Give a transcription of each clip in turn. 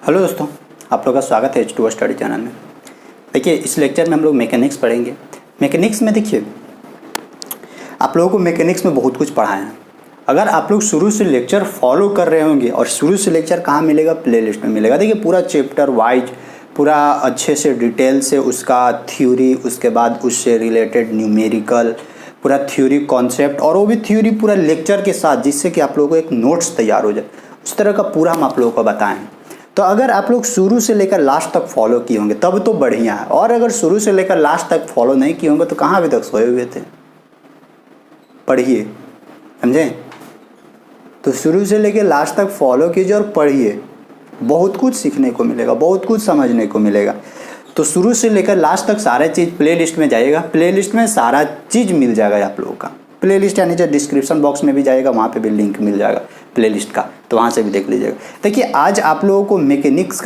Hello दोस्तों, आप लोगों का स्वागत है H2O स्टडी चैनल में। देखिए, इस लेक्चर में हम लोग मैकेनिक्स पढ़ेंगे। मैकेनिक्स में देखिए, आप लोगों को मैकेनिक्स में बहुत कुछ पढ़ाया है। अगर आप लोग शुरू से लेक्चर फॉलो कर रहे होंगे, और शुरू से लेक्चर कहाँ मिलेगा? प्लेलिस्ट में मिलेगा। देखिए, पूरा चैप्टर वाइज पूरा अच्छे से डिटेल से उसका थ्योरी, उसके बाद उससे रिलेटेड न्यूमेरिकल, पूरा थ्योरी कॉन्सेप्ट, और वो भी थ्योरी पूरा लेक्चर के साथ, जिससे कि आप लोगों को एक नोट्स तैयार हो जाए। उस तरह का पूरा हम आप लोगों को बताएं। तो अगर आप लोग शुरू से लेकर लास्ट तक फॉलो किए होंगे तब तो बढ़िया है, और अगर शुरू से लेकर लास्ट तक फॉलो नहीं किए होंगे तो कहाँ अभी तक सोए हुए थे? पढ़िए, समझे? तो शुरू से लेकर लास्ट तक फॉलो कीजिए और पढ़िए, बहुत कुछ सीखने को मिलेगा, बहुत कुछ समझने को मिलेगा। तो शुरू से लेकर लास्ट तक सारा चीज़ प्लेलिस्ट में जाइएगा। प्लेलिस्ट में सारा चीज़ मिल जाएगा आप लोगों का। प्लेलिस्ट यानी जो डिस्क्रिप्शन बॉक्स में भी जाएगा, वहाँ पे भी लिंक मिल जाएगा प्लेलिस्ट का, तो वहाँ से भी देख लीजिएगा। देखिए, आज आप लोगों को मैकेनिक्स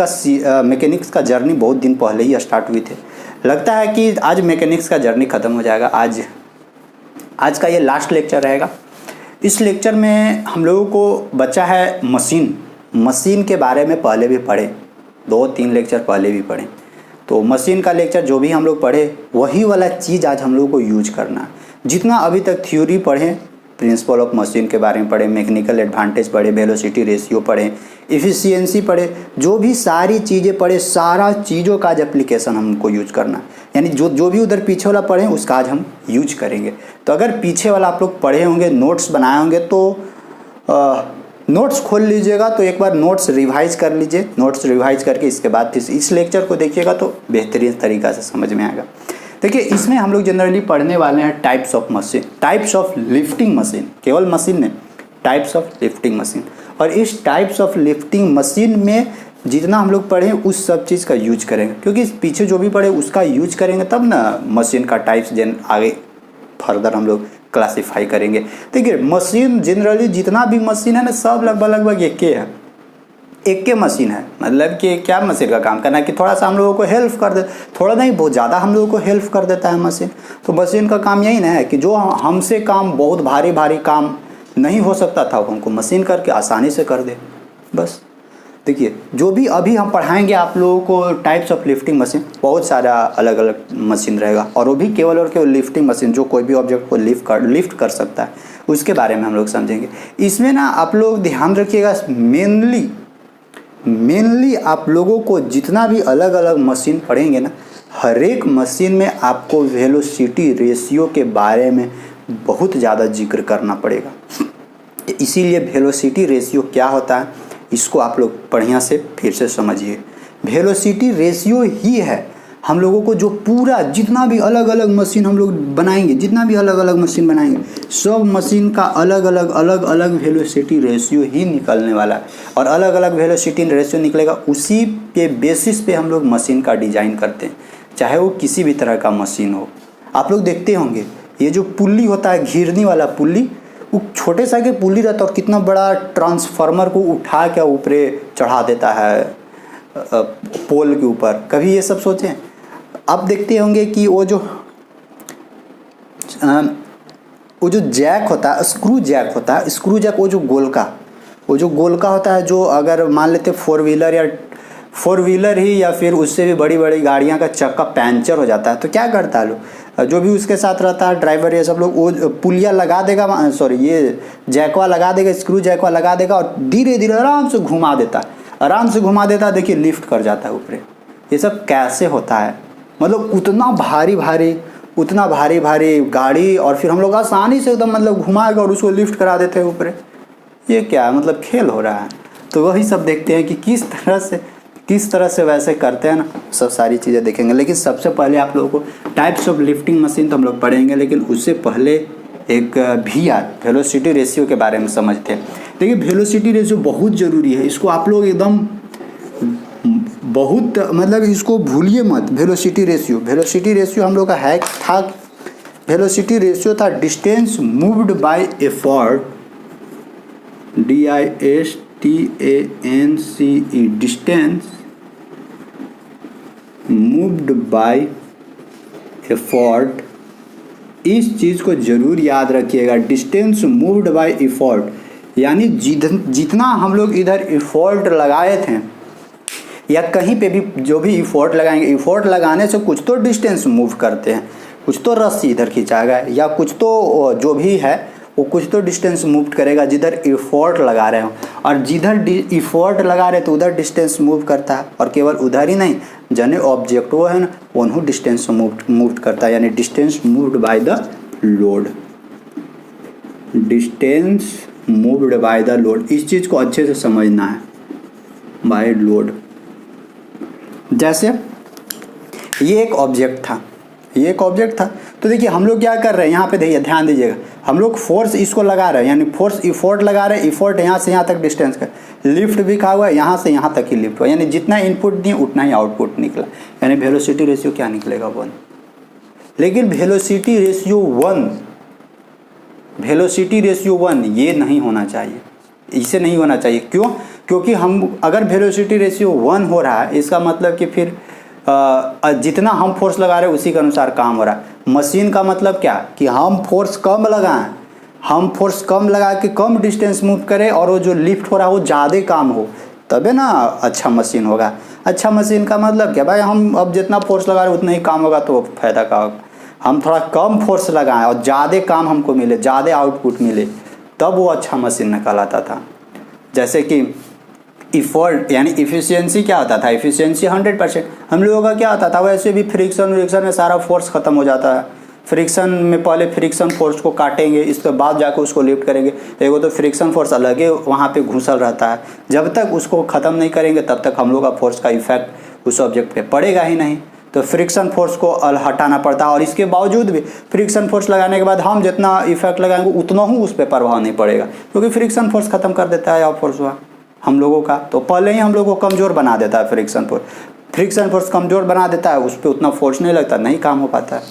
का जर्नी बहुत दिन पहले ही स्टार्ट हुई थी। लगता है कि आज मैकेनिक्स का जर्नी ख़त्म हो जाएगा। आज का ये लास्ट लेक्चर रहेगा। इस लेक्चर में हम लोगों को बचा है मशीन के बारे में पहले भी पढ़े, 2-3 लेक्चर पहले भी पढ़े। तो मशीन का लेक्चर जो भी हम लोग पढ़े, वही वाला चीज़ आज हम लोगों को यूज करना है। जितना अभी तक थ्योरी पढ़े, प्रिंसिपल ऑफ मशीन के बारे में पढ़े, मैकेनिकल एडवांटेज पढ़े, वेलोसिटी रेशियो पढ़े, इफिशियंसी पढ़े, जो भी सारी चीज़ें पढ़े, सारा चीज़ों का आज एप्लीकेशन हमको यूज करना है। यानी जो भी उधर पीछे वाला पढ़े उसका आज हम यूज करेंगे। तो अगर पीछे वाला आप लोग पढ़े होंगे, नोट्स बनाए होंगे, तो नोट्स खोल लीजिएगा, तो एक बार नोट्स रिवाइज कर लीजिए। नोट्स रिवाइज करके इसके बाद इस लेक्चर को देखिएगा तो बेहतरीन तरीक़ा से समझ में आएगा। देखिए, इसमें हम लोग जनरली पढ़ने वाले हैं types of machine, types of lifting machine, केवल मशीन नहीं, टाइप्स ऑफ लिफ्टिंग मशीन। और इस टाइप्स ऑफ लिफ्टिंग मशीन में जितना हम लोग पढ़ें उस सब चीज़ का यूज करेंगे, क्योंकि पीछे जो भी पढ़े उसका यूज करेंगे तब ना मशीन का टाइप्स आगे फर्दर हम लोग क्लासीफाई करेंगे। देखिए, मशीन जनरली जितना भी मशीन है ना, सब लगभग एक के मशीन है। मतलब कि क्या मशीन का काम करना है कि थोड़ा सा हम लोगों को हेल्प कर दे, थोड़ा नहीं बहुत ज़्यादा हम लोगों को हेल्प कर देता है मशीन। तो मशीन का काम यही ना है कि जो हमसे काम बहुत भारी काम नहीं हो सकता था, वो हमको मशीन करके आसानी से कर दे, बस। देखिए, जो भी अभी हम पढ़ाएंगे आप लोगों को टाइप्स ऑफ लिफ्टिंग मशीन, बहुत सारा अलग अलग मशीन रहेगा, और वो भी केवल और केवल लिफ्टिंग मशीन, जो कोई भी ऑब्जेक्ट को लिफ्ट कर सकता है, उसके बारे में हम लोग समझेंगे। इसमें ना आप लोग ध्यान रखिएगा, मेनली आप लोगों को जितना भी अलग अलग मशीन पढ़ेंगे ना, हर एक मशीन में आपको वेलोसिटी रेशियो के बारे में बहुत ज़्यादा जिक्र करना पड़ेगा। इसीलिए वेलोसिटी रेशियो क्या होता है, इसको आप लोग बढ़िया से फिर से समझिए। वेलोसिटी रेशियो ही है हम लोगों को जो पूरा जितना भी अलग अलग मशीन हम लोग बनाएंगे, जितना भी अलग अलग मशीन बनाएंगे, सब मशीन का अलग अलग वेलोसिटी रेशियो ही निकलने वाला है। और अलग अलग वेलोसिटी रेशियो निकलेगा, उसी के बेसिस पे हम लोग मशीन का डिज़ाइन करते हैं, चाहे वो किसी भी तरह का मशीन हो। आप लोग देखते होंगे, ये जो पुल्ली होता है, घिरनी वाला पुल्ली, वो छोटे सा के पुल्ली रहता है और कितना बड़ा ट्रांसफार्मर को उठा के ऊपर चढ़ा देता है पोल के ऊपर। कभी ये सब सोचें? आप देखते होंगे कि वो जो जैक होता है, स्क्रू जैक होता है, स्क्रू जैक, वो जो गोलका होता है, जो अगर मान लेते 4 व्हीलर ही या फिर उससे भी बड़ी बड़ी गाड़ियां का चक्का पंचर हो जाता है, तो क्या करता है लोग, जो भी उसके साथ रहता है, ड्राइवर, ये सब लोग, वो पुलिया लगा देगा, ये जैकवा लगा देगा, स्क्रू जैकवा लगा देगा, और धीरे धीरे आराम से घुमा देता। देखिए, लिफ्ट कर जाता है ऊपर। ये सब कैसे होता है? मतलब उतना भारी गाड़ी, और फिर हम लोग आसानी से एकदम मतलब घुमाएगा और उसको लिफ्ट करा देते हैं ऊपर। ये क्या मतलब खेल हो रहा है? तो वही सब देखते हैं कि किस तरह से वैसे करते हैं ना, सब सारी चीज़ें देखेंगे। लेकिन सबसे पहले आप लोगों को टाइप्स ऑफ लिफ्टिंग मशीन तो हम लोग पढ़ेंगे, लेकिन उससे पहले एक VR वेलोसिटी रेशियो के बारे में समझते हैं। देखिए, वेलोसिटी रेशियो बहुत ज़रूरी है, इसको आप लोग एकदम बहुत मतलब इसको भूलिए मत। वेलोसिटी रेशियो हम लोग का हैक था। वेलोसिटी रेशियो था distance moved by effort, DISTANCE, distance moved by effort. इस चीज़ को जरूर याद रखिएगा, डिस्टेंस मूव्ड बाय एफर्ट, यानी जितना हम लोग इधर एफर्ट लगाए थे या कहीं पे भी जो भी इफोर्ट लगाएंगे, इफोर्ट लगाने से कुछ तो डिस्टेंस मूव करते हैं, कुछ तो रस्सी इधर खिंचाएगा या कुछ तो जो भी है वो कुछ तो डिस्टेंस मूव करेगा जिधर इफोर्ट लगा रहे हो, और जिधर इफोर्ट लगा रहे तो उधर डिस्टेंस मूव करता है। और केवल उधर ही नहीं, जने ऑब्जेक्ट वो है ना उन्हों डिस्टेंस मूव करता है, यानी distance moved by the load, distance moved by the load. इस चीज़ को अच्छे से समझना है, बाय लोड। जैसे ये एक ऑब्जेक्ट था, ये एक ऑब्जेक्ट था, तो देखिए हम लोग क्या कर रहे हैं यहाँ पे, देखिए ध्यान दीजिएगा, हम लोग फोर्स इसको लगा रहे हैं, यानी फोर्स इफोर्ट लगा रहे हैं, इफोर्ट यहाँ से यहाँ तक डिस्टेंस का, लिफ्ट भी कहा हुआ है यहाँ से यहाँ तक ही लिफ्ट हुआ, यानी जितना इनपुट दिए उतना ही आउटपुट निकला, यानी वेलोसिटी रेशियो क्या निकलेगा 1। लेकिन वेलोसिटी रेशियो 1, वेलोसिटी रेशियो 1 ये नहीं होना चाहिए, इसे नहीं होना चाहिए। क्यों? क्योंकि हम अगर वेलोसिटी रेशियो 1 हो रहा है इसका मतलब कि फिर जितना हम फोर्स लगा रहे हैं उसी के अनुसार काम हो रहा है। मशीन का मतलब क्या कि हम फोर्स कम लगाएं, हम फोर्स कम लगा के कम डिस्टेंस मूव करें और वो जो लिफ्ट हो रहा है वो ज़्यादा काम हो, तबे ना अच्छा मशीन होगा। अच्छा मशीन का मतलब क्या भाई, हम अब जितना फोर्स लगा रहे उतना ही काम होगा तो फायदा का होगा। हम थोड़ा कम फोर्स लगाएं और ज़्यादा काम हमको मिले, ज़्यादा आउटपुट मिले, तब वो अच्छा मशीन निकल आता था। जैसे कि इफोर्ट यानी इफ़िशियंसी क्या होता था, इफ़िशियंसी 100%। हम लोगों का क्या होता था, वैसे भी फ्रिक्शन में सारा फोर्स ख़त्म हो जाता है। फ्रिक्शन में पहले फ्रिक्शन फोर्स को काटेंगे, इसके बाद जाकर उसको लिफ्ट करेंगे, देखो तो फ्रिक्शन फोर्स अलग है वहाँ पे घुसल रहता है। जब तक उसको ख़त्म नहीं करेंगे तब तक हम लोग का फोर्स का इफेक्ट उस ऑब्जेक्ट पे पड़ेगा ही नहीं। तो फ्रिक्शन फोर्स को हटाना पड़ता है, और इसके बावजूद भी फ्रिक्शन फोर्स लगाने के बाद हम जितना इफेक्ट लगाएंगे उतना ही उस पर प्रभाव नहीं पड़ेगा, क्योंकि फ्रिक्शन फोर्स ख़त्म कर देता है और फोर्स हुआ हम लोगों का, तो पहले ही हम लोगों को कमज़ोर बना देता है। फ्रिक्शन फोर्स कमज़ोर बना देता है, उस पर उतना फोर्स नहीं लगता, नहीं काम हो पाता है।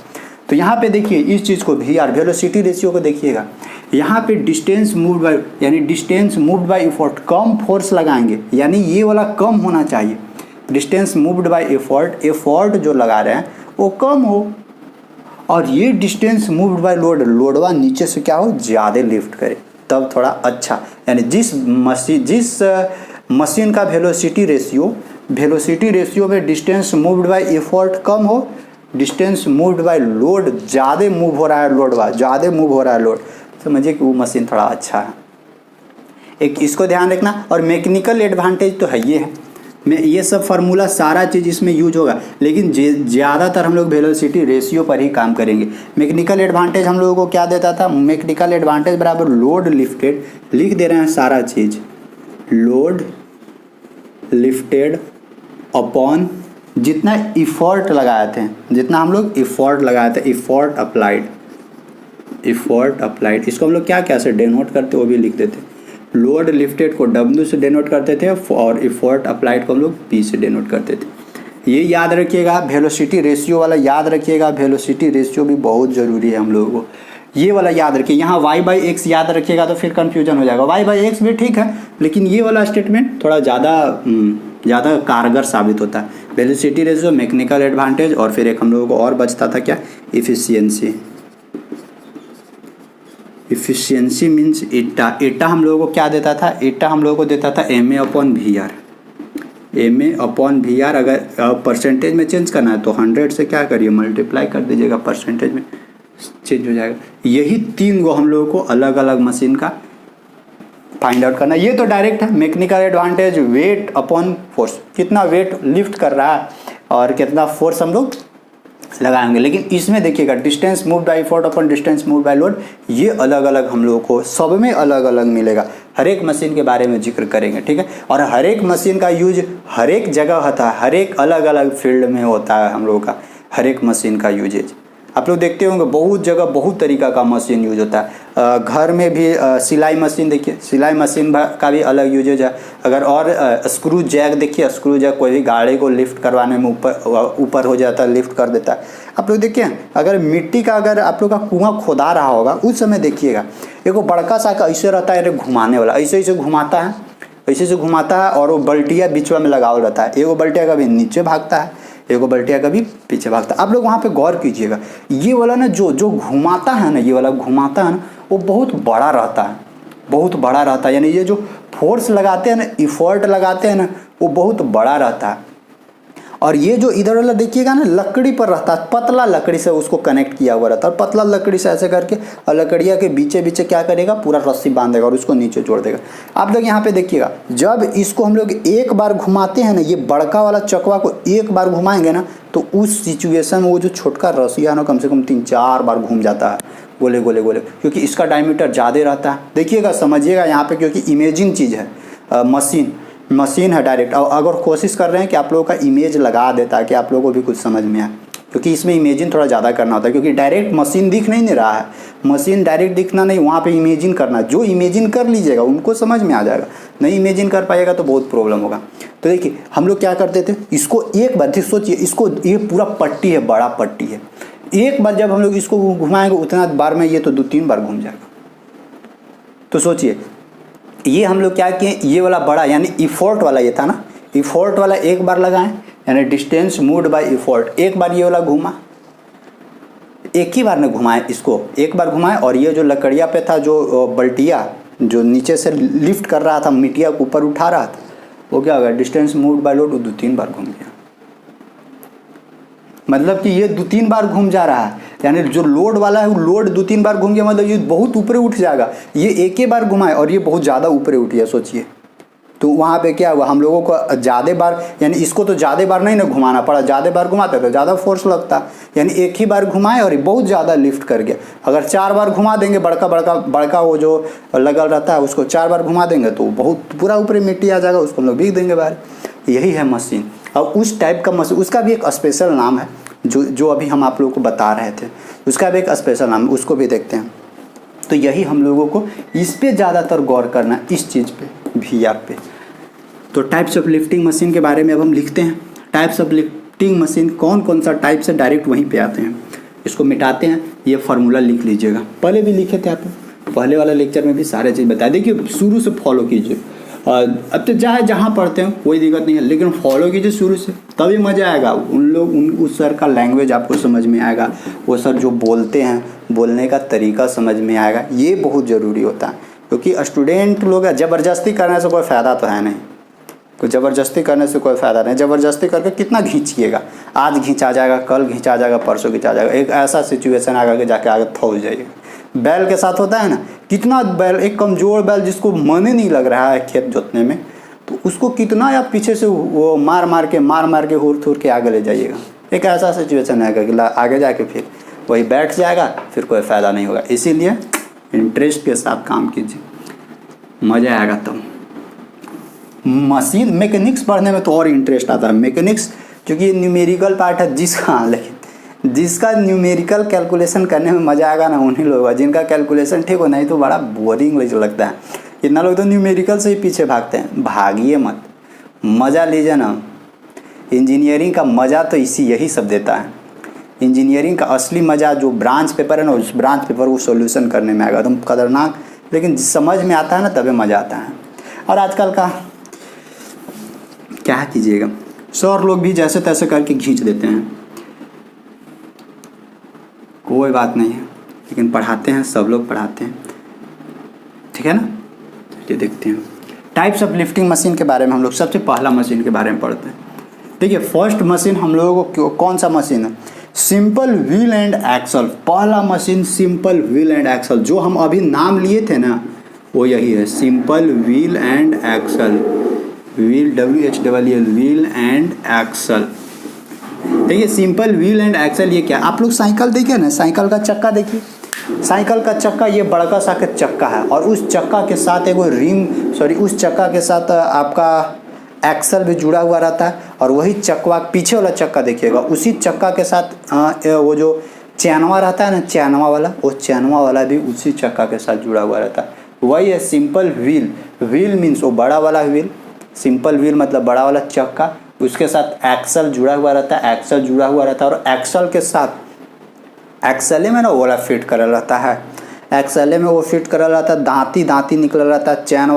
तो यहाँ पे देखिए इस चीज़ को भी यार, वेलोसिटी रेशियो को देखिएगा, यहाँ पे डिस्टेंस मूव्ड बाय यानी distance moved by effort, come force लगाएंगे यानी ये वाला कम होना चाहिए। डिस्टेंस मूव्ड बाय एफर्ट जो लगा रहे हैं वो कम हो, और ये डिस्टेंस मूव्ड बाय लोडवा नीचे से क्या हो, ज़्यादा लिफ्ट करे, तब थोड़ा अच्छा। यानी जिस मशीन का वेलोसिटी रेशियो में डिस्टेंस मूव्ड बाय एफर्ट कम हो, डिस्टेंस मूव्ड बाय लोड ज़्यादा मूव हो रहा है, लोडवा ज़्यादा मूव हो रहा है लोड, समझिए कि वो मशीन थोड़ा अच्छा है। एक इसको ध्यान रखना। और मैकेनिकल एडवांटेज तो है ये है, मैं ये सब फार्मूला सारा चीज़ इसमें यूज होगा, लेकिन ज़्यादातर हम लोग वेलोसिटी रेशियो पर ही काम करेंगे। मैकेनिकल एडवांटेज हम लोगों को क्या देता था, मैकेनिकल एडवांटेज बराबर लोड लिफ्टेड, लिख दे रहे हैं सारा चीज़, लोड लिफ्टेड अपॉन जितना इफोर्ट लगाए थे, जितना हम लोग इफोर्ट लगाए थे, इफोर्ट अप्लाइड, इसको हम लोग क्या क्या से डिनोट करते वो भी लिख देते। लोड लिफ्टेड को W से डिनोट करते थे और इफोर्ट अप्लाइड को हम लोग P से डिनोट करते थे। ये याद रखिएगा, वेलोसिटी रेशियो वाला याद रखिएगा, वेलोसिटी रेशियो भी बहुत ज़रूरी है हम लोगों को, ये वाला याद रखिए। यहाँ y/x याद रखिएगा तो फिर कन्फ्यूजन हो जाएगा, y/x भी ठीक है, लेकिन ये वाला स्टेटमेंट थोड़ा ज़्यादा कारगर साबित होता है। वेलोसिटी रेशियो, मैकेनिकल एडवांटेज, और फिर एक हम लोगों को और बचता था क्या, इफिशियंसी मीन्स एटा हम लोगों को क्या देता था, एटा हम लोगों को देता था MA/VR। MA/VR अगर परसेंटेज में चेंज करना है तो 100 से क्या करिए, मल्टीप्लाई कर दीजिएगा, परसेंटेज में चेंज हो जाएगा। यही 3 गो हम लोगों को अलग अलग मशीन का फाइंड आउट करना। ये तो डायरेक्ट है, mechanical advantage weight upon force, कितना वेट लिफ्ट कर रहा है और कितना फोर्स हम लोग लगाएंगे। लेकिन इसमें देखिएगा distance move by effort upon distance move by load, ये अलग अलग हम लोगों को सब में अलग अलग मिलेगा। हर एक मशीन के बारे में जिक्र करेंगे, ठीक है। और हर एक मशीन का यूज हर एक जगह होता है, हर एक अलग अलग फील्ड में होता है हम लोगों का हर एक मशीन का यूजेज। आप लोग देखते होंगे बहुत जगह बहुत तरीका का मशीन यूज होता है। घर में भी सिलाई मशीन देखिए, सिलाई मशीन का भी अलग यूजेज है। अगर और स्क्रू जैक देखिए, स्क्रू जैक कोई भी गाड़ी को लिफ्ट करवाने में ऊपर हो जाता है, लिफ्ट कर देता है। आप लोग देखिए, अगर मिट्टी का अगर आप लोग का कुआं खोदा रहा होगा उस समय देखिएगा एगो बड़का सा ऐसे रहता है घुमाने वाला, ऐसे ऐसे घुमाता है, ऐसे से घुमाता है और वो बल्टिया बीचवा में लगा रहता है। एगो बल्टिया कभी नीचे भागता है, एगो बल्टिया कभी पीछे भागता है। आप लोग वहाँ पे गौर कीजिएगा, ये वाला ना जो घुमाता है ना, ये वाला घुमाता है ना, वो बहुत बड़ा रहता है, बहुत बड़ा रहता है। यानी ये जो फोर्स लगाते हैं ना, इफर्ट लगाते हैं ना, वो बहुत बड़ा रहता है। और ये जो इधर वाला देखिएगा ना लकड़ी पर रहता है, पतला लकड़ी से उसको कनेक्ट किया हुआ रहता है, और पतला लकड़ी से ऐसे करके और लकड़िया के बीचे बीचे क्या करेगा, पूरा रस्सी बांधेगा और उसको नीचे जोड़ देगा। आप लोग यहाँ पे देखिएगा, जब इसको हम लोग एक बार घुमाते हैं ना, ये बड़का वाला चकवा को एक बार घुमाएंगे ना, तो उस सिचुएशन में वो जो छोटका रस्सिया ना कम से कम 3-4 बार घूम जाता है गोले गोले गोले, क्योंकि इसका डायमीटर ज़्यादा रहता है। देखिएगा, समझिएगा यहाँ पे, क्योंकि इमेजिंग चीज़ है, मशीन है डायरेक्ट। और अगर कोशिश कर रहे हैं कि आप लोगों का इमेज लगा दे ताकि आप लोगों को भी कुछ समझ में आए, क्योंकि इसमें इमेजिन थोड़ा ज़्यादा करना होता है, क्योंकि डायरेक्ट मशीन दिख नहीं रहा है, मशीन डायरेक्ट दिखना नहीं, वहाँ पे इमेजिन करना। जो इमेजिन कर लीजिएगा उनको समझ में आ जाएगा, नहीं इमेजिन कर पाएगा तो बहुत प्रॉब्लम होगा। तो देखिए हम लोग क्या करते थे, इसको एक बार सोचिए, इसको ये पूरा पट्टी है, बड़ा पट्टी है, एक बार जब हम लोग इसको घुमाएंगे उतना बार में ये तो 2-3 बार घूम जाएगा। तो सोचिए, ये हम लोग क्या किए, ये वाला बड़ा यानी इफोर्ट वाला ये था ना, इफोर्ट वाला एक बार लगाएं, यानी डिस्टेंस मूव्ड बाय इफोर्ट, एक बार ये वाला घुमा, एक ही बार में घुमाएं, इसको एक बार घुमाएं। और ये जो लकड़िया पे था, जो बल्टिया जो नीचे से लिफ्ट कर रहा था, मिट्टिया को ऊपर उठा रहा था, वो क्या होगा, डिस्टेंस मूव्ड बाय लोड, 2-3 बार घूम गया। मतलब कि ये 2-3 बार घूम जा रहा है, यानी जो लोड वाला है वो लोड 2-3 बार घूम गया, मतलब ये बहुत ऊपर उठ जाएगा। ये एक ही बार घुमाए और ये बहुत ज़्यादा ऊपर उठ गया, सोचिए। तो वहाँ पे क्या हुआ, हम लोगों को ज़्यादा बार, यानी इसको तो ज़्यादा बार नहीं ना घुमाना पड़ा, ज़्यादा बार घुमाते तो ज़्यादा फोर्स लगता, यानी एक ही बार घुमाए और ये बहुत ज़्यादा लिफ्ट कर गया। अगर 4 बार घुमा देंगे, बड़का वो जो लगल रहता है उसको 4 बार घुमा देंगे तो बहुत पूरा ऊपर मिट्टी आ जाएगा, उसको हम लोग बिक देंगे बाहर। यही है मशीन। और उस टाइप का मशीन, उसका भी एक स्पेशल नाम है, जो अभी हम आप लोगों को बता रहे थे, उसका भी एक स्पेशल नाम है, उसको भी देखते हैं। तो यही हम लोगों को इस पे ज़्यादातर गौर करना है, इस चीज़ पे, VR पे। तो टाइप्स ऑफ लिफ्टिंग मशीन के बारे में अब हम लिखते हैं। टाइप्स ऑफ लिफ्टिंग मशीन कौन कौन सा टाइप से, डायरेक्ट वहीं पे आते हैं। इसको मिटाते हैं, ये फार्मूला लिख लीजिएगा, पहले भी लिखे थे आप, पहले वाला लेक्चर में भी सारे चीज़ बताया। देखिए शुरू से फॉलो कीजिए, अब तो चाहे जहाँ पढ़ते हैं कोई दिक्कत नहीं है, लेकिन फॉलो कीजिए शुरू से, तभी मज़ा आएगा। उस सर का लैंग्वेज आपको समझ में आएगा, वो सर जो बोलते हैं, बोलने का तरीका समझ में आएगा, ये बहुत ज़रूरी होता है। क्योंकि स्टूडेंट लोग ज़बरदस्ती करने से कोई फ़ायदा तो है नहीं, कोई ज़बरदस्ती करने से कोई फ़ायदा नहीं। ज़बरदस्ती करके कितना खींचिएगा, आज खींचा जाएगा, कल खींचा जाएगा, परसों खींचा जाएगा, एक ऐसा सिचुएशन आएगा कि जाके आगे फौज जाइएगा। बैल के साथ होता है ना, कितना बैल, एक कमज़ोर बैल जिसको मन ही नहीं लग रहा है खेत जोतने में, तो उसको कितना आप पीछे से वो मार मार के हुर थूर के आगे ले जाइएगा। एक ऐसा सिचुएशन आएगा कि आगे जाके फिर वही बैठ जाएगा, फिर कोई फ़ायदा नहीं होगा। इसीलिए इंटरेस्ट के साथ काम कीजिए, मज़ा आएगा तब। मशीन मैकेनिक्स पढ़ने में तो और इंटरेस्ट आता है, मैकेनिक्स, क्योंकि ये न्यूमेरिकल पार्ट है, जिसका न्यूमेरिकल कैलकुलेशन करने में मज़ा आएगा ना, उन्हीं लोग, जिनका कैलकुलेशन ठीक हो, नहीं तो बड़ा बोरिंग लगता है। कितना लोग तो न्यूमेरिकल से ही पीछे भागते हैं, भागिए मत, मज़ा लीजिए ना। इंजीनियरिंग का मज़ा तो यही सब देता है। इंजीनियरिंग का असली मज़ा जो ब्रांच पेपर है ना, उस ब्रांच पेपर को सोल्यूशन करने में आएगा, एकदम खतरनाक, लेकिन समझ में आता है ना तभी मज़ा आता है। और आजकल का क्या कीजिएगा, सर लोग भी जैसे तैसे करके खींच देते हैं, कोई बात नहीं है, लेकिन पढ़ाते हैं, सब लोग पढ़ाते हैं, ठीक है ना। ये देखते हैं टाइप्स ऑफ लिफ्टिंग मशीन के बारे में। हम लोग सबसे पहला मशीन के बारे में पढ़ते हैं। देखिए फर्स्ट मशीन हम लोगों को कौन सा मशीन है, सिंपल व्हील एंड एक्सल। पहला machine simple wheel and axle, जो हम अभी नाम लिए थे ना, वो यही है, simple wheel and axle, wheel WHEEL, wheel and axle. देखिए सिंपल व्हील एंड एक्सल ये क्या, आप लोग साइकिल देखिए ना, साइकिल का चक्का देखिए, साइकिल का चक्का ये बड़का सा के चक्का है, और उस चक्का के साथ एक उस चक्का के साथ आपका एक्सल भी जुड़ा हुआ रहता है। और वही चक्का, पीछे वाला चक्का देखिएगा, उसी चक्का के साथ वो जो चैनवा रहता है ना, चैनवा वाला, वो चैनवा वाला भी उसी चक्का के साथ जुड़ा हुआ रहता है। वही है सिंपल व्हील। व्हील मीन्स वो बड़ा वाला व्हील, सिंपल व्हील मतलब बड़ा वाला चक्का, उसके साथ एक्सल जुड़ा हुआ रहता है, एक्सल जुड़ा हुआ रहता है, और एक्सल के साथ एक्सले में ना वो वाला फिट करा रहता है, एक्सले में वो फिट करा रहता है, दांती निकल रहता है, चैन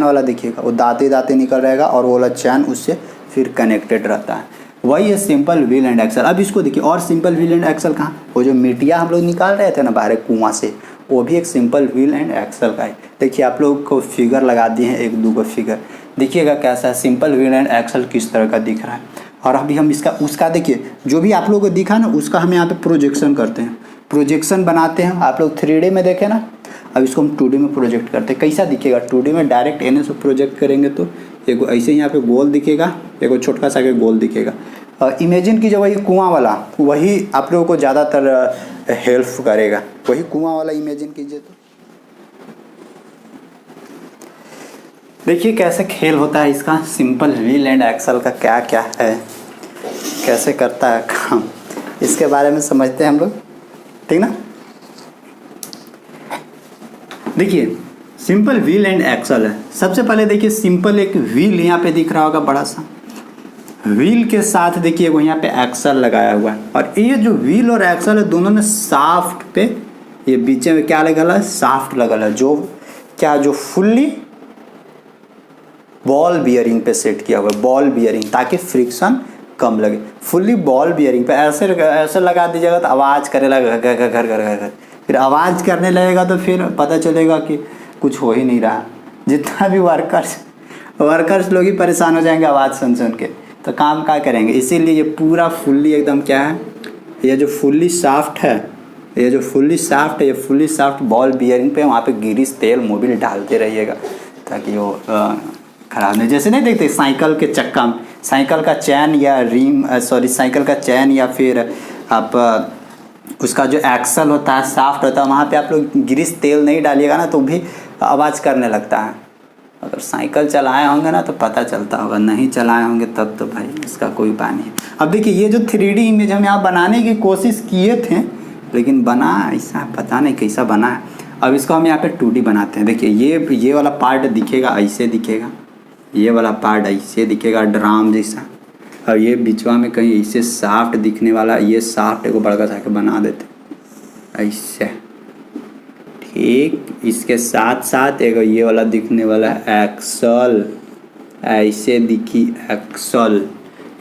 वाला देखिएगा, वो दांती निकल रहेगा, और वो वाला चैन उससे फिर कनेक्टेड रहता है। वही है सिंपल व्हील एंड एक्सल। अब इसको देखिए, और सिंपल व्हील एंड एक्सल कहाँ, वो जो मिट्टिया हम लोग निकाल रहे थे ना बाहर कुआं से, वो भी एक सिंपल व्हील एंड एक्सल का है। देखिए आप लोग को फिगर लगा दिए हैं, 1-2 को फिगर, देखिएगा कैसा है सिंपल व्हील एंड एक्सल किस तरह का दिख रहा है। और अभी हम इसका उसका देखिए जो भी आप लोगों को दिखा ना उसका हम यहाँ पे प्रोजेक्शन करते हैं, प्रोजेक्शन बनाते हैं। आप लोग 3D में देखे ना, अब इसको हम 2D में प्रोजेक्ट करते हैं। कैसा दिखेगा 2D में? डायरेक्ट एने से प्रोजेक्ट करेंगे तो एक ऐसे यहाँ पे गोल दिखेगा, एक छोटका सा के गोल दिखेगा। इमेजिन कीजिए वही कुआं वाला, वही आप लोगों को ज़्यादातर हेल्प करेगा, वही कुआं वाला इमेजिन कीजिए। तो देखिए कैसे खेल होता है इसका। सिंपल व्हील एंड एक्सल का क्या क्या है, कैसे करता है काम, इसके बारे में समझते हैं हम लोग, ठीक ना। देखिए सिंपल व्हील एंड एक्सल है। सबसे पहले देखिए सिंपल एक व्हील यहाँ पे दिख रहा होगा बड़ा सा, व्हील के साथ देखिए वो यहाँ पे एक्सल लगाया हुआ है। और ये जो व्हील और एक्सल है दोनों में शाफ्ट पे ये बीच में क्या लगा है, शाफ्ट लगा है, जो क्या जो फुल्ली बॉल बियरिंग पे सेट किया हुआ है, बॉल बियरिंग, ताकि फ्रिक्शन कम लगे। फुल्ली बॉल बियरिंग पे ऐसे ऐसे लगा दीजिएगा तो आवाज़ करे लगा घर घर घर घर घर, फिर आवाज़ करने लगेगा तो फिर पता चलेगा कि कुछ हो ही नहीं रहा। जितना भी वर्कर्स लोग ही परेशान हो जाएंगे आवाज़ सुन सुन के, तो काम क्या करेंगे। इसीलिए ये पूरा फुल्ली एकदम क्या है, ये जो फुल्ली शाफ्ट है, ये जो फुल्ली शाफ्ट है, ये फुल्ली शाफ्ट बॉल बियरिंग पे वहाँ पे गिरीस तेल मोबिल डालते रहिएगा ताकि वो खराब नहीं। जैसे नहीं देखते साइकिल के चक्का में साइकिल का चैन या रिम साइकिल का चैन या फिर आप उसका जो एक्सल होता है, शाफ्ट होता है, वहाँ पे आप लोग ग्रीस तेल नहीं डालिएगा ना तो भी आवाज़ करने लगता है। अगर साइकिल चलाए होंगे ना तो पता चलता होगा, नहीं चलाए होंगे तब तो भाई इसका कोई उपाय नहीं है। अब देखिए ये जो 3D इमेज हम यहाँ बनाने की कोशिश किए थे, लेकिन बना ऐसा पता नहीं कैसा बना है। अब इसको हम यहाँ पे 2D बनाते हैं। देखिए ये वाला पार्ट दिखेगा, ऐसे दिखेगा, ये वाला पार्ट ऐसे दिखेगा ड्राम जैसा, और ये बीचवा में कहीं ऐसे शाफ्ट दिखने वाला, ये शाफ्ट को बड़का सा के बना देते ऐसे, ठीक। इसके साथ साथ एक ये वाला दिखने वाला एक्सल, ऐसे दिखी एक्सल।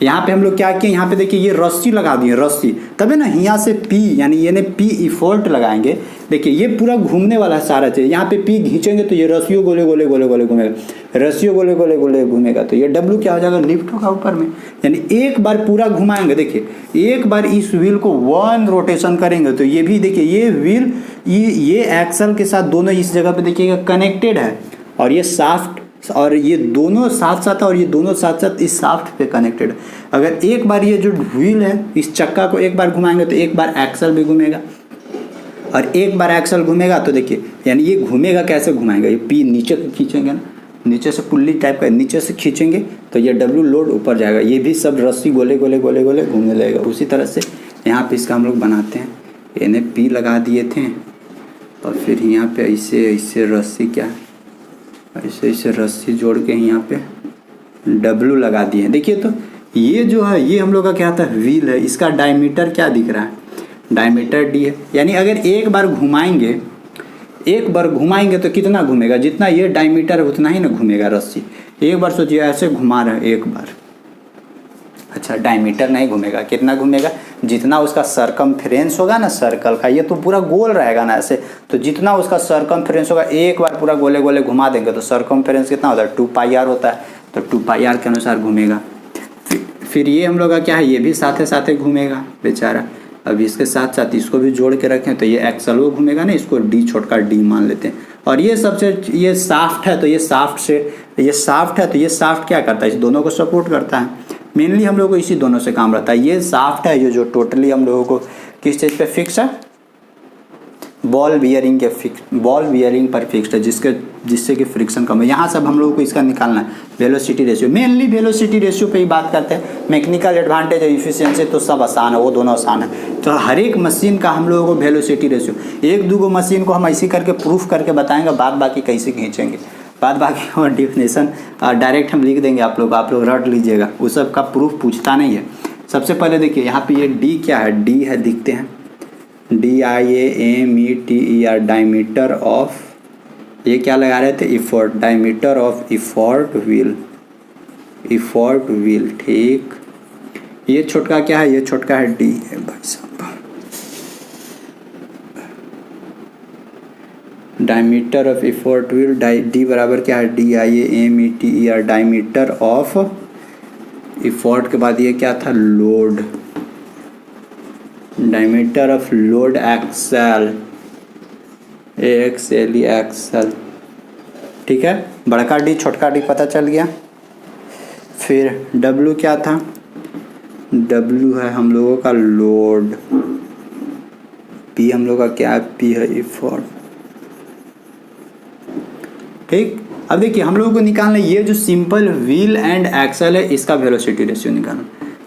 यहाँ पे हम लोग क्या किए, यहाँ पे देखिए ये रस्सी लगा दिए, रस्सी, तभी ना यहाँ से पी यानी ये ने पी इफोर्ट लगाएंगे। देखिए ये पूरा घूमने वाला है सारा चीज़, यहाँ पे पी खींचेंगे तो ये रस्सियों गोले गोले गोले गोले घूमेगा, रस्सियों गोले गोले गोले घूमेगा, तो ये डब्लू क्या हो जाएगा, लिफ्ट होगा ऊपर में। यानी एक बार पूरा घुमाएंगे, देखिए एक बार इस व्हील को 1 रोटेशन करेंगे तो ये भी देखिए ये व्हील ये एक्सल के साथ दोनों इस जगह पे देखिएगा कनेक्टेड है, और ये शाफ्ट और ये दोनों साथ साथ और ये दोनों साथ साथ इस शाफ्ट पे कनेक्टेड है। अगर एक बार ये जो व्हील है इस चक्का को एक बार घुमाएंगे तो एक बार एक्सल भी घूमेगा, और एक बार एक्सल घूमेगा तो देखिए यानी ये घूमेगा, कैसे घुमाएगा, ये पी नीचे खींचेंगे ना, नीचे से पुल्ली टाइप का नीचे से खींचेंगे तो ये डब्लू लोड ऊपर जाएगा, ये भी सब रस्सी गोले गोले गोले गोले घूमने लगेगा। उसी तरह से यहाँ पे इसका हम लोग बनाते हैं, इन्हें पी लगा दिए थे और फिर यहाँ पे ऐसे ऐसे रस्सी क्या ऐसे ऐसे रस्सी जोड़ के यहाँ पे डब्लू लगा दिए। देखिए तो ये जो है ये हम लोग का क्या था, व्हील है, इसका डायमीटर क्या दिख रहा है, डायमीटर डी है। यानी अगर एक बार घुमाएंगे तो कितना घूमेगा, जितना ये डायमीटर है उतना ही ना घूमेगा रस्सी। एक बार सोचिए ऐसे घुमा रहे हैं एक बार, अच्छा डायमीटर नहीं घूमेगा, कितना घूमेगा, जितना उसका सरकमफ्रेंस होगा ना सर्कल का, ये तो पूरा गोल रहेगा ना ऐसे, तो जितना उसका सरकमफ्रेंस होगा एक बार पूरा गोले गोले घुमा देंगे तो सरकमफ्रेंस कितना होता है, 2πr होता है, तो 2πr के अनुसार घूमेगा। फिर ये हम लोग का क्या है, ये भी साथे साथे घूमेगा बेचारा। अब इसके साथ साथ इसको भी जोड़ के रखें तो ये एक्सल वो घूमेगा ना, इसको डी छोटका डी मान लेते हैं। और ये सबसे ये शाफ्ट है तो ये शाफ्ट है तो ये शाफ्ट क्या करता है, इस दोनों को सपोर्ट करता है। मेनली हम लोग को इसी दोनों से काम रहता है। ये शाफ्ट है ये जो टोटली हम लोगों को किस चीज़ पे फिक्स है, बॉल बियरिंग पर फिक्स्ड है, जिससे कि फ्रिक्शन कम है। यहाँ सब हम लोगों को इसका निकालना है velocity ratio, mainly velocity ratio पे ही बात करते हैं। मैकेनिकल एडवांटेज और इफिशियंसी तो सब आसान है, वो दोनों आसान है। तो हर एक मशीन का हम लोगों को वेलोसिटी रेशियो, एक दो मशीन को हम ऐसे करके प्रूफ करके बताएंगे, बाद बाकी कैसे खींचेंगे, बाद बाकी और डेफिनेशन डायरेक्ट हम लिख देंगे, आप लोग रट लीजिएगा, उस सब का प्रूफ पूछता नहीं है। सबसे पहले देखिए यहाँ पे ये डी क्या है, डी है दिखते हैं DIAMETER, डायमीटर ऑफ, ये क्या लगा रहे थे, effort, diameter of effort wheel, ठीक। ये छोटका क्या है, ये छोटका है डी है भाई साहब, diameter of effort wheel, D बराबर क्या है, DIAMETER, डायमीटर ऑफ इफोर्ट के बाद ये क्या था, load, diameter of load axle, AXL axle, ठीक है। बड़का डी छोटका डी पता चल गया। फिर W क्या था, W है हम लोगों का लोड, P हम लोग का क्या है, P है इफोर्ट, ठीक। अब देखिए हम लोगों को निकालना है ये जो सिंपल व्हील एंड एक्सल है इसका वेलोसिटी रेशियो निकालना।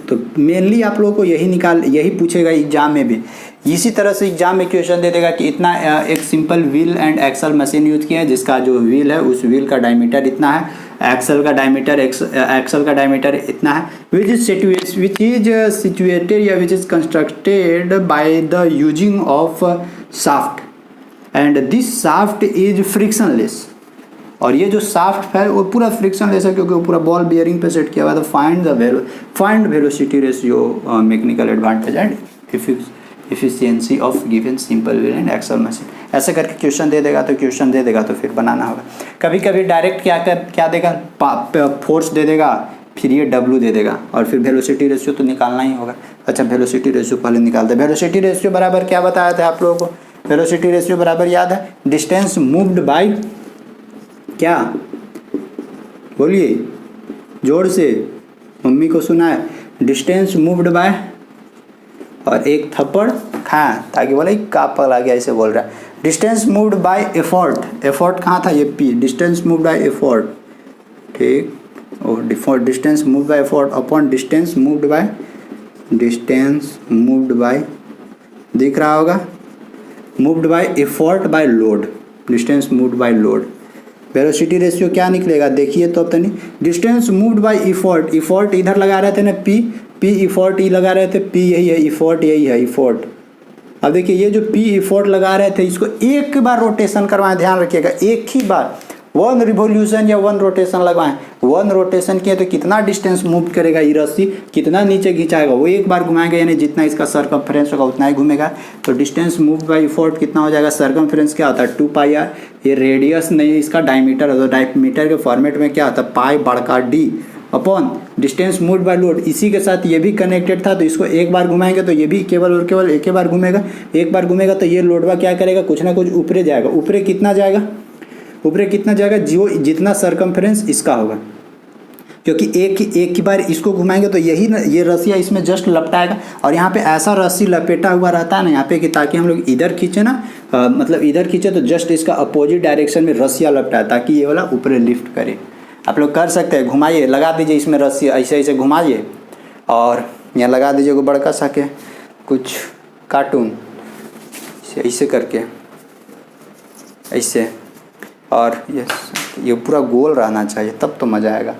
तो मेनली आप लोगों को यही पूछेगा एग्जाम में भी। इसी तरह से एग्जाम में क्वेश्चन दे देगा कि इतना एक simple wheel and axle machine use किया है जिसका जो व्हील है उस व्हील का डायमीटर इतना है, एक्सल का डायमीटर इतना है, विच इज सिचुएटेड या which is constructed by the using of shaft and this shaft is frictionless. और ये जो शाफ्ट है वो पूरा फ्रिक्शनलेस है क्योंकि वो पूरा बॉल बियरिंग पे सेट किया हुआ है। तो find velocity ratio, mechanical advantage and efficiency of given simple wheel and axle machine. ऐसे करके क्वेश्चन दे देगा तो फिर बनाना होगा। कभी कभी डायरेक्ट क्या देगा, फोर्स दे देगा, फिर ये W दे देगा और फिर वेलोसिटी रेशियो तो निकालना ही होगा। अच्छा वेलोसिटी रेशियो पहले निकालते हैं। वेलोसिटी रेशियो बराबर क्या बताया था आप लोगों को, वेलोसिटी रेशियो बराबर याद है, डिस्टेंस मूव्ड बाय, क्या बोलिए जोर से, मम्मी को सुना है, डिस्टेंस मूव्ड बाय, और एक थप्पड़ खा ताकि बोले का पगला गया ऐसे बोल रहा है। Distance moved by effort, effort कहाँ था, ये P, distance moved by effort, ठीक। और distance moved by effort upon distance moved by दिख रहा होगा, moved by effort by load, distance moved by load. Velocity ratio क्या निकलेगा देखिए तो, अब तनी distance moved by effort, effort इधर लगा रहे थे ना P इफोर्ट, ई लगा रहे थे, P यही है इफोर्ट, यही है इफोर्ट। अब देखिए ये जो P इफोर्ट लगा रहे थे इसको एक बार रोटेशन करवाएं, ध्यान रखिएगा एक ही बार, 1 रिवोल्यूशन या 1 रोटेशन लगवाएं। 1 रोटेशन किए तो कितना डिस्टेंस मूव करेगा, ये रस्सी कितना नीचे खिंचाएगा, वो एक बार घुमाएगा यानी जितना इसका सर्कमफ्रेंस होगा उतना ही घूमेगा। तो डिस्टेंस मूव बाय इफोर्ट कितना हो जाएगा, सर्कमफ्रेंस क्या होता है 2πr, ये रेडियस नहीं इसका डायमीटर है, तो डायमीटर के फॉर्मेट में क्या होता है पाई बड़का D upon distance moved by load. इसी के साथ ये भी कनेक्टेड था तो इसको एक बार घुमाएंगे तो ये भी केवल और केवल एक ही बार घूमेगा, एक बार घूमेगा तो ये लोडवा क्या करेगा, कुछ ना कुछ ऊपरे जाएगा। ऊपरे कितना जाएगा, जो जितना सर्कमफ्रेंस इसका होगा, क्योंकि एक ही बार इसको घुमाएंगे तो ये रस्सियाँ इसमें जस्ट लपटाएगा। और यहाँ पे ऐसा रस्सी लपेटा हुआ रहता है ना यहाँ पे कि ताकि हम लोग इधर खींचे ना, मतलब इधर खींचे तो जस्ट इसका अपोजिट डायरेक्शन में रस्सियाँ लपटाए ताकि ये वाला ऊपर लिफ्ट करे। आप लोग कर सकते हैं, घुमाइए, लगा दीजिए इसमें रस्सी, ऐसे घुमाइए और यहाँ लगा दीजिए को बड़का सा के कुछ कार्टून ऐसे करके ऐसे, और ये पूरा गोल रहना चाहिए तब तो मज़ा आएगा।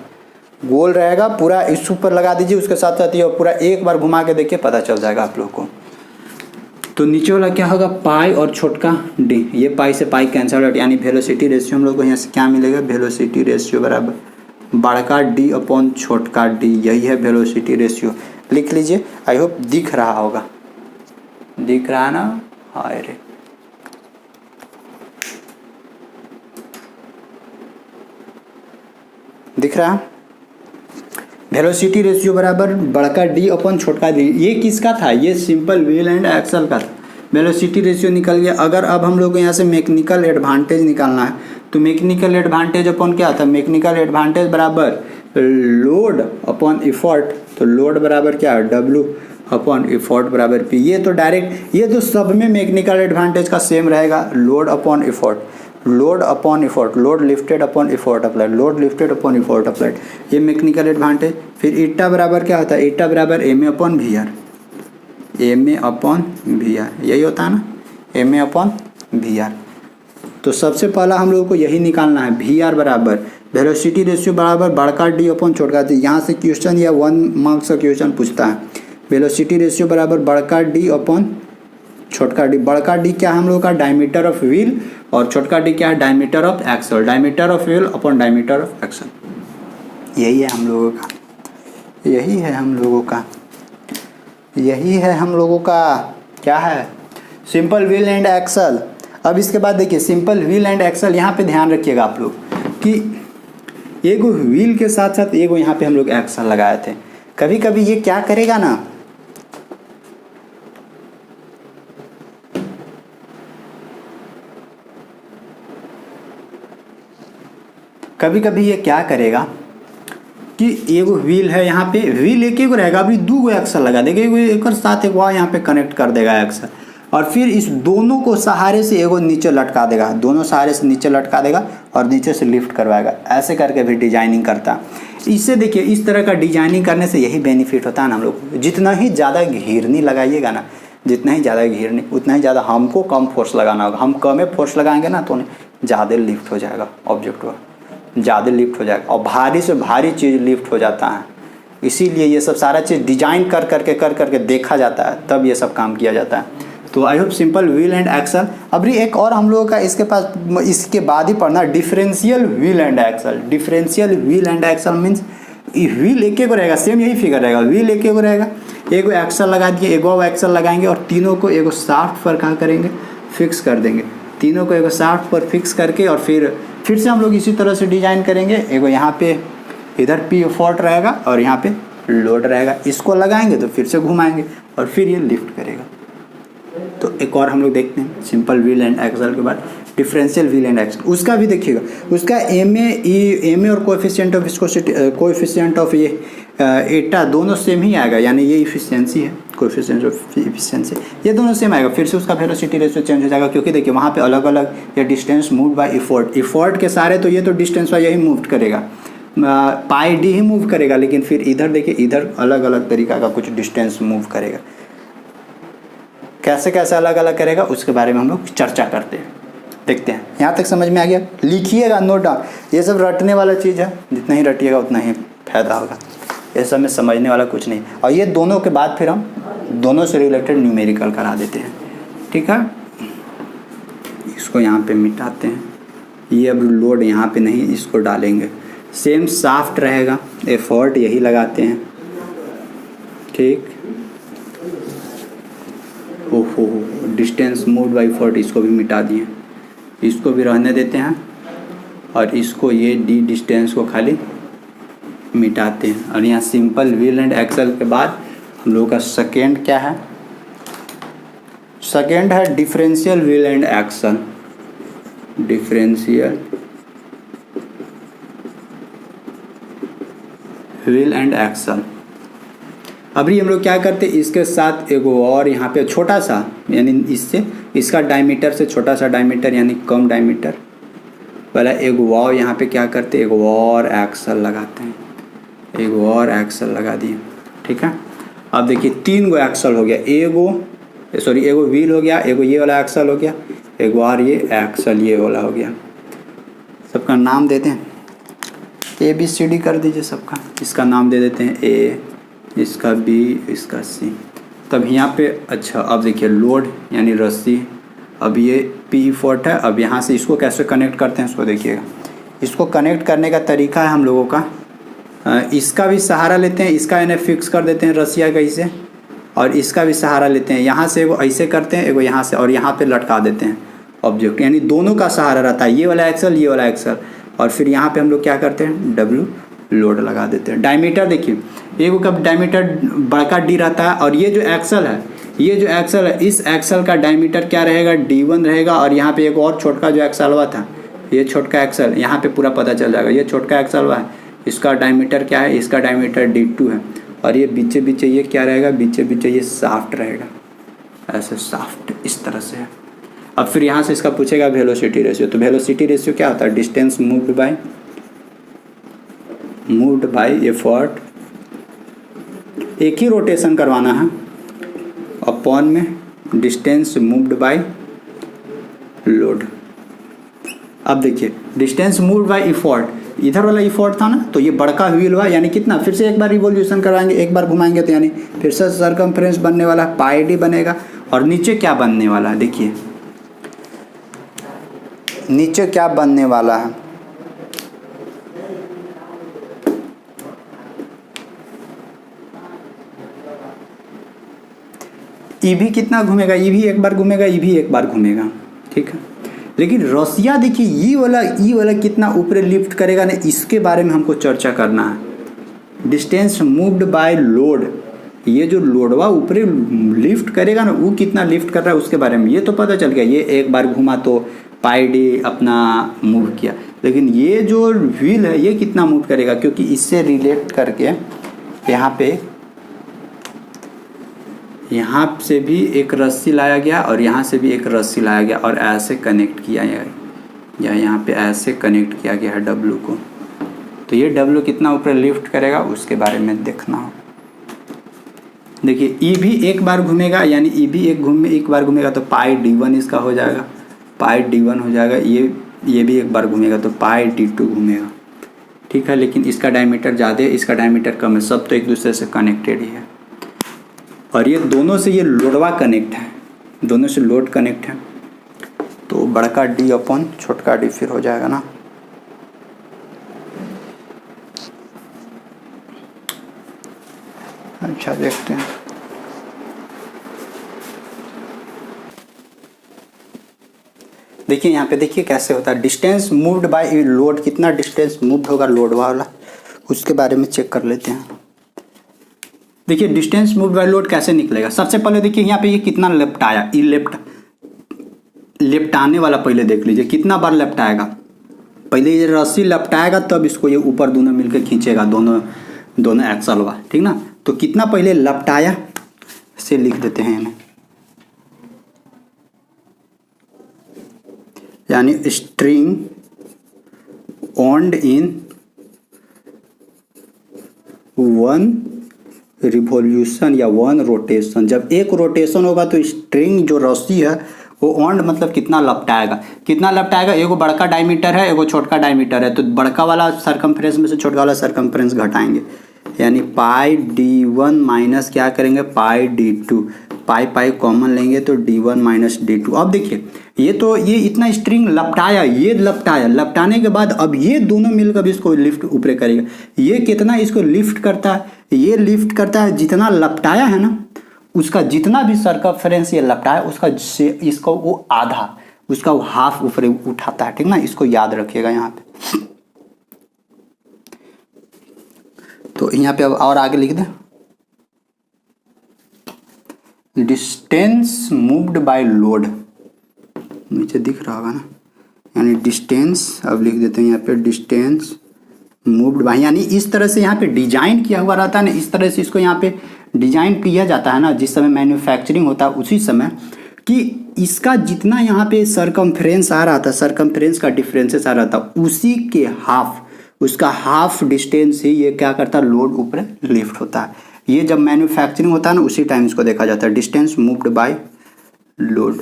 गोल रहेगा पूरा, इस ऊपर लगा दीजिए, उसके साथ साथ ये पूरा एक बार घुमा के देखिए, पता चल जाएगा आप लोग को। तो नीचे वाला क्या होगा, पाई और छोटका D, ये पाई से पाई कैंसल आउट, यानी वेलोसिटी रेशियो हम लोग को यहाँ से क्या मिलेगा, वेलोसिटी रेशियो बराबर बड़का D अपॉन छोटका D, यही है वेलोसिटी रेशियो। लिख लीजिए, आई होप दिख रहा होगा, दिख रहा ना, हाय रे दिख रहा। वेलोसिटी रेशियो बराबर बड़का D अपॉन छोटका D, ये किसका था, ये सिंपल व्हील एंड एक्सल का था। वेलोसिटी रेशियो निकल गया। अगर अब हम लोग को यहाँ से मैकेनिकल एडवांटेज निकालना है तो मैकेनिकल एडवांटेज अपॉन क्या था, मैकेनिकल एडवांटेज बराबर लोड अपॉन इफोर्ट, तो लोड बराबर क्या है W अपॉन इफोर्ट बराबर P। ये तो डायरेक्ट, ये तो सब में मैकेनिकल एडवांटेज का सेम रहेगा, load upon effort, load upon effort, load lifted upon effort applied, load lifted upon effort applied, ये मैकेनिकल एडवांटेज। फिर ईटा बराबर क्या होता है, ईटा बराबर MA upon VR, MA upon VR, यही होता है ना, MA अपॉन VR। तो सबसे पहला हम लोगों को यही निकालना है, VR बराबर वेलोसिटी रेशियो बराबर बड़का D अपॉन छोटका D। यहाँ से क्वेश्चन या 1 मार्क्स का क्वेश्चन पूछता है, वेलोसिटी रेशियो बराबर बड़का D अपॉन छोटका D। बड़का D क्या है हम लोग का, डायमीटर ऑफ व्हील, और छोटका D क्या है, diameter of axle, diameter of wheel upon diameter of axle. यही है हम लोगों का, यही है हम लोगों का, यही है हम लोगों का, क्या है, सिंपल व्हील एंड एक्सल। अब इसके बाद देखिए सिंपल व्हील एंड एक्सल, यहाँ पे ध्यान रखिएगा आप लोग कि एगो व्हील के साथ साथ एगो यहाँ पे हम लोग एक्सल लगाए थे। कभी कभी ये क्या करेगा ना, कभी कभी ये क्या करेगा कि एगो व्हील है, यहाँ पे व्हील एक एक रहेगा, अभी दो गो एक्सल लगा देगा, एगो एक और साथ एक वहाँ यहाँ पे कनेक्ट कर देगा एक्सल, और फिर इस दोनों को सहारे से एगो नीचे लटका देगा, दोनों सहारे से नीचे लटका देगा और नीचे से लिफ्ट करवाएगा। ऐसे करके भी डिजाइनिंग करता है। इससे देखिए इस तरह का डिजाइनिंग करने से यही बेनिफिट होता है ना हम लोग को, जितना ही ज़्यादा घिरनी लगाइएगा ना, जितना ही ज़्यादा घिरनी उतना ही ज़्यादा हमको कम फोर्स लगाना होगा। हम कम फोर्स लगाएंगे ना तो ज़्यादा लिफ्ट हो जाएगा, ऑब्जेक्ट हुआ ज़्यादा लिफ्ट हो जाएगा, और भारी से भारी चीज़ लिफ्ट हो जाता है। इसीलिए ये सब सारा चीज़ डिजाइन कर करके देखा जाता है, तब ये सब काम किया जाता है। तो I hope simple wheel and axle. अभी एक और हम लोगों का इसके पास, इसके बाद ही पढ़ना differential wheel and axle. Differential wheel and axle means wheel एक रहेगा, सेम यही फिगर रहेगा, व्हील एक रहेगा, एगो एक्सल लगा दिए, एगो एक्सल लगाएंगे और तीनों को एगो शाफ्ट पर कहाँ करेंगे, फिक्स कर देंगे। तीनों को एगो शाफ्ट पर फिक्स करके और फिर से हम लोग इसी तरह से डिजाइन करेंगे। एगो यहाँ पे इधर पी फोर्ट रहेगा और यहाँ पे लोड रहेगा, इसको लगाएंगे तो फिर से घुमाएंगे और फिर ये लिफ्ट करेगा। तो एक और हम लोग देखते हैं सिंपल व्हील एंड एक्सल के बाद डिफरेंशियल व्हील एंड एक्सल। उसका भी देखिएगा, उसका एम ए और coefficient of viscosity, coefficient of ये एटा दोनों सेम ही आएगा, यानी ये इफिशियंसी है, कोएफिशिएंट ऑफ इफिशियंसी ये दोनों सेम आएगा। फिर से उसका वेलोसिटी रेशियो चेंज हो जाएगा, क्योंकि देखिए वहाँ पे अलग अलग ये डिस्टेंस मूव बाय इफोर्ट के सारे, तो ये तो डिस्टेंस वाइज यही मूव करेगा, पाई डी ही मूव करेगा, लेकिन फिर इधर देखिए इधर अलग अलग तरीका का कुछ डिस्टेंस मूव करेगा। कैसे कैसे अलग अलग करेगा उसके बारे में हम लोग चर्चा करते हैं, देखते हैं। यहाँ तक समझ में आ गया? लिखिएगा, नोट डाउन। ये सब रटने वाला चीज़ है, जितना ही रटिएगा उतना ही फायदा होगा, ये सब में समझने वाला कुछ नहीं। और ये दोनों के बाद फिर हम दोनों से रिलेटेड न्यूमेरिकल करा देते हैं, ठीक है। इसको यहाँ पे मिटाते हैं, ये अब लोड यहाँ पे नहीं, इसको डालेंगे। सेम शाफ्ट रहेगा, एफर्ट यही लगाते हैं, ठीक। ओहो, डिस्टेंस मूव्ड बाय एफर्ट इसको भी मिटा दिए, इसको भी रहने देते हैं, और इसको ये डी डिस्टेंस को खाली मिटाते हैं। और यहाँ सिंपल व्हील एंड एक्सल के बाद हम लोगों का सेकेंड क्या है? सेकेंड है differential wheel and axle. Differential wheel and axle. अभी हम लोग क्या करते हैं, इसके साथ एगो और यहाँ पे छोटा सा, यानी इससे इसका डायमीटर से छोटा सा डायमीटर, यानी कम डायमीटर वाला एगो और यहाँ पे क्या करते हैं, एगो और एक्सल लगाते हैं, एगो और एक्सल लगा दिए, ठीक है। अब देखिए 3 गो एक्सल हो गया, एगो व्हील हो गया, एगो ये वाला एक्सल हो गया, एगो और ये एक्सल ये वाला हो गया। सबका नाम देते हैं, ABCD कर दीजिए सबका। इसका नाम दे देते हैं A, इसका B, इसका C। तब यहाँ पे अच्छा, अब देखिए लोड यानी रस्सी, अब ये P4 है। अब यहाँ से इसको कैसे कनेक्ट करते हैं उसको देखिएगा। इसको कनेक्ट करने का तरीका है हम लोगों का, इसका भी सहारा लेते हैं, इसका इन्हें फिक्स कर देते हैं रस्सिया कहीं से, और इसका भी सहारा लेते हैं। यहाँ से एगो ऐसे करते हैं, एगो यहाँ से, और यहाँ पे लटका देते हैं ऑब्जेक्ट, यानी दोनों का सहारा रहता है, ये वाला एक्सल ये वाला एक्सल। और फिर यहाँ पे हम लोग क्या करते हैं, W लोड लगा देते हैं। डायमीटर देखिए, एगो का डायमीटर बड़का D रहता है, और ये जो एक्सल है, ये जो एक्सल है, इस एक्सल का डायमीटर क्या रहेगा, D1 रहेगा। और यहाँ पे एक और छोटका जो एक्सल हुआ था, ये छोटका एक्सल, यहाँ पे पूरा पता चल जाएगा, ये छोटका एक्सल हुआ है, इसका डायमीटर क्या है, इसका डायमीटर D2 है। और ये बीचे बीचे ये क्या रहेगा, बीचे बीचे ये शाफ्ट रहेगा, ऐसे शाफ्ट इस तरह से है। अब फिर यहाँ से इसका पूछेगा वेलोसिटी रेशियो, तो वेलोसिटी रेशियो क्या होता है, डिस्टेंस मूव्ड बाय एफर्ट, एक ही रोटेशन करवाना है, अपॉन में डिस्टेंस मूव्ड बाय लोड। अब देखिए डिस्टेंस मूव्ड बाय एफर्ट, इधर वाला एफर्ट था ना, तो ये बड़का व्हील हुआ, यानी कितना, फिर से एक बार रिवॉल्यूशन करवाएंगे, एक बार घुमाएंगे तो यानी फिर से सर्कमफ्रेंस बनने वाला है, पाई डी बनेगा। और नीचे क्या बनने वाला है, देखिए नीचे क्या बनने वाला है, ई भी कितना घूमेगा, ई भी एक बार घूमेगा, ई भी एक बार घूमेगा, ठीक है। लेकिन रसिया देखिए ई वाला कितना ऊपर लिफ्ट करेगा ना, इसके बारे में हमको चर्चा करना है। डिस्टेंस मूव्ड बाय लोड, ये जो लोडवा ऊपरी लिफ्ट करेगा ना वो कितना लिफ्ट कर रहा है उसके बारे में ये तो पता चल गया, ये एक बार घुमा तो पाई डी अपना मूव किया, लेकिन ये जो व्हील है ये कितना मूव करेगा, क्योंकि इससे रिलेट करके यहाँ से भी एक रस्सी लाया गया और यहाँ से भी एक रस्सी लाया गया और ऐसे कनेक्ट किया है, या यहाँ पे ऐसे कनेक्ट किया गया है डब्लू को, तो ये डब्लू कितना ऊपर लिफ्ट करेगा उसके बारे में देखना हो। देखिए ई भी एक बार घूमेगा, यानी ई भी एक बार घूमेगा तो पाई D1 इसका हो जाएगा, पाई D1 हो जाएगा, ये भी एक बार घूमेगा तो पाई D2 घूमेगा, ठीक है। लेकिन इसका डायमीटर ज़्यादा है, इसका डायमीटर कम है, सब तो एक दूसरे से कनेक्टेड ही है। और ये दोनों से ये लोडवा कनेक्ट है, दोनों से लोड कनेक्ट है, तो बड़का डी अपॉन छोटका डी फिर हो जाएगा ना। अच्छा देखते हैं, देखिए यहाँ पे देखिए कैसे होता है, डिस्टेंस मूव्ड बाय लोड, कितना डिस्टेंस मूव्ड होगा लोड वाला उसके बारे में चेक कर लेते हैं। देखिए डिस्टेंस मूव्ड बाय लोड कैसे निकलेगा, सबसे पहले देखिए यहाँ पे ये कितना लेफ्ट आया, ई लेफ्ट आने वाला पहले देख लीजिए कितना बार लेफ्ट आएगा, पहले ये रस्सी लेफ्ट आएगा तब इसको ये ऊपर दोनों मिलकर खींचेगा, दोनों एक्सल हुआ, ठीक ना। तो कितना पहले लेफ्ट आया से लिख देते हैं इन्हें, यानी स्ट्रिंग ऑन्ड इन 1 रिवॉल्यूशन या 1 रोटेशन, जब एक रोटेशन होगा तो स्ट्रिंग जो रस्सी है वो ऑन्ड मतलब कितना लपटाएगा, एगो बड़का डायमीटर है एगो छोटका डायमीटर है, तो बड़का वाला सरकमफ्रेंस में से छोटका वाला सरकमफ्रेंस घटाएंगे, यानी पाई D1 माइनस क्या करेंगे पाई D2, पाई कॉमन लेंगे तो D1 माइनस D2। अब देखिए ये इतना स्ट्रिंग लपटाया, लपटाने के बाद अब ये दोनों मिलकर इसको लिफ्ट ऊपर करेगा, ये कितना इसको लिफ्ट करता है, ये लिफ्ट करता है जितना लपटाया है ना उसका जितना भी सरकमफ्रेंस ये लपटाया उसका इसको वो आधा, उसका वो हाफ ऊपर उठाता है, ठीक ना। इसको याद रखिएगा यहाँ पे, तो यहाँ पे अब और आगे लिख दें, डिस्टेंस मूव्ड बाय लोड, नीचे दिख रहा होगा ना, यानी डिस्टेंस, अब लिख देते हैं यहाँ पे डिस्टेंस मूव्ड बाय, यानी इस तरह से यहाँ पे डिजाइन किया हुआ रहता है ना, इस तरह से इसको यहाँ पे डिजाइन किया जाता है ना, जिस समय मैन्युफैक्चरिंग होता है उसी समय, कि इसका जितना यहाँ पे सरकमफ्रेंस आ रहा था, सरकमफ्रेंस का डिफरेंसेस आ रहा था, उसी के हाफ, उसका हाफ डिस्टेंस ही ये क्या करता है लोड ऊपर लिफ्ट होता है। ये जब मैन्युफैक्चरिंग होता है ना उसी टाइम इसको देखा जाता है, डिस्टेंस मूव्ड बाय लोड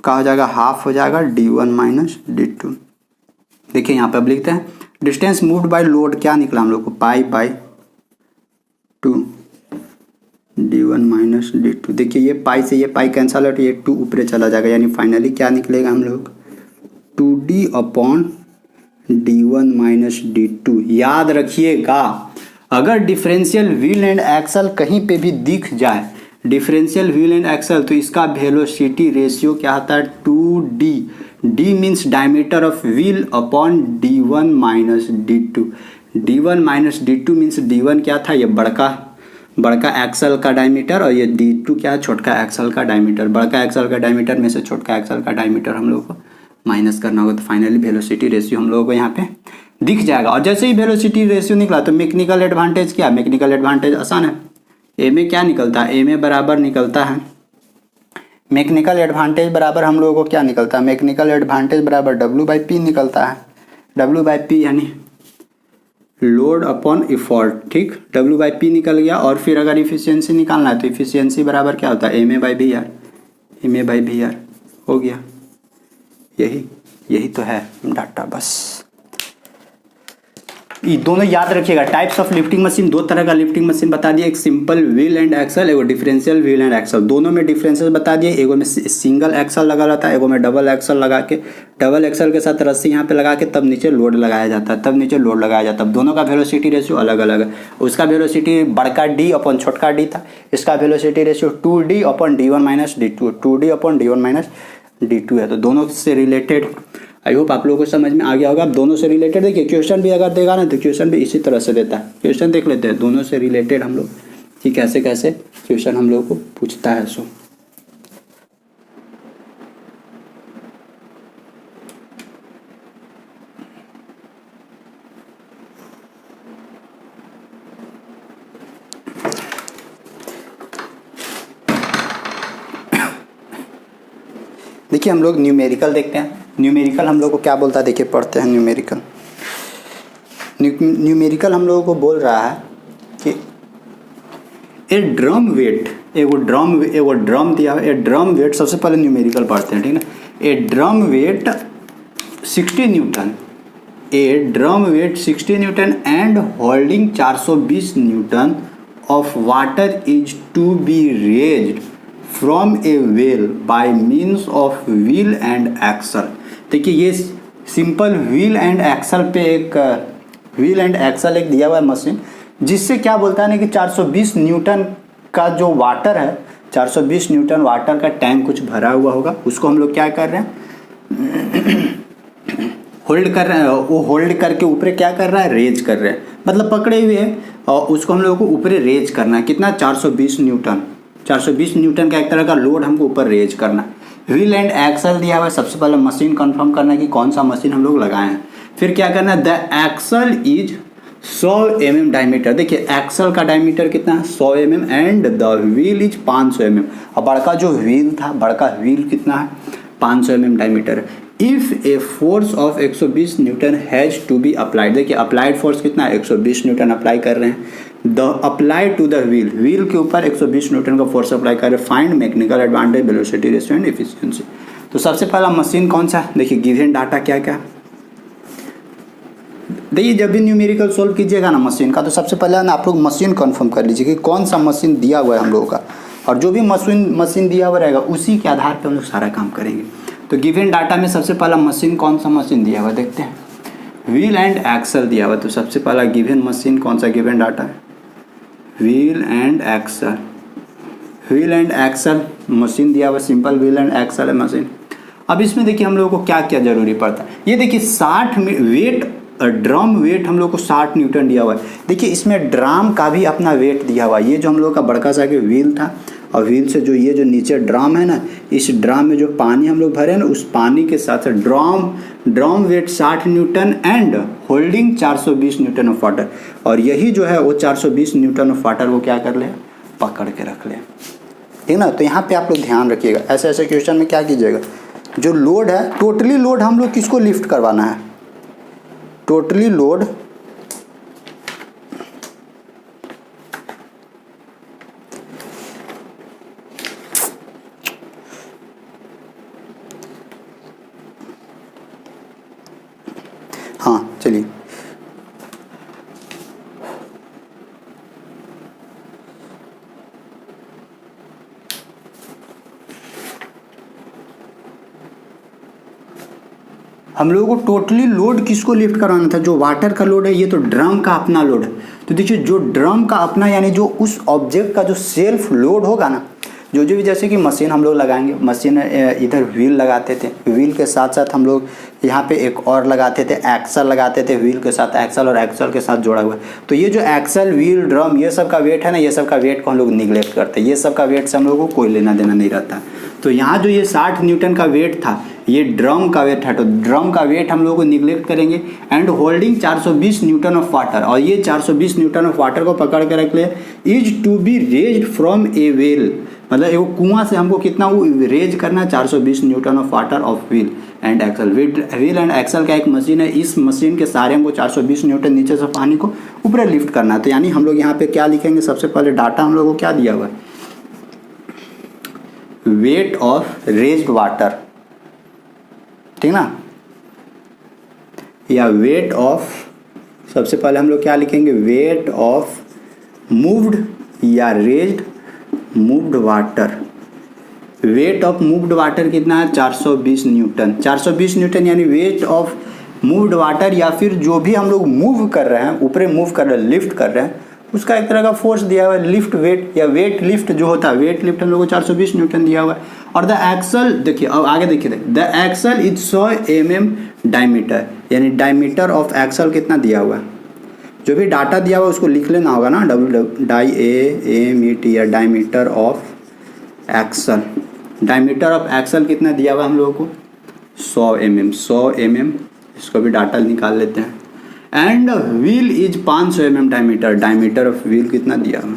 का हो जाएगा हाफ हो जाएगा D1 माइनस D2। देखिए यहाँ पे अब लिखते हैं डिस्टेंस मूव्ड बाय लोड क्या निकला हम लोग को pi by 2 D1 minus D2। देखिए ये पाई से ये पाई कैंसल आउट, ये 2 ऊपर चला जाएगा, यानी फाइनली क्या निकलेगा हम लोग 2D upon D1 minus D2। याद रखिएगा अगर डिफरेंशियल व्हील एंड एक्सल कहीं पे भी दिख जाए, डिफरेंशियल व्हील एंड एक्सल, तो इसका वेलोसिटी रेशियो क्या आता है 2D, D means diameter of wheel upon D1 minus D2। D1 minus D2 means D1 क्या था, ये बड़का एक्सल का डायमीटर, और ये D2 क्या है छोटका एक्सल का डायमीटर। बड़का एक्सल का डायमीटर में से छोटका एक्सल का डायमीटर हम लोग को माइनस करना होगा, तो फाइनली वेलोसिटी रेशियो हम लोगों को यहाँ पे दिख जाएगा। और जैसे ही वेलोसिटी रेशियो निकला तो मैकेनिकल एडवांटेज क्या, मैकेनिकल एडवांटेज आसान है, ए में क्या निकलता है, ए में बराबर निकलता है मैकेनिकल एडवांटेज बराबर हम लोगों को क्या निकलता है, मैकेनिकल एडवांटेज बराबर W/P निकलता है। W/P यानी लोड अपॉन इफोर्ट, ठीक, W/P निकल गया। और फिर अगर इफिशियंसी निकालना है तो इफिशियंसी बराबर क्या होता है MA/VR, MA/VR हो गया। यही तो है डाटा, बस ये दोनों याद रखिएगा। टाइप्स ऑफ लिफ्टिंग मशीन, 2 तरह का लिफ्टिंग मशीन बता दिए, एक सिंपल व्हील एंड एक्सल, एगो डिफरेंशियल व्हील एंड एक्सल। दोनों में डिफरेंसेस बता दिए, एगो में सिंगल एक्सल लगा रहता है, एगो में डबल एक्सल लगा के, डबल एक्सल के साथ रस्सी यहाँ पे लगा के तब नीचे लोड लगाया जाता है, दोनों का वेलोसिटी रेशियो अलग अलग है। उसका वेलोसिटी बड़का D अपॉन छोटका D था, इसका velocity ratio 2D upon D1 minus D2 है, तो दोनों से रिलेटेड आई होप आप लोगों को समझ में आ गया होगा। आप दोनों से रिलेटेड देखिए क्वेश्चन भी अगर देगा ना तो क्वेश्चन भी इसी तरह से देता है। क्वेश्चन देख लेते हैं दोनों से रिलेटेड हम लोग कि कैसे कैसे क्वेश्चन हम लोग को पूछता है। सो देखिए हम लोग न्यूमेरिकल देखते हैं। न्यूमेरिकल हम लोग को क्या बोलता है, देखिए पढ़ते हैं न्यूमेरिकल। न्यूमेरिकल हम लोगों को बोल रहा है कि ए ड्रम वेट, एगो ड्रम दिया है। ए ड्रम वेट, सबसे पहले न्यूमेरिकल पढ़ते हैं, ठीक है। A drum weight 60 newton, a drum weight 60 newton and holding 420 newton of water is to be raised from a well by means of wheel and axle. देखिए ये सिंपल व्हील एंड एक्सल पे एक दिया हुआ है मशीन, जिससे क्या बोलता है ना कि 420 न्यूटन का जो वाटर है, 420 न्यूटन वाटर का टैंक कुछ भरा हुआ होगा, उसको हम लोग क्या कर रहे हैं, होल्ड कर रहे हैं। वो होल्ड करके ऊपर क्या कर रहा है, रेज कर रहे हैं, मतलब पकड़े हुए हैं और उसको हम लोगों को ऊपर रेज करना है। कितना, 420 न्यूटन। 420 न्यूटन का एक तरह का लोड हमको ऊपर रेज करना है। व्हील एंड एक्सल दिया हुआ है। सबसे पहले मशीन कंफर्म करना है कि कौन सा मशीन हम लोग लगाए हैं। फिर क्या करना है, the axle is 100 mm diameter. देखिए एक्सल का डायमीटर कितना है, 100 mm and the wheel is 500 mm। और बड़का जो व्हील था, बड़का व्हील कितना है, 500 mm diameter. If a force of 120 newton has to be applied. देखिए अप्लाइड फोर्स कितना है, 120 न्यूटन अप्लाई कर रहे हैं। The apply to the wheel के ऊपर 120 न्यूटन का फोर्स अप्लाई कर रहे हैं। Find mechanical advantage, velocity ratio and efficiency. तो सबसे पहला मशीन कौन सा है, देखिए गिवन डाटा क्या क्या। देखिए जब भी न्यूमेरिकल सोल्व कीजिएगा ना मशीन का, तो सबसे पहले ना आप लोग मशीन कंफर्म कर लीजिए कि कौन सा मशीन दिया हुआ है हम लोगों का, और जो भी मशीन दिया हुआ रहेगा उसी के आधार पर हम लोग सारा काम करेंगे। तो गिवन डाटा में सबसे पहला मशीन कौन सा मशीन दिया हुआ देखते हैं, व्हील एंड एक्सल दिया हुआ। तो सबसे पहला गिवन मशीन कौन सा गिवन डाटा है, wheel and axle. Wheel and axle machine दिया हुआ, सिंपल व्हील एंड एक्सल है मशीन। अब इसमें देखिए हम लोगों को क्या क्या जरूरी पड़ता है। ये देखिए 60 वेट, ड्रम वेट हम लोग को 60 न्यूटन दिया हुआ है। देखिए इसमें ड्रम का भी अपना वेट दिया हुआ है। ये जो हम लोग का बड़का सा के व्हील था, और व्हील से जो ये जो नीचे ड्रम है ना, इस ड्रम में जो पानी हम लोग भरे हैं ना, उस पानी के साथ drum weight 60 newton and holding 420 newton of water. और यही जो है वो 420 न्यूटन ऑफ वाटर को क्या कर ले, पकड़ के रख ले, ठीक ना। तो यहाँ पे आप लोग ध्यान रखिएगा, ऐसे ऐसे क्वेश्चन में क्या कीजिएगा, जो लोड है, टोटली लोड हम लोग किसको लिफ्ट करवाना है, टोटली लोड हाँ चलिए हम लोगों को टोटली लोड किसको लिफ्ट कराना था, जो वाटर का लोड है, ये तो ड्रम का अपना लोड है। तो देखिए जो ड्रम का अपना, यानी जो उस ऑब्जेक्ट का जो सेल्फ लोड होगा ना, जो भी, जैसे कि मशीन हम लोग लगाएंगे, मशीन इधर व्हील लगाते थे, व्हील के साथ साथ हम लोग यहाँ पे एक और लगाते थे, एक्सल लगाते थे, व्हील के साथ एक्सल और एक्सल के साथ जोड़ा हुआ है। तो ये जो एक्सल, व्हील, ड्रम, ये सब का वेट है ना, ये सब का वेट को हम लोग निगलेक्ट करते हैं। ये सब का वेट से हम लोगों को कोई लेना देना नहीं रहता। तो यहाँ जो ये 60 न्यूटन का वेट था, ये ड्रम का वेट है, तो ड्रम का वेट हम लोग को निगलेक्ट करेंगे। And holding 420 newton of water, और ये 420 न्यूटन ऑफ वाटर को पकड़ के रख ले। Is to be raised from a well, मतलब एक कुआं से हमको कितना वो रेज करना है, 420 newton of water of wheel and axle. Wheel and axle का एक मशीन है, इस मशीन के सारे हमको 420 न्यूटन नीचे से पानी को ऊपर लिफ्ट करना है। तो यानी हम लोग यहाँ पे क्या लिखेंगे, सबसे पहले डाटा हम लोग को क्या दिया हुआ है, वेट ऑफ रेज्ड वाटर, ठीक ना, या वेट ऑफ, सबसे पहले हम लोग क्या लिखेंगे, वेट ऑफ मूव्ड या raised moved water. Weight of moved water कितना है, 420 न्यूटन। 420 न्यूटन यानी वेट ऑफ मूव्ड वाटर, या फिर जो भी हम लोग मूव कर रहे हैं, ऊपर मूव कर रहे हैं, लिफ्ट कर रहे हैं, उसका एक तरह का फोर्स दिया हुआ है, लिफ्ट वेट या वेट लिफ्ट जो होता है, वेट लिफ्ट हम लोग को 420 न्यूटन दिया हुआ है। और द एक्सल देखिए, अब आगे देखिए, the axle is 100 mm diameter, यानी डायमीटर ऑफ एक्सल कितना दिया हुआ है, जो भी डाटा दिया हुआ है उसको लिख लेना होगा ना, DAMET या diameter of axle. Diameter of axle कितना दिया हुआ हम लोगों को 100 mm, इसको भी डाटा निकाल लेते हैं। And wheel is 500 mm diameter, diameter of wheel कितना दिया हुआ,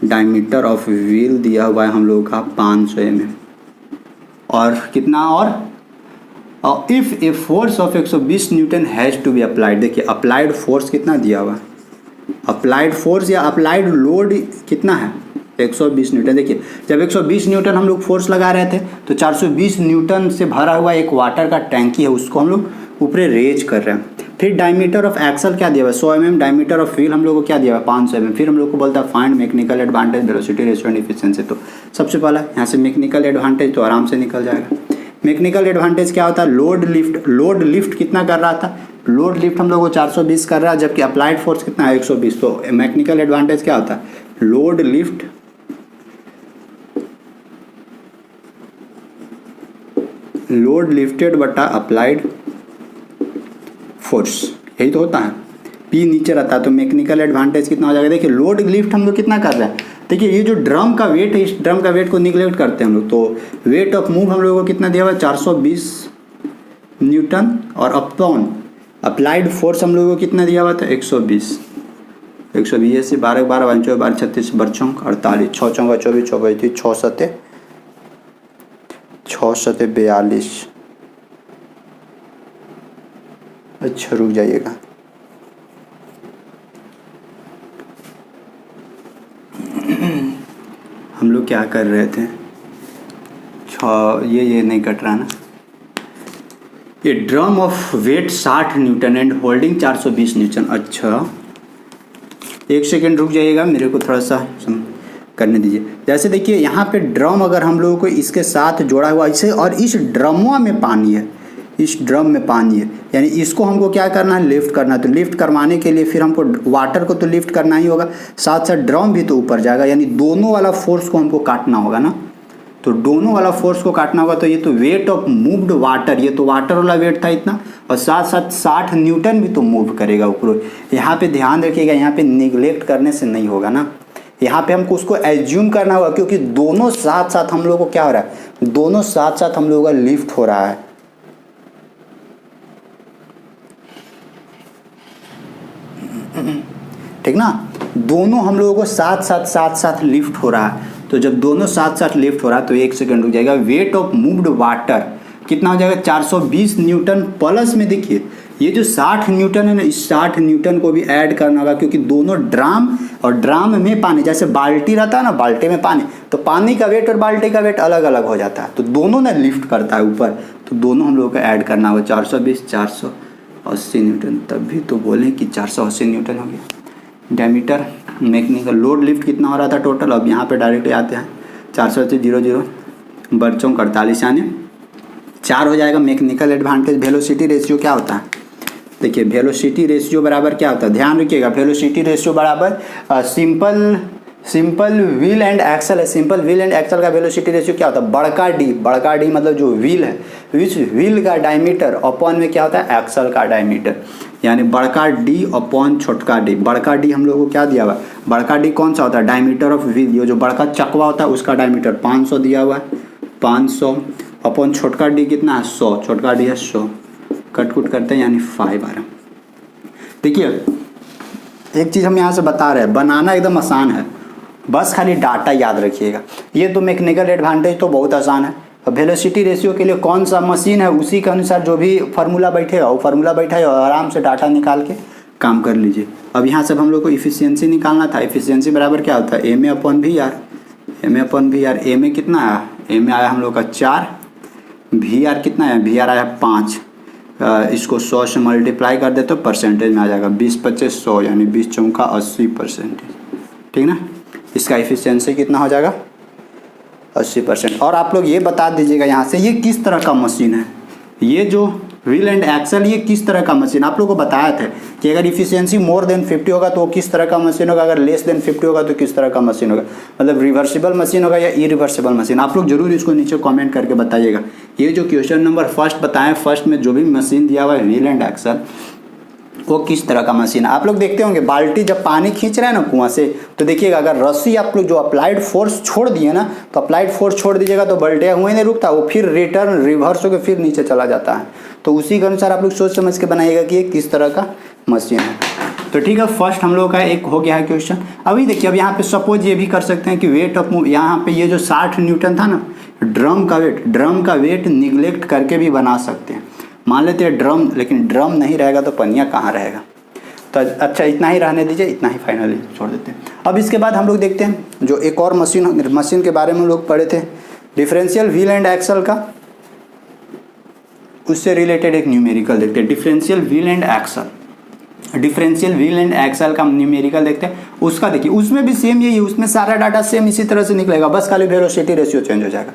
डायमीटर ऑफ व्हील दिया हुआ है हम लोगों का 500 mm। और कितना, और if a force of 120 newton has to be applied, देखिए अप्लाइड फोर्स कितना दिया हुआ है, अप्लाइड फोर्स या अप्लाइड लोड कितना है 120 न्यूटन। देखिए जब 120 न्यूटन हम लोग फोर्स लगा रहे थे तो 420 न्यूटन से भरा हुआ एक वाटर का टैंकी है, उसको हम लोग ऊपर रेज कर रहे हैं। फिर डायमीटर ऑफ एक्सल क्या दिया हुआ है 100 mm, डायमीटर ऑफ व्हील हम लोग को क्या दिया हुआ है 500 mm। फिर हम लोग को बोलता है find mechanical advantage, velocity ratio and efficiency. तो सबसे पहला यहाँ से मैकेनिकल एडवांटेज तो आराम से निकल जाएगा। मैकेनिकल एडवांटेज क्या होता है, लोड लिफ्ट, लोड लिफ्ट कितना कर रहा था, लोड लिफ्ट हम लोग को 420 कर रहा है, जबकि अप्लाइड फोर्स कितना है 120। तो मैकेनिकल एडवांटेज क्या होता है, लोड लिफ्ट लोड लिफ्टेड बटा अप्लाइड फोर्स, यही तो होता है, पी नीचे रहता है। तो मैकेनिकल एडवांटेज कितना हो जाएगा, देखिए लोड लिफ्ट हम लोग कितना कर रहे हैं, देखिए ये जो ड्रम का वेट है, इस ड्रम का वेट को निगलेक्ट करते हैं हम लोग। तो वेट ऑफ मूव हम लोगों को कितना दिया हुआ है 420 न्यूटन, और अपॉन अप्लाइड फोर्स हम लोगों को कितना दिया हुआ था 120 से 12 12 25 12 36 बरचौंक 48 6 चौंका 24 6 25 6 सते 42। अच्छा रुक जाइएगा, हम लोग क्या कर रहे थे, ये नहीं कट रहा ना। ये drum of weight 60 newton and holding 420 newton. अच्छा एक सेकेंड रुक जाइएगा, मेरे को थोड़ा सा करने दीजिए। जैसे देखिए यहाँ पे ड्रम अगर हम लोगों को इसके साथ जोड़ा हुआ इसे, और इस ड्रमवा में पानी है, इस ड्रम में पानी है, यानी इसको हमको क्या करना है, लिफ्ट करना है। तो लिफ्ट करवाने के लिए फिर हमको वाटर को तो लिफ्ट करना ही होगा, साथ साथ ड्रम भी तो ऊपर जाएगा, यानी दोनों वाला फोर्स को हमको काटना होगा ना। तो दोनों वाला फोर्स को काटना होगा, तो ये तो वेट ऑफ मूव्ड वाटर, ये तो वाटर वाला वेट था इतना, और साथ साथ 60 न्यूटन भी तो मूव करेगा ऊपर। यहाँ पे ध्यान रखिएगा, यहाँ पे निगलेक्ट करने से नहीं होगा ना, यहाँ पे हमको उसको एज्यूम करना होगा, क्योंकि दोनों साथ साथ हम लोगों को क्या हो रहा है, दोनों साथ साथ हम लोगों का लिफ्ट हो रहा है। ठीक ना, दोनों हम लोगों को साथ साथ लिफ्ट हो रहा है। तो जब दोनों साथ साथ लिफ्ट हो रहा है तो एक सेकंड रुक जाएगा, वेट ऑफ मूव्ड वाटर कितना हो जाएगा 420 न्यूटन प्लस में, देखिए ये जो 60 न्यूटन है ना, इस 60 न्यूटन को भी ऐड करना होगा, क्योंकि दोनों ड्राम और ड्राम में पानी, जैसे बाल्टी रहता है ना, बाल्टी में पानी, तो पानी का वेट और बाल्टी का वेट अलग अलग हो जाता है, तो दोनों ने लिफ्ट करता है ऊपर, तो दोनों हम लोगों को ऐड करना होगा 420 480 न्यूटन, तब भी तो बोलें कि 480 न्यूटन हो गया। डायमीटर मैकेनिकल लोड लिफ्ट कितना हो रहा था टोटल, अब यहाँ पे डायरेक्ट आते हैं 400 बरचों 48, यानी 4 हो जाएगा। मैकेनिकल एडवांटेज वेलोसिटी रेशियो क्या होता है, देखिए वेलोसिटी रेशियो बराबर क्या होता है, ध्यान रखिएगा, वेलोसिटी रेशियो बराबर सिंपल व्हील एंड एक्सल है। सिंपल व्हील एंड एक्सल का वेलोसिटी रेशियो क्या होता है, बड़का डी मतलब जो व्हील है, विच व्हील का डायमीटर अपॉन में क्या होता है एक्सल का डायमीटर, यानी बड़का डी अपॉन छोटका डी। बड़का डी हम लोग को क्या दिया हुआ है, बड़का डी कौन सा होता है, डायमीटर ऑफ व्हील, ये जो बड़का चकवा होता है उसका डायमीटर 500 दिया हुआ है, 500 अपॉन छोटका डी कितना है 100, छोटका डी है 100, कट करते हैं यानी 5 आ रहा। देखिए एक चीज़ हम यहाँ से बता रहे हैं, बनाना एकदम आसान है, बस खाली डाटा याद रखिएगा। ये तो मैकेनिकल एडवांटेज तो बहुत आसान है। वेलोसिटी रेशियो के लिए कौन सा मशीन है उसी के अनुसार जो भी फार्मूला बैठेगा वो फार्मूला बैठाए और आराम से डाटा निकाल के काम कर लीजिए। अब यहाँ से हम लोग को इफिशियंसी निकालना था। इफिशियंसी बराबर क्या होता है, M A upon V R. M A कितना आया, एम ए आया हम लोग का 4, वी आर कितना है, वी आर आया 5। इसको 100 से मल्टीप्लाई कर दे तो परसेंटेज में आ जाएगा 20 25 100, यानी 20 चौका 80%। ठीक ना, इसका इफिशियंसी कितना हो जाएगा 80%। और आप लोग ये बता दीजिएगा यहाँ से ये किस तरह का मशीन है, ये जो व्हील एंड एक्सल ये किस तरह का मशीन, आप लोगों को बताया था कि अगर इफिशियंसी मोर देन 50 होगा तो वो किस तरह का मशीन होगा, अगर लेस देन 50 होगा तो किस तरह का मशीन होगा, मतलब रिवर्सिबल मशीन होगा या इरिवर्सिबल मशीन। आप लोग जरूर इसको नीचे कमेंट करके बताइएगा। ये जो क्वेश्चन नंबर फर्स्ट बताएं, फर्स्ट में जो भी मशीन दिया हुआ है व्हील एंड एक्सल, वो किस तरह का मशीन है। आप लोग देखते होंगे बाल्टी जब पानी खींच रहे हैं ना कुआं से, तो देखिएगा अगर रस्सी आप लोग जो अप्लाइड फोर्स छोड़ दिए ना, तो अप्लाइड फोर्स छोड़ दीजिएगा तो बाल्टिया हुए नहीं रुकता, वो फिर रिटर्न रिवर्स होकर फिर नीचे चला जाता है। तो उसी के अनुसार आप लोग सोच समझ के बनाइएगा कि ये किस तरह का मशीन है। तो ठीक है, फर्स्ट हम लोग का एक हो गया है क्वेश्चन। अभी देखिए, अब यहाँ पे सपोज ये भी कर सकते हैं कि वेट ऑफ यहाँ पे ये जो 60 न्यूटन था ना, ड्रम का वेट निगलेक्ट करके भी बना सकते हैं। मान लेते हैं ड्रम, लेकिन ड्रम नहीं रहेगा तो पनिया कहाँ रहेगा। तो अच्छा इतना ही रहने दीजिए, इतना ही फाइनली छोड़ देते हैं। अब इसके बाद हम लोग देखते हैं जो एक और मशीन के बारे में लोग पढ़े थे, डिफरेंशियल व्हील एंड एक्सल का, उससे रिलेटेड एक न्यूमेरिकल देखते हैं। डिफरेंशियल व्हील एंड एक्सल का न्यूमेरिकल देखते हैं। उसका देखिए, उसमें भी सेम यही, उसमें सारा डाटा सेम इसी तरह से निकलेगा, बस खाली वेलोसिटी रेशियो चेंज हो जाएगा।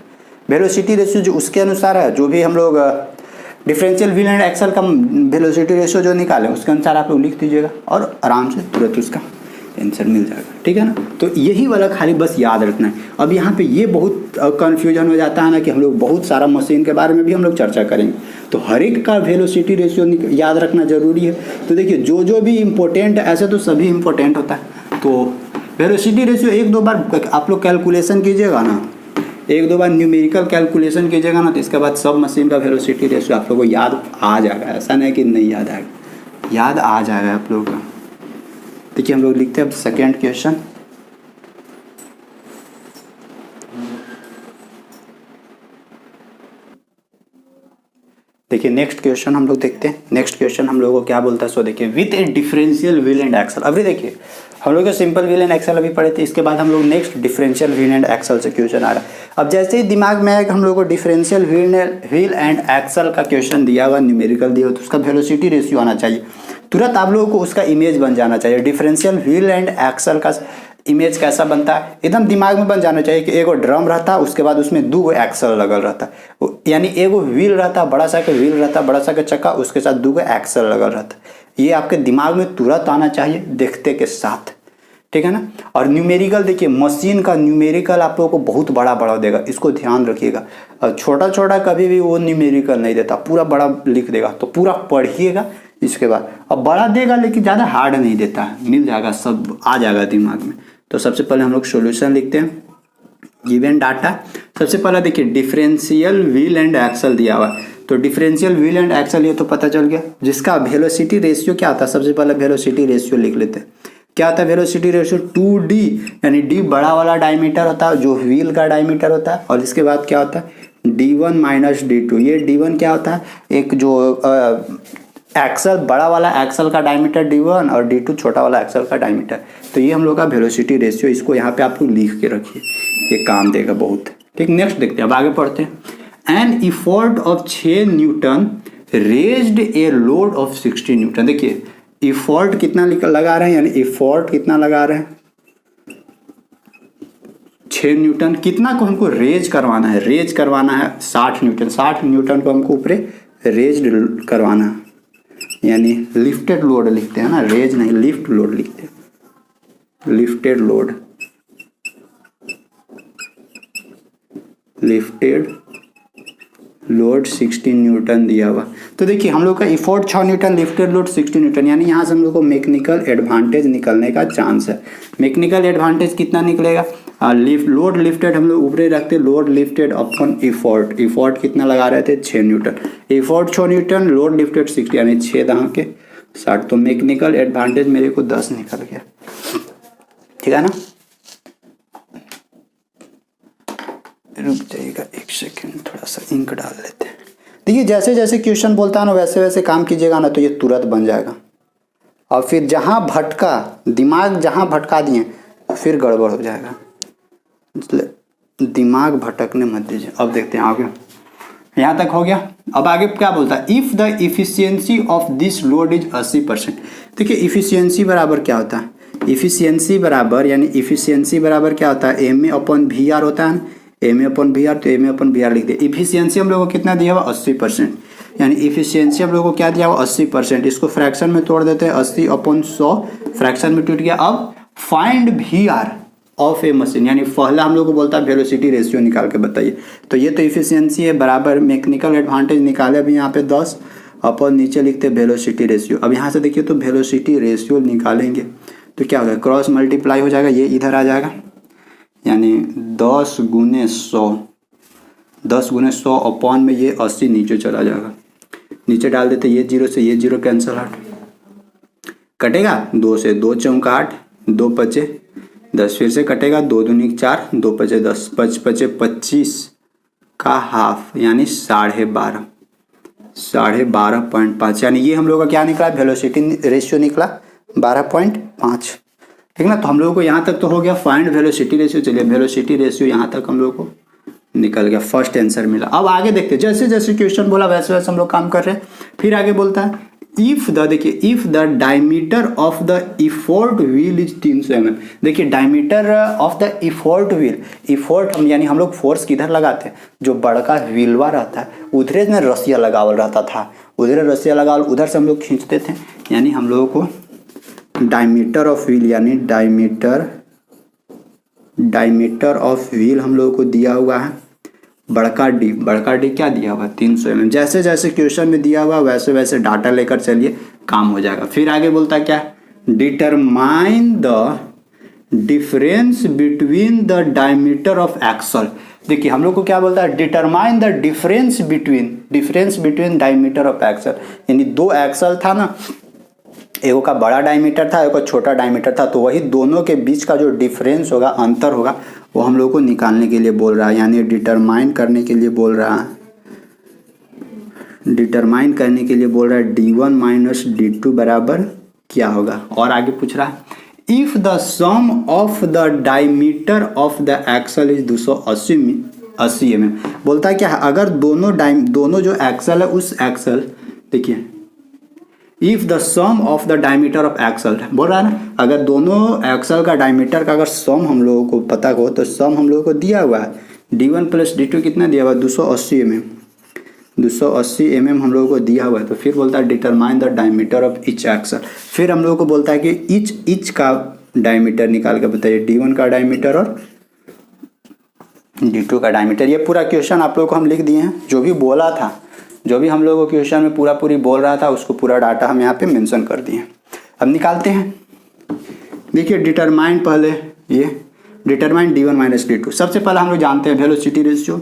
वेलोसिटी रेशियो जो उसके अनुसार है, जो भी हम लोग डिफरेंशियल व्हील एंड एक्सल का वेलोसिटी रेशियो जो निकालें उसके अनुसार आप लोग लिख दीजिएगा और आराम से तुरंत उसका आंसर मिल जाएगा। ठीक है ना। तो यही वाला खाली बस याद रखना है। अब यहाँ पे ये बहुत कन्फ्यूजन हो जाता है ना कि हम लोग बहुत सारा मशीन के बारे में भी हम लोग चर्चा करेंगे, तो हर एक का वेलोसिटी रेशियो याद रखना जरूरी है। तो देखिए जो भी इम्पोर्टेंट है, ऐसे तो सभी इम्पोर्टेंट होता है, तो वेलोसिटी रेशियो एक दो बार आप लोग कैलकुलेशन कीजिएगा ना, एक दो बार न्यूमेरिकल कैलकुलेशन कीजिएगा ना, तो इसके बाद सब मशीन का वेलोसिटी रेशियो आप लोगों को याद आ जाएगा। ऐसा नहीं कि नहीं याद आएगा, याद आ जाएगा आप लोगों का। देखिए हम लोग लिखते हैं अब सेकेंड क्वेश्चन। देखिए नेक्स्ट क्वेश्चन हम लोग देखते हैं। नेक्स्ट क्वेश्चन हम लोगों को क्या बोलता है, सो देखिए, with a differential wheel and axle. अभी देखिए हम लोग सिंपल व्हील एंड एक्सल अभी पढ़े थे, इसके बाद हम लोग next differential wheel and axle से क्वेश्चन आ रहा है। अब जैसे ही दिमाग में आएगा हम लोग को डिफरेंशियल व्हील एंड एक्सल का क्वेश्चन दिया हुआ, न्यूमेरिकल दिया हुआ, तो उसका वेलोसिटी रेशियो आना चाहिए, तुरंत आप लोगों को उसका इमेज बन जाना चाहिए। डिफरेंशियल व्हील एंड एक्सल का इमेज कैसा बनता है, एकदम दिमाग में बन जाना चाहिए कि एगो ड्रम रहता, उसके बाद उसमें दो एक्सल लगल रहता, यानी एगो व्हील रहता, बड़ा सा के व्हील रहता, बड़ा सा के चक्का, उसके साथ दो एक्सल लगल रहता। ये आपके दिमाग में तुरंत आना चाहिए देखते के साथ, ठीक है ना। और न्यूमेरिकल देखिए, मशीन का न्यूमेरिकल आप लोगों को बहुत बड़ा बड़ा देगा, इसको ध्यान रखिएगा। छोटा छोटा कभी भी वो न्यूमेरिकल नहीं देता, पूरा बड़ा लिख देगा, तो पूरा पढ़िएगा। इसके बाद अब बड़ा देगा लेकिन ज़्यादा हार्ड नहीं देता है, मिल जाएगा, सब आ जाएगा दिमाग में। तो सबसे पहले हम लोग सॉल्यूशन लिखते हैं, गिवन डाटा। सबसे पहले देखिए डिफरेंशियल व्हील एंड एक्सल दिया हुआ, तो डिफरेंशियल व्हील एंड एक्सल ये तो पता चल गया। जिसका वेलोसिटी रेशियो क्या आता है, सबसे पहले वेलोसिटी रेशियो लिख लेते हैं। क्या होता है वेलोसिटी रेशियो, 2D, यानी D बड़ा वाला डायमीटर होता है जो व्हील का डायमीटर होता है, और इसके बाद क्या होता है D1 माइनस D2। ये D1 क्या होता है, एक जो एक्सल बड़ा वाला एक्सल का डायमीटर D1 और D2 छोटा वाला एक्सल का डायमीटर। तो ये हम लोग का वेलोसिटी रेशियो, इसको यहाँ पे आप लोग लिख के रखिए, ये काम देगा बहुत। ठीक, नेक्स्ट देखते हैं, अब आगे पढ़ते हैं। An effort of 6 newton raised a load of 60 newton. देखिए इफोर्ट कितना लगा रहे हैं, यानी इफोर्ट कितना लगा रहे हैं 6 न्यूटन। कितना को हमको रेज करवाना है, रेज करवाना है 60 न्यूटन। 60 न्यूटन को हमको ऊपर रेज करवाना है, यानी लिफ्टेड लोड लिखते हैं ना, रेज नहीं लिफ्ट लोड लिखते हैं। Lifted load, lifted load 60 Newton दिया हुआ। तो देखिए हम लोग का effort 6 Newton, lifted load 60 Newton, यानी यहाँ से हम लोग को मैकेनिकल एडवांटेज निकलने का चांस है। मैकेनिकल एडवांटेज कितना निकलेगा, लोड लिफ्टेड हम लोग ऊपर रखते, load lifted upon effort. Effort कितना लगा रहे थे 6 Newton, effort 6 Newton, load lifted 60, यानी 6 दहाँ के 60। तो मैकेनिकल एडवांटेज मेरे को 10 निकल गया, ठीक है ना। रुक जाइएगा एक सेकेंड, थोड़ा सा इंक डाल लेते हैं। देखिए जैसे जैसे क्वेश्चन बोलता है ना वैसे वैसे काम कीजिएगा ना, तो ये तुरंत बन जाएगा। और फिर जहाँ भटका दिमाग, जहाँ भटका दिए फिर गड़बड़ हो जाएगा, इसलिए दिमाग भटकने मत दीजिए। अब देखते हैं आगे, यहाँ तक हो गया। अब आगे क्या बोलता है, if the efficiency of this load is 80%। देखिए इफिशियंसी बराबर क्या होता है, इफिशियंसी बराबर, यानी इफिशियंसी बराबर क्या होता है, M A upon V R होता है। M A upon V R, तो M A upon V R लिख दे। इफिशियंसी हम लोग को कितना दिया हुआ 80%। यानी इफिशियंसी हम लोग को क्या दिया हुआ 80%। इसको फ्रैक्शन में तोड़ देते हैं, 80/100 फ्रैक्शन में टूट गया। अब find VR of A machine, यानी पहला हम लोग को बोलता है वेलोसिटी रेशियो निकाल के बताइए। तो ये तो इफिशियंसी है बराबर मैकेनिकल एडवांटेज निकाले अभी यहाँ पे 10 अपन नीचे लिखते हैं वेलोसिटी रेशियो। अब यहाँ से देखिए तो वेलोसिटी रेशियो निकालेंगे तो क्या होगा, क्रॉस मल्टीप्लाई हो जाएगा, ये इधर आ जाएगा, यानी 10 × 100 अपॉन में ये 80 नीचे चला जाएगा। नीचे डाल देते, ये 0 से ये 0 कैंसिल आउट, कटेगा 2 से 2 चौका 8, 2 पचे 10, फिर से कटेगा 2 दूनी 4, 2 पचे 10, 5 पचे 25 का हाफ, यानी 12.5, यानी ये हम लोग का क्या निकला, वेलोसिटी रेशियो निकला 12.5। ठीक ना। तो हम लोगों को यहाँ तक तो हो गया फाइंड वेलोसिटी रेशियो। चलिए वेलोसिटी रेशियो यहाँ तक हम लोग को निकल गया, फर्स्ट आंसर मिला। अब आगे देखते हैं, जैसे जैसे क्वेश्चन बोला वैसे वैसे हम लोग काम कर रहे हैं। फिर आगे बोलता है इफ द, देखिए if the diameter of the effort wheel is 300 mm। देखिए diameter of the effort wheel, effort हम यानी हम लोग फोर्स किधर लगाते हैं, जो बड़का व्हीलवा रहता है उधरे में रस्सिया लगावल रहता था, उधर रस्सिया लगावल, उधर से हम लोग खींचते थे। यानी हम लोगों को डायमीटर ऑफ व्हील, यानी डायमीटर ऑफ व्हील हम लोगों को दिया हुआ है बड़का डी क्या दिया हुआ 300 mm। जैसे जैसे क्वेश्चन में दिया हुआ वैसे वैसे डाटा लेकर चलिए, काम हो जाएगा। फिर आगे बोलता है क्या, determine the difference between the diameter of axle. देखिए हम लोग को क्या बोलता है, determine the difference between diameter of axle, यानी 2 एक्सल था ना, एगो का बड़ा डायमीटर था, एगो का छोटा डायमीटर था, तो वही दोनों के बीच का जो डिफरेंस होगा, अंतर होगा, वो हम लोग को निकालने के लिए बोल रहा है, यानी डिटरमाइन करने के लिए बोल रहा है, डिटरमाइन करने के लिए बोल रहा है d1 - d2 बराबर क्या होगा। और आगे पूछ रहा है if the sum of the diameter of the axle is 280 mm। बोलता है क्या, अगर दोनों जो एक्सल है उस एक्सल, देखिए if the sum of the diameter of axle बोल रहा है ना, अगर दोनों एक्सल का डायमीटर का अगर सम हम लोगों को पता हो, तो सम हम लोगों को दिया हुआ है d1 + d2 कितना दिया हुआ है 280 mm, 280 mm हम लोगों को दिया हुआ है। तो फिर बोलता है determine the diameter of each axle. फिर हम लोगों को बोलता है कि ईच का डायमीटर निकाल के बताइए, d1 का डायमीटर और d2 का डायमीटर। ये पूरा क्वेश्चन आप लोगों को हम लिख दिए हैं, जो भी बोला था, जो भी हम लोगों को क्वेश्चन में पूरी बोल रहा था, उसको पूरा डाटा हम यहाँ पे मेंशन कर दिए। अब निकालते हैं। देखिए डिटरमाइन, पहले ये डिटरमाइन d1 - d2। सबसे पहले हम लोग जानते हैं वेलोसिटी रेशियो।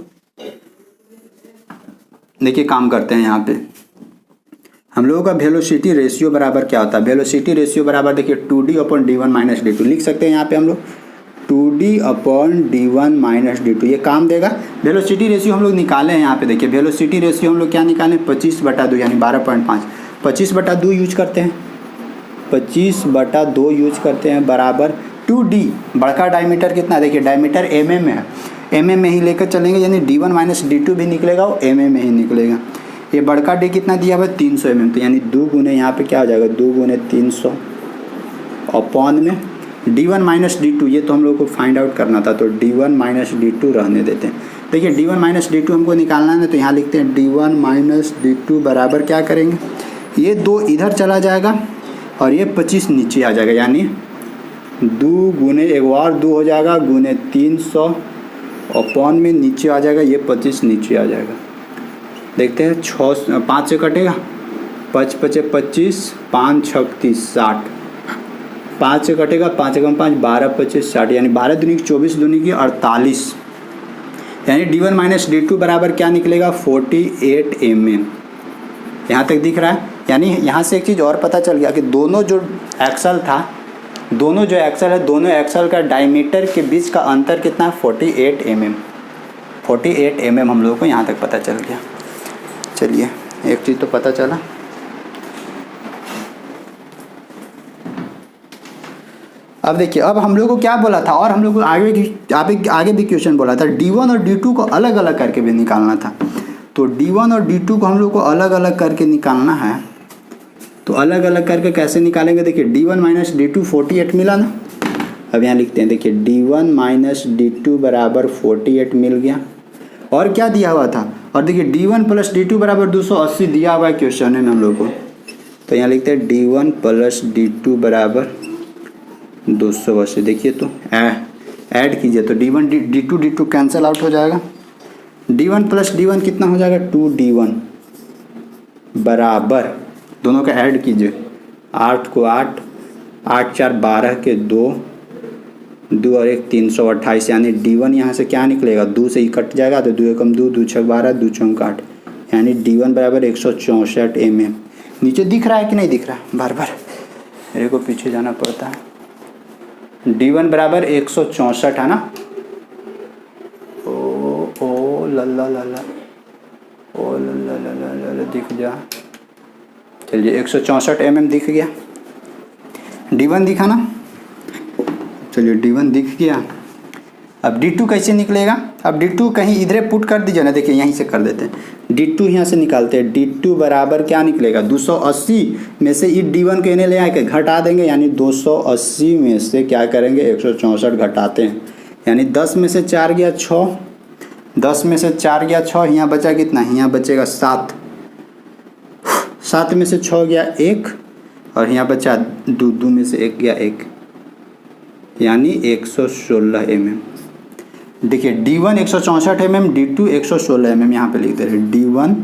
देखिए काम करते हैं यहाँ पे, हम लोगों का वेलोसिटी रेशियो बराबर क्या होता है, वेलोसिटी रेशियो बराबर देखिए 2d/d1 - d2 लिख सकते हैं यहाँ पे हम लोग 2d/d1 - d2। ये काम देगा। वेलोसिटी रेशियो हम लोग निकाले हैं यहाँ पे, देखिए वेलोसिटी रेशियो हम लोग क्या निकालें 25/2 यानी 12.5। 25/2 यूज करते हैं, 25/2 यूज करते हैं बराबर 2d। बड़का डायमीटर कितना, देखिए डायमीटर mm में है, mm में ही लेकर चलेंगे, यानी d1 - d2 भी निकलेगा और mm में ही निकलेगा। ये बड़का d कितना दिया हुआ है 300 mm, तो यानी 2 गुने यहाँ पे क्या हो जाएगा 2 × 300 अपॉन में d1 - d2। ये तो हम लोग को फाइंड आउट करना था, तो d1 - d2 रहने देते हैं। देखिए d1 - d2 हमको निकालना है, तो यहाँ लिखते हैं d1 - d2 बराबर क्या करेंगे, ये 2 इधर चला जाएगा और ये 25 नीचे आ जाएगा, यानी 2 गुने एक बार 2 हो जाएगा गुने 300 अपॉन में नीचे आ जाएगा, ये 25 नीचे आ जाएगा। देखते हैं 5 से कटेगा, 5 × 5 = 25, 5 × 6 = 30, 60। 5 से कटेगा, 5 × 5 = 12, 25, 60, यानी 12 दूनी की 24, दूनी की 48, यानी d1 - d2 बराबर क्या निकलेगा 48 mm। यहाँ तक दिख रहा है। यानी यहाँ से एक चीज़ और पता चल गया कि दोनों जो एक्सल था, दोनों जो एक्सल है, दोनों एक्सल का डायमीटर के बीच का अंतर कितना है 48 mm। 48 mm हम लोगों को यहाँ तक पता चल गया। चलिए एक चीज़ तो पता चला। अब देखिए, अब हम लोग को क्या बोला था, और हम लोग को आगे भी क्वेश्चन बोला था d1 और d2 को अलग अलग करके भी निकालना था। तो d1 और d2 को हम लोग को अलग अलग करके निकालना है, तो अलग अलग करके कैसे निकालेंगे, देखिए d1 - d2 48 मिला ना। अब यहाँ लिखते हैं, देखिए d1 - d2 बराबर 48 मिल गया। और क्या दिया हुआ था, और देखिए D1 प्लस D2 बराबर 280 दिया हुआ है क्वेश्चन में हम लोग को। तो यहाँ लिखते हैं D1 प्लस D2 बराबर 280। देखिए तो ऐड कीजिए तो D2 कैंसिल आउट हो जाएगा। D1 प्लस D1 कितना हो जाएगा 2D1 बराबर, दोनों का ऐड कीजिए, 8 को 8, 8 4 12 के 2, 2 और 1 328, यानी D1 यहाँ से क्या निकलेगा, 2 से ही कट जाएगा तो 2 एकम 2, 2 छक 12, 2 चौक 8, यानी D1 बराबर 164 mm। नीचे दिख रहा है कि नहीं दिख रहा है, बार बार मेरे को पीछे जाना पड़ता है। D1 बराबर 164 है ना। ओ लल्ला लल्ला, ओ लल्ला लल्ला लल्ला, दिख जा, चलिए 164 mm दिख गया। D1 दिखा ना, चलिए D1 दिख गया। अब D2 कैसे निकलेगा, अब D2 कहीं इधर पुट कर दीजिए ना, देखिए यहीं से कर देते हैं, D2 यहाँ से निकालते हैं। D2 बराबर क्या निकलेगा 280 में से ये D1 के इन्हें ले आके घटा देंगे, यानी 280 में से क्या करेंगे 164 घटाते हैं, यानी 10 में से 4 गया 6, 10 में से 4 गया 6, यहाँ बचा कितना, यहाँ बचेगा 7, 7 में से 6 गया 1 और यहाँ बचा 2 में से 1 गया 1, यानी 116 mm। देखिए D1 164 mm, D2 116 mm, यहाँ पे लिख दे रहे D1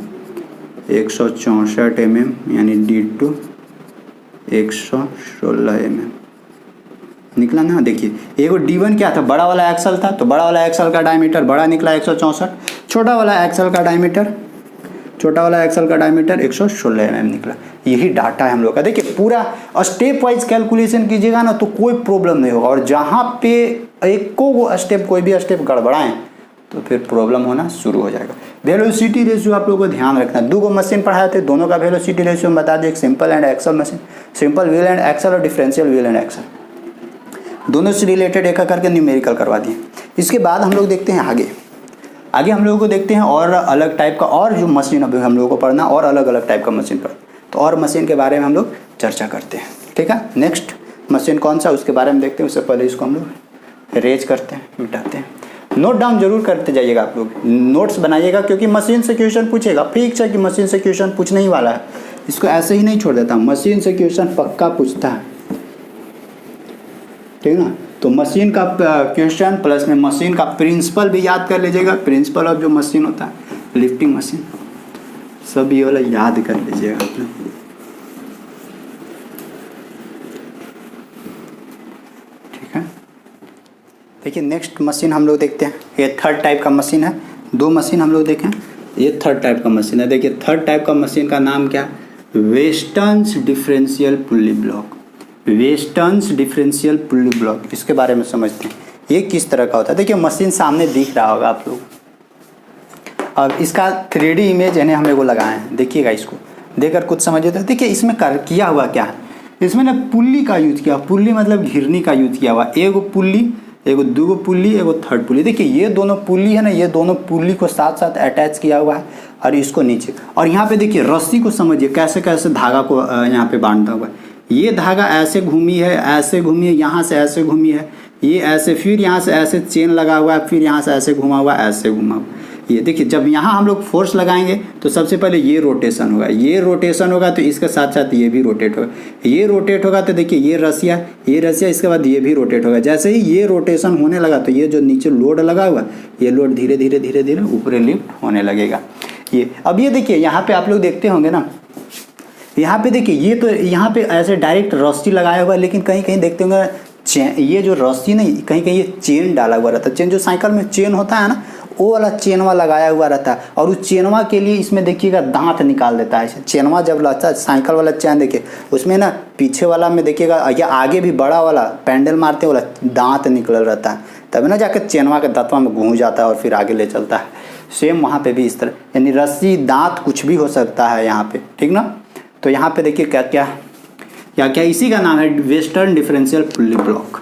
164 mm यानी D2 116 mm निकला ना। देखिए एगो D1 क्या था, बड़ा वाला एक्सल था, तो बड़ा वाला एक्सल का डायमीटर बड़ा निकला 164, छोटा वाला एक्सल का डायमीटर 116 mm निकला। यही डाटा है हम लोग का। देखिए पूरा स्टेप वाइज कैलकुलेशन कीजिएगा ना तो कोई प्रॉब्लम नहीं होगा, और जहाँ पे एक को स्टेप कोई भी स्टेप गड़बड़ाएं तो फिर प्रॉब्लम होना शुरू हो जाएगा। वेलोसिटी रेशियो आप लोगों को ध्यान रखना है। 2 मशीन पढ़ाए थे, दोनों का वेलोसिटी रेशियो बता दें, एक simple and axle machine, simple wheel and axle और डिफरेंशियल व्हील एंड एक्सल, दोनों से रिलेटेड एक करके न्यूमेरिकल करवा दिए। इसके बाद हम लोग देखते हैं आगे हम लोगों को देखते हैं और अलग टाइप का, और जो मशीन अभी हम लोगों को पढ़ना, और अलग अलग टाइप का मशीन पढ़ना, तो और मशीन के बारे में हम लोग चर्चा करते हैं। ठीक है, नेक्स्ट मशीन कौन सा उसके बारे में देखते हैं, उससे पहले इसको हम लोग रेज करते हैं, मिटाते हैं। नोट डाउन जरूर करते जाइएगा आप लोग, नोट्स बनाइएगा, क्योंकि मशीन से क्वेश्चन पूछेगा, फिक्स है कि मशीन से क्वेश्चन पूछने ही वाला है, इसको ऐसे ही नहीं छोड़ देता, मशीन से क्वेश्चन पक्का पूछता है। ठीक है ना, तो मशीन का क्वेश्चन प्लस में मशीन का प्रिंसिपल भी याद कर लीजिएगा, प्रिंसिपल ऑफ जो मशीन होता है, लिफ्टिंग मशीन, सब ये वाला याद कर लीजिएगा आप लोग। ठीक है, देखिए नेक्स्ट मशीन हम लोग देखते हैं, ये थर्ड टाइप का मशीन है। 2 मशीन हम लोग देखें, ये थर्ड टाइप का मशीन है। देखिए थर्ड टाइप का मशीन का नाम क्या, westerns differential pulley block, westerns differential pulley block, इसके बारे में समझते हैं ये किस तरह का होता है। देखिए मशीन सामने दिख रहा होगा आप लोग, अब इसका 3D इमेज इन्हें हम लोग लगाए हैं, देखिएगा इसको देखकर कुछ समझिए। तो देखिए इसमें किया हुआ क्या है, इसमें ना पुल्ली का यूज किया, पुल्ली मतलब घिरनी का यूज किया हुआ, एगो पुल्ली, एगो 2 पुल्ली, एगो थर्ड पुल्ली। देखिए ये दोनों पुल्ली है ना, ये दोनों पुल्ली को साथ साथ अटैच किया हुआ है, और इसको नीचे, और यहाँ पे देखिए रस्सी को समझिए कैसे कैसे धागा को यहाँ पे बांधा हुआ है। ये धागा ऐसे घूमी है, ऐसे घूमी है, यहाँ से ऐसे घूमी है, ये ऐसे, फिर यहाँ से ऐसे चेन लगा हुआ है, फिर यहाँ से ऐसे घुमा हुआ, ऐसे घुमा हुआ। ये देखिए जब यहाँ हम लोग फोर्स लगाएंगे तो सबसे पहले ये रोटेशन होगा, ये रोटेशन होगा तो इसके साथ साथ ये भी रोटेट होगा, ये रोटेट होगा तो देखिए ये रसिया, इसके बाद ये भी रोटेट होगा। जैसे ही ये रोटेशन होने लगा तो ये जो नीचे लोड लगा हुआ, ये लोड धीरे धीरे धीरे धीरे ऊपर लिफ्ट होने लगेगा। ये अब ये देखिए यहाँ पे आप लोग देखते होंगे ना, यहाँ पे देखिए ये तो यहाँ पे ऐसे डायरेक्ट रस्सी लगाया हुआ है, लेकिन कहीं कहीं देखते होंगे ये जो रस्सी नहीं, कहीं कहीं ये चेन डाला हुआ रहता है, चेन जो साइकिल में चेन होता है ना, वो वाला चेनवा लगाया हुआ रहता है, और उस चेनवा के लिए इसमें देखिएगा दांत निकाल देता है। चेनवा जब लगता है साइकिल वाला चैन, देखिए उसमें ना पीछे वाला में देखिएगा, या आगे भी बड़ा वाला पैंडल मारते वाला दांत निकल रहता है, तभी ना जाकर चेनवा के दांतवा में घूम जाता है और फिर आगे ले चलता है। सेम वहाँ पे भी इस तरह, यानी रस्सी दांत कुछ भी हो सकता है यहाँ पे, ठीक ना। तो यहाँ पे देखिए क्या क्या इसी का नाम है वेस्टर्न डिफरेंशियल पुल्ली ब्लॉक।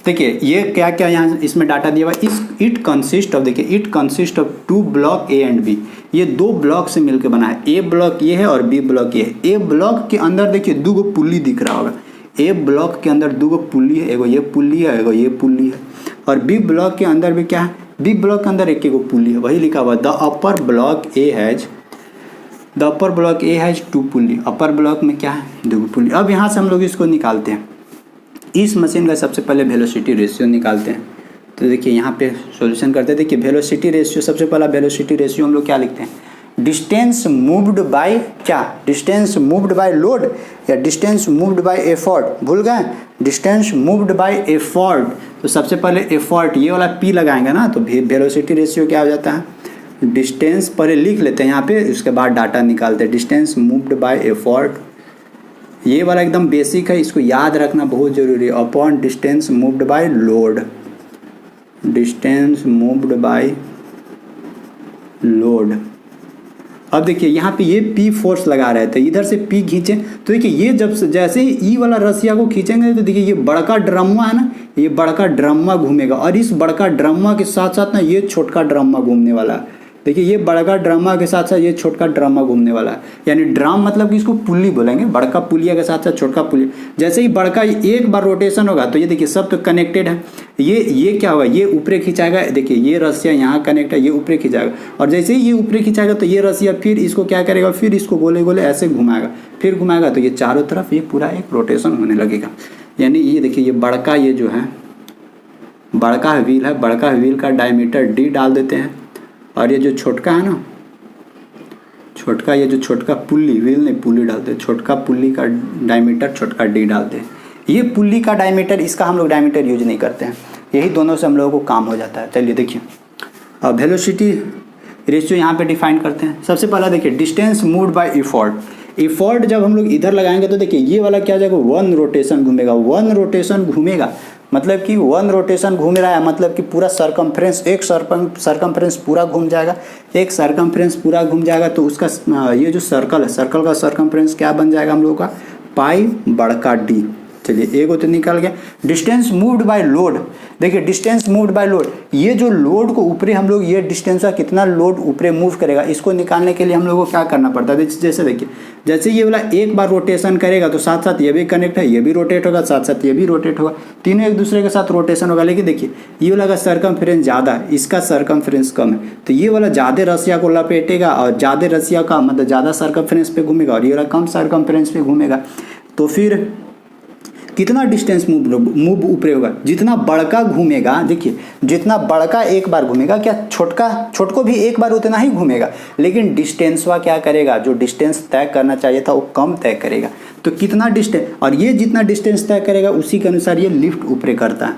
देखिए ये क्या क्या यहाँ इसमें डाटा दिया हुआ है, इट कंसिस्ट ऑफ, देखिए it consist of 2 block A and B, ये 2 ब्लॉक से मिलकर बना है। ए ब्लॉक ये है और बी ब्लॉक ये है। ए ब्लॉक के अंदर देखिए 2 गो पुल्ली दिख रहा होगा, ए ब्लॉक के अंदर 2 गो पुल्ली है, एगो ये पुल्ली है, एगो ये पुल्ली है, और बी ब्लॉक के अंदर भी क्या है, बिग ब्लॉक के अंदर एक एक पुली है, वही लिखा हुआ the upper block A has 2 pulley. Upper block में क्या है, 2 पुली। अब यहाँ से हम लोग इसको निकालते हैं, इस मशीन का सबसे पहले वेलोसिटी रेशियो निकालते हैं। तो देखिए यहाँ पे सॉल्यूशन करते हैं। देखिए वेलोसिटी रेशियो, सबसे पहला वेलोसिटी रेशियो हम लोग क्या लिखते हैं, डिस्टेंस मूव्ड बाय क्या, डिस्टेंस मूव्ड बाय लोड या डिस्टेंस मूव्ड बाय एफर्ट, भूल गए, डिस्टेंस मूव्ड बाय एफर्ट। तो सबसे पहले एफर्ट, ये वाला पी लगाएंगे ना, तो वेलोसिटी रेशियो क्या हो जाता है, डिस्टेंस पहले लिख लेते हैं यहाँ पे, उसके बाद डाटा निकालते हैं। डिस्टेंस मूव्ड बाय एफर्ट, ये वाला एकदम बेसिक है, इसको याद रखना बहुत जरूरी है। Upon distance moved by load, distance moved by load. अब देखिए यहाँ पे ये पी फोर्स लगा रहे थे, इधर से पी खींचे, तो देखिए ये जब जैसे ही ई वाला रसिया को खींचेंगे तो देखिए ये बड़का ड्रम्मा है ना, ये बड़का ड्रम्मा घूमेगा, और इस बड़का ड्रम्मा के साथ साथ ना ये छोटका ड्रम्मा घूमने वाला है। देखिए ये बड़का ड्रामा के साथ साथ ये छोटका ड्रामा घूमने वाला है, यानी ड्राम मतलब कि इसको पुल्ली बोलेंगे, बड़का पुलिया के साथ साथ छोटका पुलिया। जैसे ही बड़का एक बार रोटेशन होगा तो ये देखिए सब तो कनेक्टेड है, ये क्या होगा, ये ऊपरे खिंचाएगा, देखिए ये रस्सिया यहाँ कनेक्ट है, ये ऊपरे खिंचाएगा, और जैसे ही ये ऊपरे खिंचाएगा तो ये रस्सिया फिर इसको क्या करेगा, फिर इसको गोले गोले ऐसे घुमाएगा, फिर घुमाएगा तो ये चारों तरफ ये पूरा एक रोटेशन होने लगेगा। यानी ये देखिए ये बड़का, ये जो है बड़का व्हील है, बड़का व्हील का डायमीटर डी डाल देते हैं, और ये जो छोटका है ना, छोटका, ये जो छोटका पुल्ली, व्हील नहीं पुल्ली डालते हैं, छोटका पुल्ली का डायमीटर छोटका डी डालते हैं। ये पुल्ली का डायमीटर, इसका हम लोग डायमीटर यूज नहीं करते हैं, यही दोनों से हम लोगों को काम हो जाता है। चलिए देखिए अब वेलोसिटी रेशियो यहाँ पे डिफाइन करते हैं। सबसे पहला देखिए distance moved by effort. Effort जब हम लोग इधर लगाएंगे तो देखिए ये वाला क्या हो जाएगा, 1 रोटेशन घूमेगा, 1 रोटेशन घूमेगा, मतलब कि 1 रोटेशन घूम रहा है, मतलब कि पूरा सरकमफ्रेंस, एक सरकमफ्रेंस पूरा घूम जाएगा, एक सरकमफ्रेंस पूरा घूम जाएगा, तो उसका ये जो सर्कल है, सर्कल का सरकमफ्रेंस क्या बन जाएगा हम लोगों का, पाई बड़का डी। चलिए एक तो निकल गया। डिस्टेंस मूव्ड बाय लोड, देखिए डिस्टेंस मूव्ड बाय लोड, ये जो लोड को ऊपरे हम लोग, ये डिस्टेंस का कितना लोड ऊपरे मूव करेगा, इसको निकालने के लिए हम लोगों को क्या करना पड़ता है। जैसे देखिए, जैसे ये वाला एक बार रोटेशन करेगा तो साथ साथ ये भी कनेक्ट है, ये भी रोटेट होगा, साथ साथ ये भी रोटेट होगा, तीनों एक दूसरे के साथ रोटेशन होगा। लेकिन देखिए ये वाला का सरकमफ्रेंस ज़्यादा है, इसका सरकमफ्रेंस कम है, तो ये वाला ज़्यादा रसिया को लपेटेगा, और ज़्यादा रसिया का मतलब ज़्यादा सरकमफ्रेंस पे घूमेगा, और ये वाला कम सरकमफ्रेंस पे घूमेगा। तो फिर कितना डिस्टेंस मूव ऊपरे होगा, जितना बड़का घूमेगा, देखिए जितना बड़का एक बार घूमेगा, क्या छोटको भी एक बार उतना ही घूमेगा, लेकिन डिस्टेंसवा क्या करेगा, जो डिस्टेंस तय करना चाहिए था वो कम तय करेगा। तो कितना डिस्टेंस, और ये जितना डिस्टेंस तय करेगा उसी के अनुसार ये लिफ्ट ऊपरे करता है।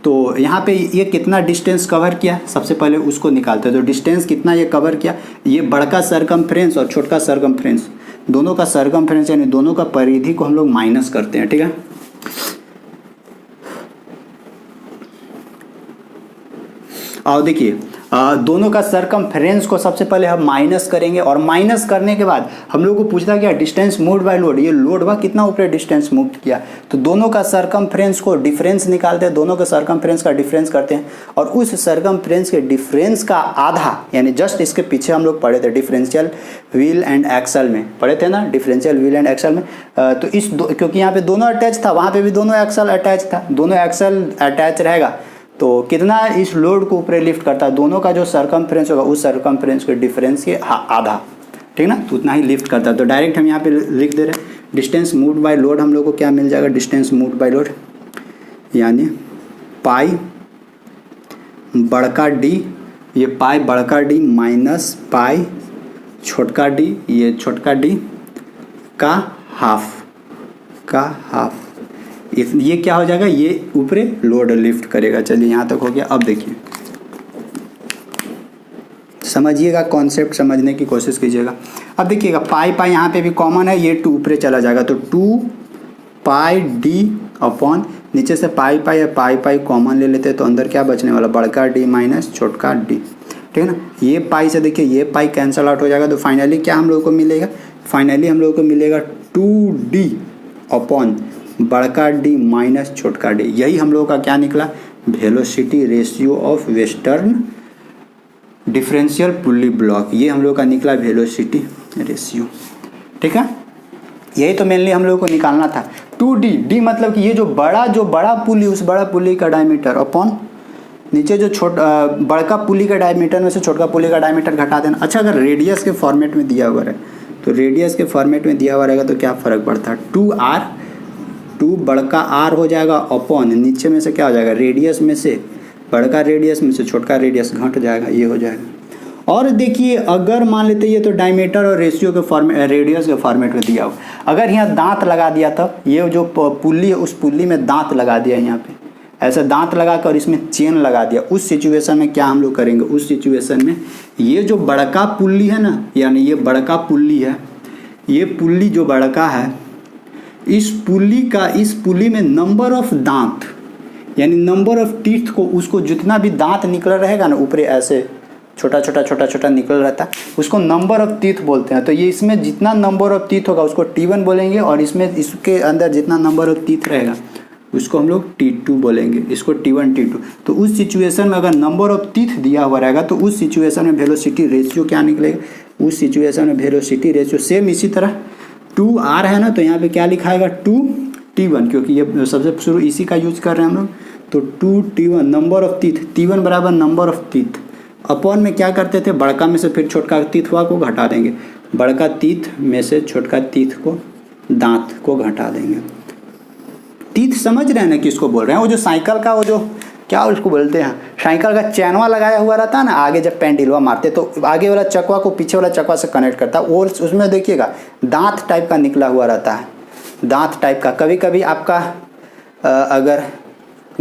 तो यहाँ पे ये कितना डिस्टेंस कवर किया, सबसे पहले उसको निकालते हैं। तो डिस्टेंस कितना ये कवर किया, ये बड़का सरकमफ्रेंस और छोटका सरकमफ्रेंस, दोनों का सरकमफ्रेंस यानी दोनों का परिधि को हम लोग माइनस करते हैं, ठीक है। और देखिए दोनों का सरकमफ्रेंस को सबसे पहले हम माइनस करेंगे, और माइनस करने के बाद हम लोग को पूछता क्या, डिस्टेंस मूव्ड बाय लोड, ये लोड हुआ कितना ऊपर डिस्टेंस मूव किया, तो दोनों का सरकमफ्रेंस को डिफरेंस निकालते हैं, दोनों के सरकमफ्रेंस का डिफरेंस करते हैं, और उस सरकमफ्रेंस के डिफरेंस का आधा, यानी जस्ट इसके पीछे हम लोग पढ़े थे डिफरेंशियल व्हील एंड एक्सल में पढ़े थे ना, डिफरेंशियल व्हील एंड एक्सल में। तो इस क्योंकि यहाँ पे दोनों अटैच था, वहाँ पे भी दोनों एक्सल अटैच था, दोनों एक्सल अटैच रहेगा, तो कितना इस लोड को ऊपर लिफ्ट करता है, दोनों का जो सरकमफ्रेंस होगा उस सरकमफ्रेंस के डिफरेंस के आधा, ठीक ना, तो उतना ही लिफ्ट करता है। तो डायरेक्ट हम यहाँ पे लिख दे रहे हैं डिस्टेंस मूव्ड बाय लोड, हम लोग को क्या मिल जाएगा, डिस्टेंस मूव्ड बाय लोड यानी पाई बड़का डी, ये पाई बड़का डी माइनस पाई छोटका डी, ये छोटका डी का हाफ, ये क्या हो जाएगा, ये ऊपरे लोड लिफ्ट करेगा। चलिए यहाँ तक हो गया। अब देखिए समझिएगा, कॉन्सेप्ट समझने की कोशिश कीजिएगा। अब देखिएगा पाई यहाँ पे भी कॉमन है, ये 2 ऊपरे चला जाएगा, तो 2 पाई डी अपॉन नीचे से पाई या पाई कॉमन ले लेते हैं, तो अंदर क्या बचने वाला, बड़का डी माइनस छोटका डी, ठीक है ना। ये पाई से देखिए ये पाई कैंसल आउट हो जाएगा, तो फाइनली क्या हम लोग को मिलेगा, फाइनली हम लोग को मिलेगा 2D अपॉन बड़का डी माइनस छोटका डी। यही हम लोगों का क्या निकला, velocity ratio of western differential pulley block, ये हम लोग का निकला वेलोसिटी रेशियो, ठीक है। यही तो मेनली हम लोगों को निकालना था। 2D, डी मतलब कि ये जो बड़ा पुल्ली, उस बड़ा पुल्ली का डायमीटर अपॉन नीचे जो बड़का पुली का डायमीटर में से छोटका पुली का डायमीटर घटा देना। अच्छा, अगर रेडियस के फॉर्मेट में दिया हुआ है तो रेडियस के फॉर्मेट में दिया हुआ रहेगा तो क्या फ़र्क पड़ता है, 2r, 2 बड़का r हो जाएगा अपॉन नीचे में से क्या हो जाएगा, रेडियस में से बड़का रेडियस में से छोटका रेडियस घट जाएगा, ये हो जाएगा। और देखिए अगर मान लेते ये तो डायमीटर और रेशियो के फॉर्मेट, रेडियस के फॉर्मेट में दिया हो, अगर यहाँ दांत लगा दिया था, ये जो पुल्ली है उस पुल्ली में दांत लगा दिया, यहाँ पे ऐसे दांत लगा कर इसमें चेन लगा दिया, उस सिचुएशन में क्या हम लोग करेंगे, उस सिचुएशन में ये जो बड़का पुल्ली है ना, यानी ये बड़का पुल्ली है, ये पुल्ली जो बड़का है, इस पुल्ली में नंबर ऑफ दांत यानी नंबर ऑफ टीथ को, उसको जितना भी दांत निकल रहेगा ना ऊपरी ऐसे छोटा छोटा निकल रहता है, उसको नंबर ऑफ टीथ बोलते हैं। तो ये इसमें जितना नंबर ऑफ टीथ होगा उसको T1 बोलेंगे, और इसमें इसके अंदर जितना नंबर ऑफ टीथ रहेगा उसको हम लोग T2 बोलेंगे, इसको T1 T2। तो उस सिचुएशन में अगर नंबर ऑफ टीथ दिया हुआ रहेगा तो उस सिचुएशन में वेलोसिटी रेशियो क्या निकलेगा, उस सिचुएशन में वेलोसिटी रेशियो सेम इसी तरह 2r है ना, तो यहाँ पे क्या लिखाएगा 2T1, क्योंकि ये सबसे शुरू इसी का यूज कर रहे हैं हम लोग। तो 2T1 number of teeth, T1 बराबर नंबर ऑफ टीथ, अपॉन में क्या करते थे, बड़का में से फिर छोटका टीथ हुआ को घटा देंगे, बड़का टीथ में से छोटका टीथ को, दांत को घटा देंगे। टीथ समझ रहे हैं ना किसको बोल रहे हैं, वो जो साइकिल का वो जो क्या उसको बोलते हैं, साइकिल का चैनवा लगाया हुआ रहता है ना, आगे जब पेंडिलवा मारते तो आगे वाला चकवा को पीछे वाला चकवा से कनेक्ट करता है, वो उसमें देखिएगा दांत टाइप का निकला हुआ रहता है, दांत टाइप का। कभी कभी आपका अगर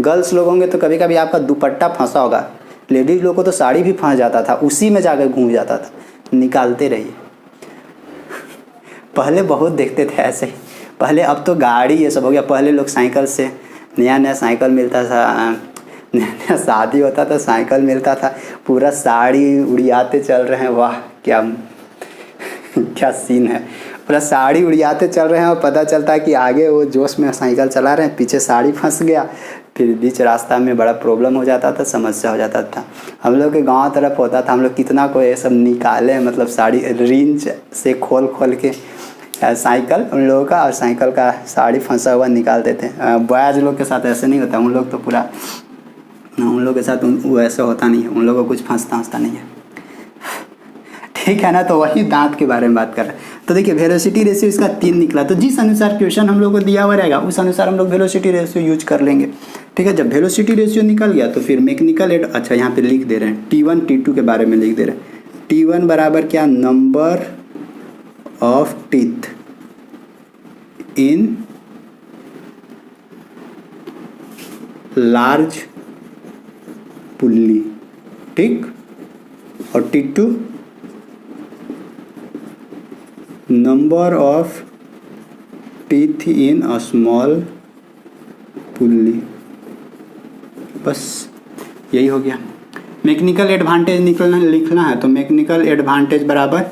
गर्ल्स लोग होंगे तो कभी कभी आपका दुपट्टा फंसा होगा, लेडीज लोग को तो साड़ी भी फंस जाता था, उसी में जाकर घूम जाता था, निकालते रहिए। पहले बहुत देखते थे ऐसे ही, पहले, अब तो गाड़ी ये सब हो गया। पहले लोग साइकिल से, नया साइकिल मिलता था, नया शादी होता था साइकिल मिलता था, पूरा साड़ी उड़ियाते चल रहे हैं, वाह क्या क्या सीन है, पूरा साड़ी उड़ियाते चल रहे हैं और पता चलता है कि आगे वो जोश में साइकिल चला रहे हैं, पीछे साड़ी फंस गया, फिर बीच रास्ता में बड़ा प्रॉब्लम हो जाता था, समस्या हो जाता था। हम लोग के गांव तरफ होता था, हम लोग कितना को ये सब निकाले, मतलब साड़ी रिंच से खोल के साइकिल उन लोगों का, और साइकिल का साड़ी फंसा हुआ निकालते थे। बॉयज़ लोग के साथ ऐसे नहीं होता, उन लोग तो पूरा, उन लोगों के साथ वैसा होता नहीं है, उन लोगों को कुछ फंसता नहीं है, ठीक है ना। तो वही दांत के बारे में बात कर रहे हैं। तो देखिए वेलोसिटी रेशियो इसका 3 निकला, तो जिस अनुसार क्वेश्चन हम लोग को दिया हुआ रहेगा उस अनुसार हम लोग वेलोसिटी रेशियो यूज कर लेंगे, ठीक है। जब वेलोसिटी रेशियो निकल गया तो फिर मैकेनिकल एड, अच्छा यहाँ पे लिख दे रहे हैं T1 T2 के बारे में लिख दे रहे हैं। T1 बराबर क्या, number of teeth in large pulley, ठीक, और T2 number of teeth in a small pulley, बस यही हो गया। मैकेनिकल एडवांटेज लिखना है तो मैकेनिकल एडवांटेज बराबर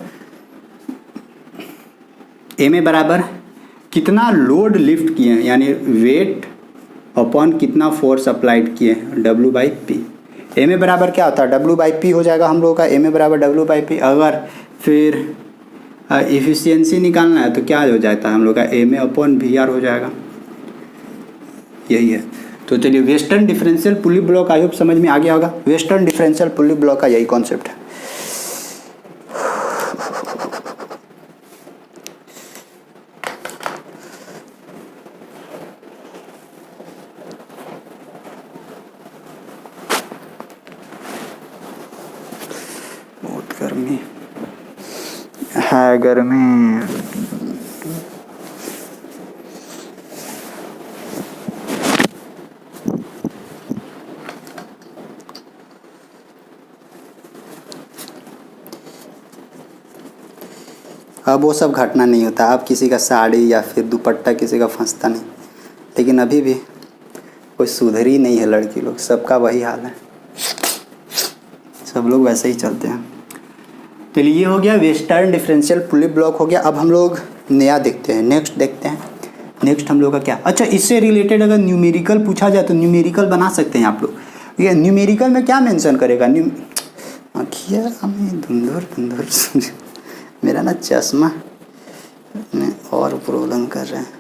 एम ए बराबर कितना लोड लिफ्ट किए, यानी वेट अपॉन कितना फोर्स अप्लाइड किए, W/P। एम ए बराबर क्या होता है, W/P हो जाएगा हम लोगों का, एम ए बराबर W/P। अगर फिर एफिशिएंसी निकालना है तो क्या हो जाता है हम लोग का, एम ए अपॉन VR हो जाएगा, यही है। तो चलिए western differential pulley block I hope समझ में आ गया होगा। वेस्टर्न डिफरेंशियल पुली ब्लॉक का यही कॉन्सेप्ट है। बहुत गर्मी है, गर्मी। अब वो सब घटना नहीं होता, अब किसी का साड़ी या फिर दुपट्टा किसी का फंसता नहीं, लेकिन अभी भी कोई सुधर ही नहीं है, लड़की लोग सबका वही हाल है, सब लोग वैसे ही चलते हैं। चलिए ये हो गया वेस्टर्न डिफरेंशियल पुली ब्लॉक हो गया। अब हम लोग नया देखते हैं, नेक्स्ट देखते हैं। नेक्स्ट हम लोग का क्या, अच्छा इससे रिलेटेड अगर न्यूमेरिकल पूछा जाए तो न्यूमेरिकल बना सकते हैं आप लोग। ये न्यूमेरिकल में क्या मेंशन करेगा, आखिया हमें धुंधर मेरा ना चश्मा में और प्रॉब्लम कर रहे हैं,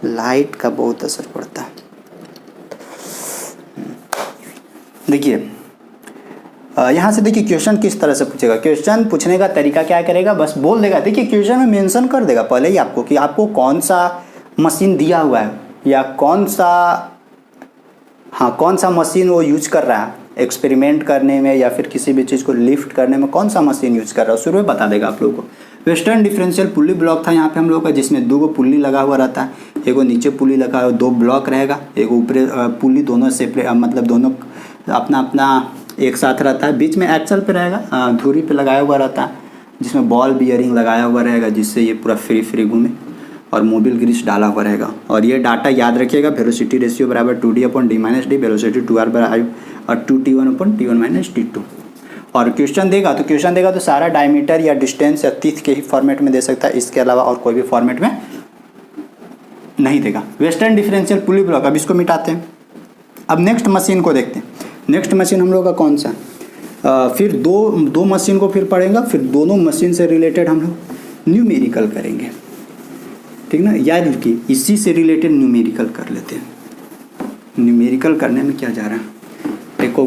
लाइट का बहुत असर पड़ता है। देखिए यहाँ से देखिए क्वेश्चन किस तरह से पूछेगा। क्वेश्चन पूछने का तरीका क्या करेगा, बस बोल देगा। देखिए क्वेश्चन में मेंशन कर देगा पहले ही आपको कि आपको कौन सा मशीन दिया हुआ है या कौन सा मशीन वो यूज कर रहा है एक्सपेरिमेंट करने में या फिर किसी भी चीज़ को लिफ्ट करने में, कौन सा मशीन यूज कर रहा है शुरू में बता देगा आप लोगों को। वेस्टर्न डिफरेंशियल पुली ब्लॉक था यहाँ पे हम लोग का, जिसमें 2 पुली लगा हुआ रहता है, एक नीचे पुली लगा हुआ, 2 ब्लॉक रहेगा, एक ऊपर पुली, दोनों सेपरेट मतलब दोनों अपना अपना एक साथ रहता है, बीच में एक्सल पे रहेगा, धुरी पे लगाया हुआ रहता है, जिसमें बॉल बियरिंग लगाया हुआ रहेगा जिससे ये पूरा फ्री घूमे, और मोबिल ग्रीस डाला हुआ रहेगा। और ये डाटा याद रखिएगा, वेलोसिटी रेशियो बराबर 2d/d-d, वेलोसिटी 2r बराबर और 2t1/t1 - t2। और क्वेश्चन देगा तो सारा डायमीटर या डिस्टेंस या तीथ के ही फॉर्मेट में दे सकता है, इसके अलावा और कोई भी फॉर्मेट में नहीं देगा। वेस्टर्न डिफरेंशियल पुली ब्लॉक, अब इसको मिटाते हैं। अब नेक्स्ट मशीन को देखते हैं। नेक्स्ट मशीन हम लोग का कौन सा, फिर दो मशीन को फिर पढ़ेंगे, फिर दोनों मशीन से रिलेटेड हम लोग न्यूमेरिकल करेंगे, ठीक ना। याद रखिए इसी से रिलेटेड न्यूमेरिकल कर लेते हैं। न्यूमेरिकल करने में क्या जा रहा है, एक को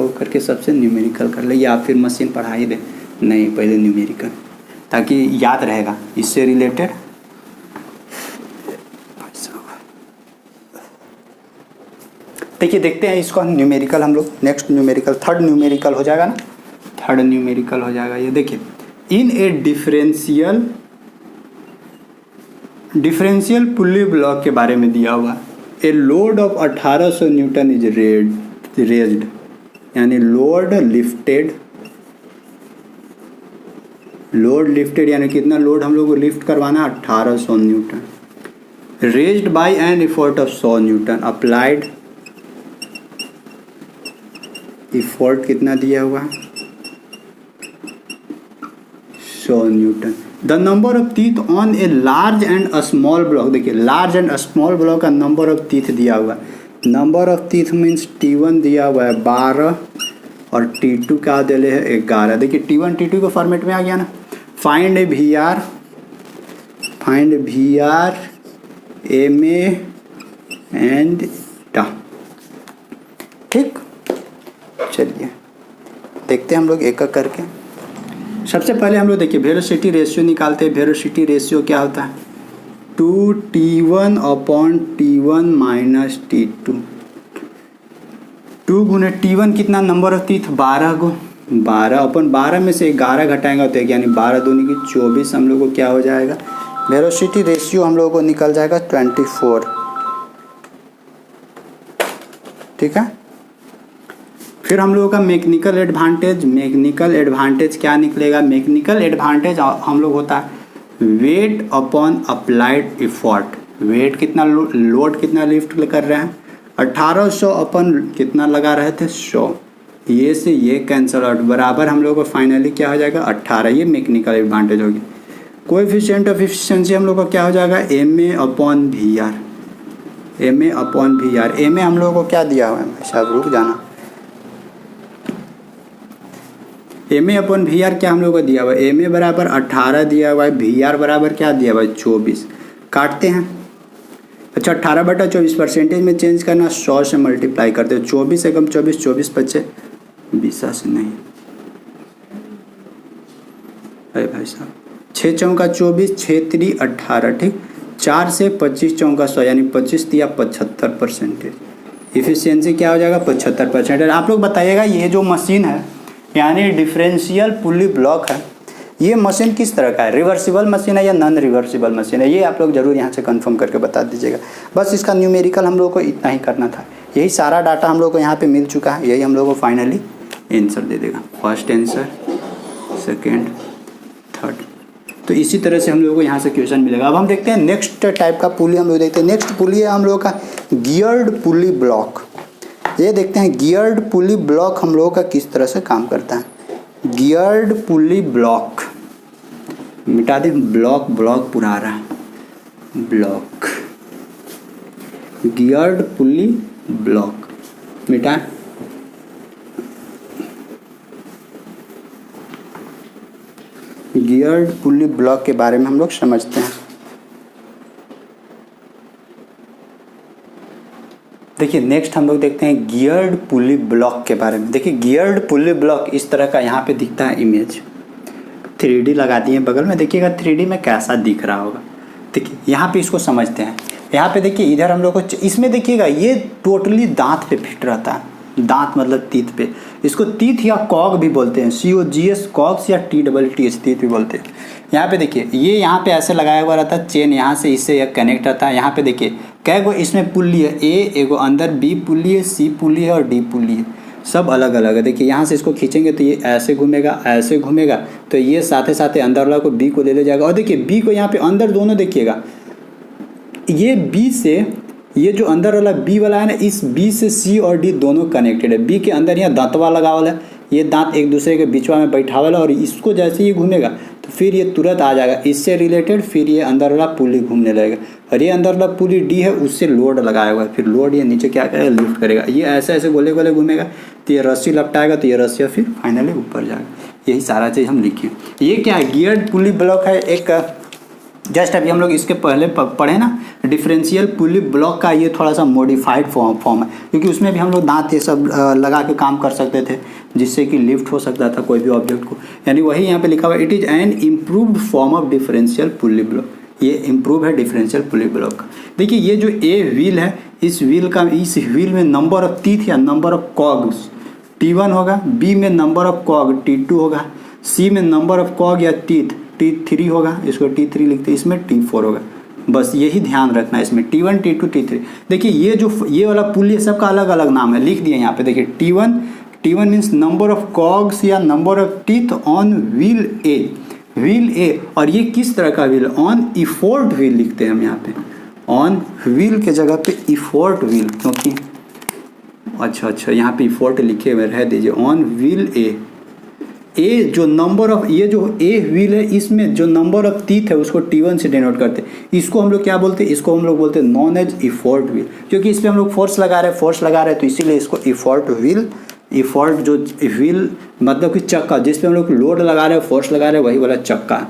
करके सबसे न्यूमेरिकल कर ले, या फिर मशीन पढ़ा ही दे, नहीं पहले न्यूमेरिकल, ताकि याद रहेगा इससे रिलेटेड। देखिए देखते हैं इसको न्यूमेरिकल हम लोग, नेक्स्ट न्यूमेरिकल, थर्ड न्यूमेरिकल हो जाएगा ना, थर्ड न्यूमेरिकल हो जाएगा। ये देखिए इन ए डिफरेंशियल पुली ब्लॉक के बारे में दिया हुआ, ए load of 1800 Newton is raised, यानी लोड लिफ्टेड यानी कितना लोड हम लोग को लिफ्ट करवाना, 1800 Newton, raised bye an effort of 100 Newton, applied effort कितना दिया हुआ है, 100 Newton. The number of teeth on a large and a small block, देखिए लार्ज एंड स्मॉल ब्लॉक का नंबर ऑफ टीथ दिया हुआ है। Number of teeth means T1 दिया हुआ है 12 और T2 क्या दिले है 11। देखिए T1 T2 के फॉर्मेट में आ गया ना। फाइंड VR MA एंड टा, ठीक। चलिए देखते हैं हम लोग एक एक करके। सबसे पहले हम लोग देखिए वेलोसिटी रेशियो निकालते हैं। वेलोसिटी रेशियो क्या होता है, 2T1/T1 - T2। 2 × T1 कितना, नंबर ऑफ टीथ 12 को, 12 में से 11 घटाएंगे तो यानी 12 दूनी की 24 हम लोग को क्या हो जाएगा, वेलोसिटी रेशियो हम लोग को निकल जाएगा 24, ठीक है। फिर हम लोगों का मैकेनिकल एडवांटेज क्या निकलेगा, मैकेनिकल एडवांटेज हम लोग होता है weight upon applied effort. Weight कितना, लोड कितना लिफ्ट कर रहे हैं, 1800 अपन कितना लगा रहे थे 100, ये से ये कैंसल आउट, बराबर हम लोग को फाइनली क्या हो जाएगा 18। ये मैकेनिकल एडवांटेज होगी। कोएफिशिएंट ऑफ एफिशिएंसी हम लोग का क्या हो जाएगा, MA/VR। MA हम लोगों को क्या दिया हुआ है, साहब रुक जाना, MA/VR क्या हम लोग को दिया हुआ है, MA बराबर 18 दिया हुआ है, VR बराबर क्या दिया हुआ है 24। काटते हैं, अच्छा 18/24 परसेंटेज में चेंज करना, 100 से मल्टीप्लाई करते हो, 24 एकम 24, 24 बचे 20 से नहीं, अरे भाई साहब 6 चौका 24, 6 3 18, ठीक। 4 से 25 चौका 100 यानी 25 दिया 75%। इफिशियंसी क्या हो जाएगा 75%। आप लोग बताइएगा ये जो मशीन है यानी डिफरेंशियल पुली ब्लॉक है, ये मशीन किस तरह का है, रिवर्सिबल मशीन है या नॉन रिवर्सिबल मशीन है, ये आप लोग जरूर यहाँ से कंफर्म करके बता दीजिएगा। बस इसका न्यूमेरिकल हम लोग को इतना ही करना था। यही सारा डाटा हम लोग को यहाँ पे मिल चुका है, यही हम लोग को फाइनली आंसर दे देगा, फर्स्ट आंसर, सेकेंड, थर्ड। तो इसी तरह से हम लोग को यहाँ से क्वेश्चन मिलेगा। अब हम देखते हैं नेक्स्ट टाइप का पुली, हम लोग देखते हैं नेक्स्ट पुली है हम लोग का गियर्ड पुली ब्लॉक। ये देखते हैं गियर्ड पुली ब्लॉक हम लोगों का किस तरह से काम करता है। गियर्ड पुली ब्लॉक, मिटा दें ब्लॉक पूरा आ रहा है, ब्लॉक, गियर्ड पुली ब्लॉक मिटा। गियर्ड पुली ब्लॉक के बारे में हम लोग समझते हैं। देखिए नेक्स्ट हम लोग देखते हैं गियर्ड पुली ब्लॉक के बारे में। देखिए गियर्ड पुली ब्लॉक इस तरह का यहाँ पे दिखता है इमेज, 3D लगा दिए बगल में, देखिएगा 3D में कैसा दिख रहा होगा। देखिए यहाँ पे इसको समझते हैं। यहाँ पे देखिए इधर हम लोग को इसमें देखिएगा ये टोटली दांत पे फिट रहता है, दांत मतलब तीत पे, इसको तीत या कॉग भी बोलते हैं, COGS कॉग्स या TTTH तीत भी बोलते हैं। यहाँ पे देखिए ये यहाँ पे ऐसे लगाया हुआ रहता है चेन, यहाँ से इससे यह कनेक्ट रहता है। यहाँ पे देखिए कै गो इसमें पुल्ली है, एगो अंदर B पुल्ली है, C पुल्ली है और D पुल्ली है, सब अलग अलग है। देखिए यहाँ से इसको खींचेंगे तो ये ऐसे घूमेगा, ऐसे घूमेगा, तो ये साथे साथे अंदर वाला को B को ले जाएगा। और देखिए B को यहाँ पे अंदर दोनों देखिएगा, ये B से ये जो अंदर वाला B वाला है ना, इस B से C और D दोनों कनेक्टेड है। B के अंदर यहाँ दांतवा लगा वाला है, ये दांत एक दूसरे के बीचवा में बैठा वाला, और इसको जैसे ही घूमेगा तो फिर ये तुरंत आ जाएगा इससे रिलेटेड, फिर ये अंदर वाला पुली घूमने लगेगा। और ये अंदर वाला पुली D है, उससे लोड लगाया हुआ है, फिर लोड ये नीचे क्या करेगा, लिफ्ट करेगा। ये ऐसे ऐसे गोले गोले घूमेगा तो ये रस्सी लपटाएगा, तो ये रस्सी फिर फाइनली ऊपर जाएगा। यही सारा चीज़ हम लिखे। ये क्या है, गियर्ड पुली ब्लॉक है एक, जस्ट अभी हम लोग इसके पहले पढ़े ना डिफरेंशियल पुली ब्लॉक का, ये थोड़ा सा मॉडिफाइड फॉर्म है, क्योंकि उसमें भी हम लोग दांत ये सब लगा के काम कर सकते थे, जिससे कि लिफ्ट हो सकता था कोई भी ऑब्जेक्ट को। यानी वही यहाँ पे लिखा हुआ, it is an improved form of differential pulley block. ये इम्प्रूव है डिफरेंशियल पुली ब्लॉक का। देखिए ये जो ए व्हील है, इस व्हील में नंबर ऑफ टीथ या नंबर ऑफ कॉग्स T1 होगा, B में नंबर ऑफ कॉग T2 होगा, C में नंबर ऑफ कॉग या टीथ T3 होगा, इसको T3 लिखते हैं, इसमें T4 होगा। बस यही ध्यान रखना है इसमें, T1 T2 T3। देखिए ये वाला पुली सबका अलग अलग नाम है, लिख दिया यहाँ पे। देखिए T1 means number of cogs या number of teeth on wheel A. और ये किस तरह का व्हील, ऑन इफोर्ट व्हील लिखते हैं हम यहाँ पे, ऑन व्हील के जगह पे इफोर्ट व्हील, क्योंकि अच्छा यहाँ पे इफोर्ट लिखे हुए रह दीजिए, ऑन व्हील ए जो नंबर ऑफ, ये जो ए व्हील है इसमें जो नंबर ऑफ टीथ है उसको T1 से डिनोट करते हैं। इसको हम लोग क्या बोलते हैं, इसको हम लोग बोलते हैं नॉन एज इफोर्ट व्हील, क्योंकि इस पर हम लोग फोर्स लगा रहे हैं तो इसीलिए इसको इफोर्ट जो व्हील मतलब कि चक्का, जिस पे हम लोग लोड लगा रहे हैं, फोर्स लगा रहे हैं, वही वाला चक्का है।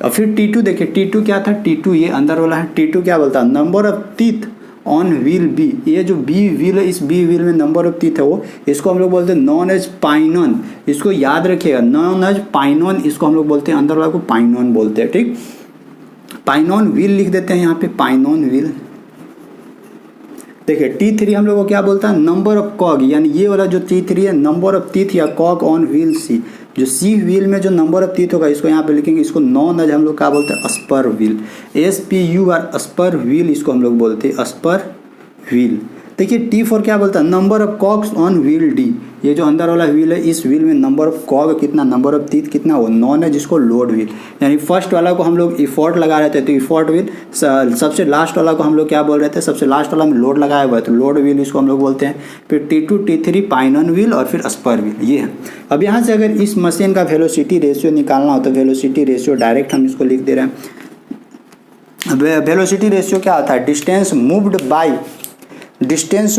और फिर T2 देखिए, T2 क्या था, T2 ये अंदर वाला है। T2 क्या बोलता है, number of teeth on wheel B। ये जो B व्हील है, इस B व्हील में नंबर ऑफ टीथ है वो, इसको हम लोग बोलते हैं नॉन एज पाइनॉन। इसको याद रखिएगा, नॉन एज पाइनॉन, इसको हम लोग बोलते हैं, अंदर वाला को पाइनॉन बोलते हैं, ठीक। पाइनॉन व्हील लिख देते हैं यहाँ पे, पाइनॉन व्हील। देखिए T3 हम लोग को क्या बोलता है, नंबर ऑफ कॉग, यानी ये वाला जो T3 है, नंबर ऑफ टीथ या कॉग ऑन व्हील C। जो C व्हील में जो नंबर ऑफ टीथ होगा, इसको यहाँ पे लिखेंगे, इसको नॉन एज हम लोग क्या बोलते हैं, spur wheel, SPUR, spur wheel इसको हम लोग बोलते हैं, स्पर व्हील। देखिए T4 क्या बोलता है, number of COGS on wheel D। ये जो अंदर वाला व्हील है, इस व्हील में नंबर ऑफ कॉग कितना, नंबर ऑफ टीथ कितना, वो नॉन है, जिसको लोड व्हील। यानी फर्स्ट वाला को हम लोग इफोर्ट लगा रहे थे तो इफोर्ट व्हील, सबसे लास्ट वाला को हम लोग क्या बोल रहे थे, सबसे लास्ट वाला में लोड लगाया हुआ है तो लोड व्हील इसको हम लोग बोलते हैं। फिर T2 T3 पाइनॉन व्हील और फिर स्पर व्हील, ये है। अब यहाँ से अगर इस मशीन का वेलोसिटी रेशियो निकालना हो तो वेलोसिटी रेशियो डायरेक्ट हम इसको लिख दे रहे हैं। वेलोसिटी रेशियो क्या होता है, डिस्टेंस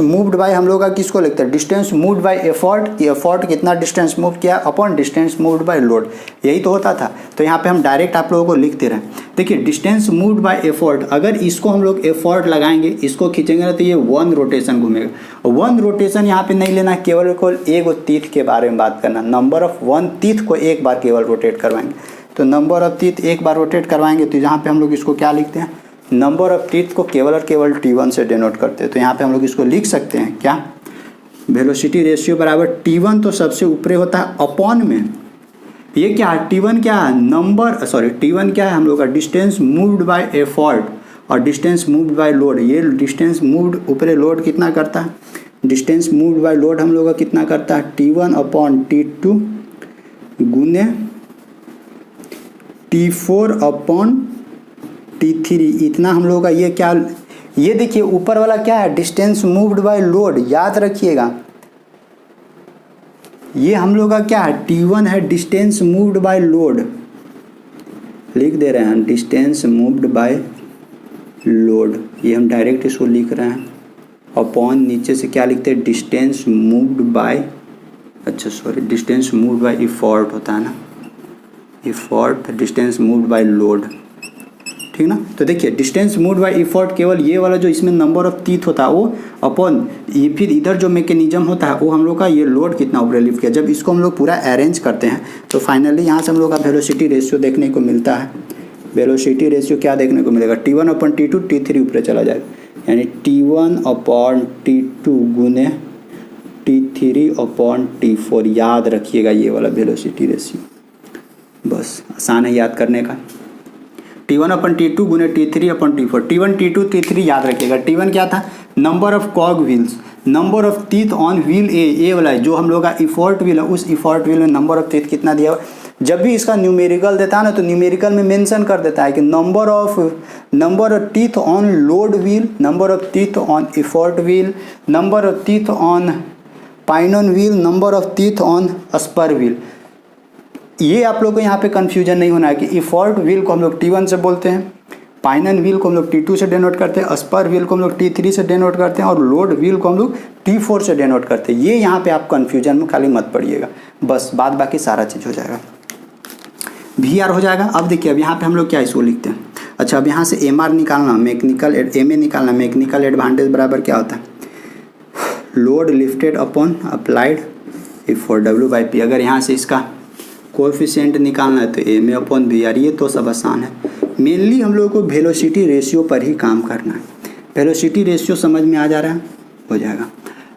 मूव्ड बाय हम लोग का किसको लिखते हैं, डिस्टेंस मूव्ड बाय एफर्ट, कि एफर्ट कितना डिस्टेंस मूव किया upon distance moved by load, यही तो होता था। तो यहाँ पे हम डायरेक्ट आप लोगों को लिखते रहे। देखिए डिस्टेंस मूव्ड बाय एफर्ट, अगर इसको हम लोग एफर्ट लगाएंगे, इसको खींचेंगे ना, तो ये 1 रोटेशन घूमेगा। 1 रोटेशन यहाँ पे नहीं लेना, केवल एक टीथ के बारे में बात करना, नंबर ऑफ 1 टीथ को एक बार केवल रोटेट करवाएंगे। तो नंबर ऑफ टीथ एक बार रोटेट करवाएंगे, तो यहाँ पे हम लोग इसको क्या लिखते हैं, नंबर ऑफ टीथ को केवल और केवल T1 से डिनोट करते हैं। तो यहाँ पे हम लोग इसको लिख सकते हैं क्या, वेलोसिटी रेशियो बराबर T1 तो सबसे ऊपरे होता है, अपॉन में ये क्या है, T1 क्या है, T1 क्या है हम लोग का, डिस्टेंस मूव्ड बाय एफर्ट और डिस्टेंस मूव्ड बाय लोड। ये डिस्टेंस मूव्ड ऊपरे लोड कितना करता है, डिस्टेंस मूव्ड बाय लोड हम लोग का कितना करता है, T1 अपॉन T2 गुने T4 अपॉन T3, इतना हम लोग का ये क्या, ये देखिए ऊपर वाला क्या है, डिस्टेंस मूव्ड बाय लोड, याद रखिएगा। ये हम लोग का क्या है, T1 है, डिस्टेंस मूव्ड बाय लोड, लिख दे रहे हैं डिस्टेंस मूव्ड बाय लोड, ये हम डायरेक्ट इसको लिख रहे हैं, अपॉन नीचे से क्या लिखते हैं, distance moved by, distance moved by effort होता है ना, effort distance moved by load, ठीक ना। तो देखिए डिस्टेंस मूव्ड बाय इफोर्ट केवल ये वाला जो इसमें नंबर ऑफ टीथ होता है वो अपॉन ये, फिर इधर जो मैकेनिज्म होता है वो हम लोग का ये लोड कितना ऊपर लिफ्ट किया। जब इसको हम लोग पूरा अरेंज करते हैं तो फाइनली यहाँ से हम लोग का वेलोसिटी रेशियो देखने को मिलता है। वेलोसिटी रेशियो क्या देखने को मिलेगा, T1/T2, T3 ऊपर चला जाएगा, यानी T1/T2 गुने T3/T4। याद रखिएगा ये वाला वेलोसिटी रेशियो, बस आसान है याद करने का। T1/T2 गुने T3/T4। T1, T2, T3 याद रखिएगा। T1 क्या था, number of cog wheels, number of teeth on wheel A वाला है जो हम लोग का इफोर्ट व्हील है, उस इफोर्ट व्हील में नंबर ऑफ टीथ कितना दिया हुआ। जब भी इसका न्यूमेरिकल देता है ना तो न्यूमेरिकल में मेंशन कर देता है कि number of teeth on load wheel, number of teeth on effort wheel, number of teeth on pinion wheel, number of teeth on spur wheel. ये आप लोग को यहाँ पे कंफ्यूजन नहीं होना है कि इफोर्ट व्हील को हम लोग T1 से बोलते हैं, पाइनन व्हील को हम लोग T2 से डिनोट करते हैं, स्पर व्हील को हम लोग T3 से डिनोट करते हैं और लोड व्हील को हम लोग T4 से डिनोट करते हैं। ये यहाँ पे आप कंफ्यूजन में खाली मत पड़िएगा, बस बाद बाकी सारा चीज़ हो जाएगा। VR हो जाएगा। अब देखिए अब यहाँ पे हम लोग क्या इसको लिखते हैं। अच्छा अब यहाँ से MR निकालना, MA निकालना, मैकेनिकल एडवांटेज बराबर क्या होता है, load lifted upon applied effort W/P। अगर यहाँ से इसका कोएफिशिएंट निकालना है तो MA/VR। ये तो सब आसान है, मेनली हम लोगों को वेलोसिटी रेशियो पर ही काम करना है। वेलोसिटी रेशियो समझ में आ जा रहा है, हो जाएगा।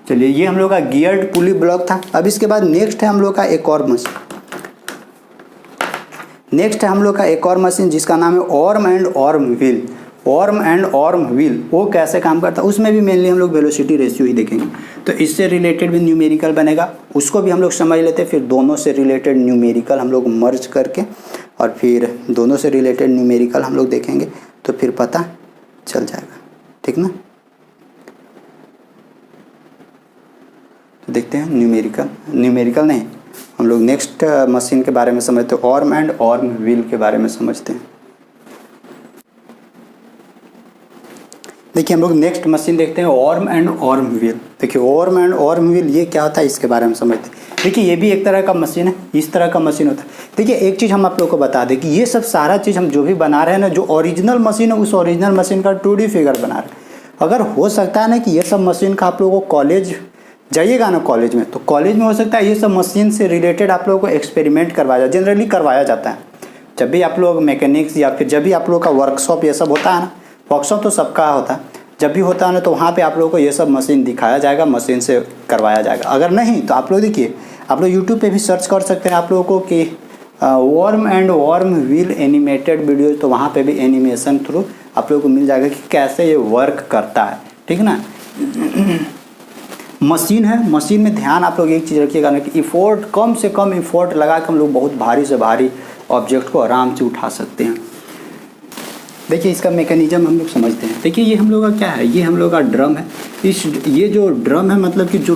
चलिए ये हम लोग का गियर्ड पुली ब्लॉक था। अब इसके बाद नेक्स्ट है हम लोग का एक और मशीन, जिसका नाम है arm and arm wheel. Arm and arm wheel वो कैसे काम करता है, उसमें भी मेनली हम लोग वेलोसिटी रेशियो ही देखेंगे। तो इससे रिलेटेड भी न्यूमेरिकल बनेगा, उसको भी हम लोग समझ लेते हैं। फिर दोनों से रिलेटेड न्यूमेरिकल हम लोग मर्ज करके और फिर दोनों से रिलेटेड न्यूमेरिकल हम लोग देखेंगे तो फिर पता चल जाएगा, ठीक ना। तो देखते हैं न्यूमेरिकल नहीं, हम लोग नेक्स्ट मशीन के बारे में समझते हैं, ऑर्म एंड ऑर्म व्हील के बारे में समझते हैं। देखिए हम लोग नेक्स्ट मशीन देखते हैं, ऑर्म एंड ऑर्म व्हील। देखिए ऑर्म एंड ऑर्म व्हील ये क्या होता है इसके बारे में समझते हैं। देखिए ये भी एक तरह का मशीन है, इस तरह का मशीन होता है। देखिए एक चीज़ हम आप लोग को बता दें कि ये सब सारा चीज़ हम जो भी बना रहे हैं ना, जो ओरिजिनल मशीन है उस ओरिजिनल मशीन का 2D फिगर बना रहे हैं। अगर हो सकता है ना कि ये सब मशीन का आप लोगों को कॉलेज जाइएगा ना, कॉलेज में तो कॉलेज में हो सकता है ये सब मशीन से रिलेटेड आप लोगों को एक्सपेरिमेंट करवाया, जनरली करवाया जाता है। जब भी आप लोग मैकेनिक्स या फिर जब भी आप लोग का वर्कशॉप ये सब होता है ना, वर्कशॉप तो सबका होता है, जब भी होता है ना तो वहाँ पे आप लोगों को ये सब मशीन दिखाया जाएगा, मशीन से करवाया जाएगा। अगर नहीं तो आप लोग देखिए, आप लोग यूट्यूब पे भी सर्च कर सकते हैं आप लोगों को कि worm and worm wheel animated video, तो वहाँ पे भी एनिमेशन थ्रू आप लोगों को मिल जाएगा कि कैसे ये वर्क करता है, ठीक ना। मशीन है, मशीन में ध्यान आप लोग एक चीज़ रखिएगा ना कि इफोर्ट कम से कम इफोर्ट लगा के हम लोग बहुत भारी से भारी ऑब्जेक्ट को आराम से उठा सकते हैं। देखिए इसका मैकेनिज्म हम लोग समझते हैं। देखिए ये हम लोग का क्या है, ये हम लोग का ड्रम है। ये जो ड्रम है मतलब कि जो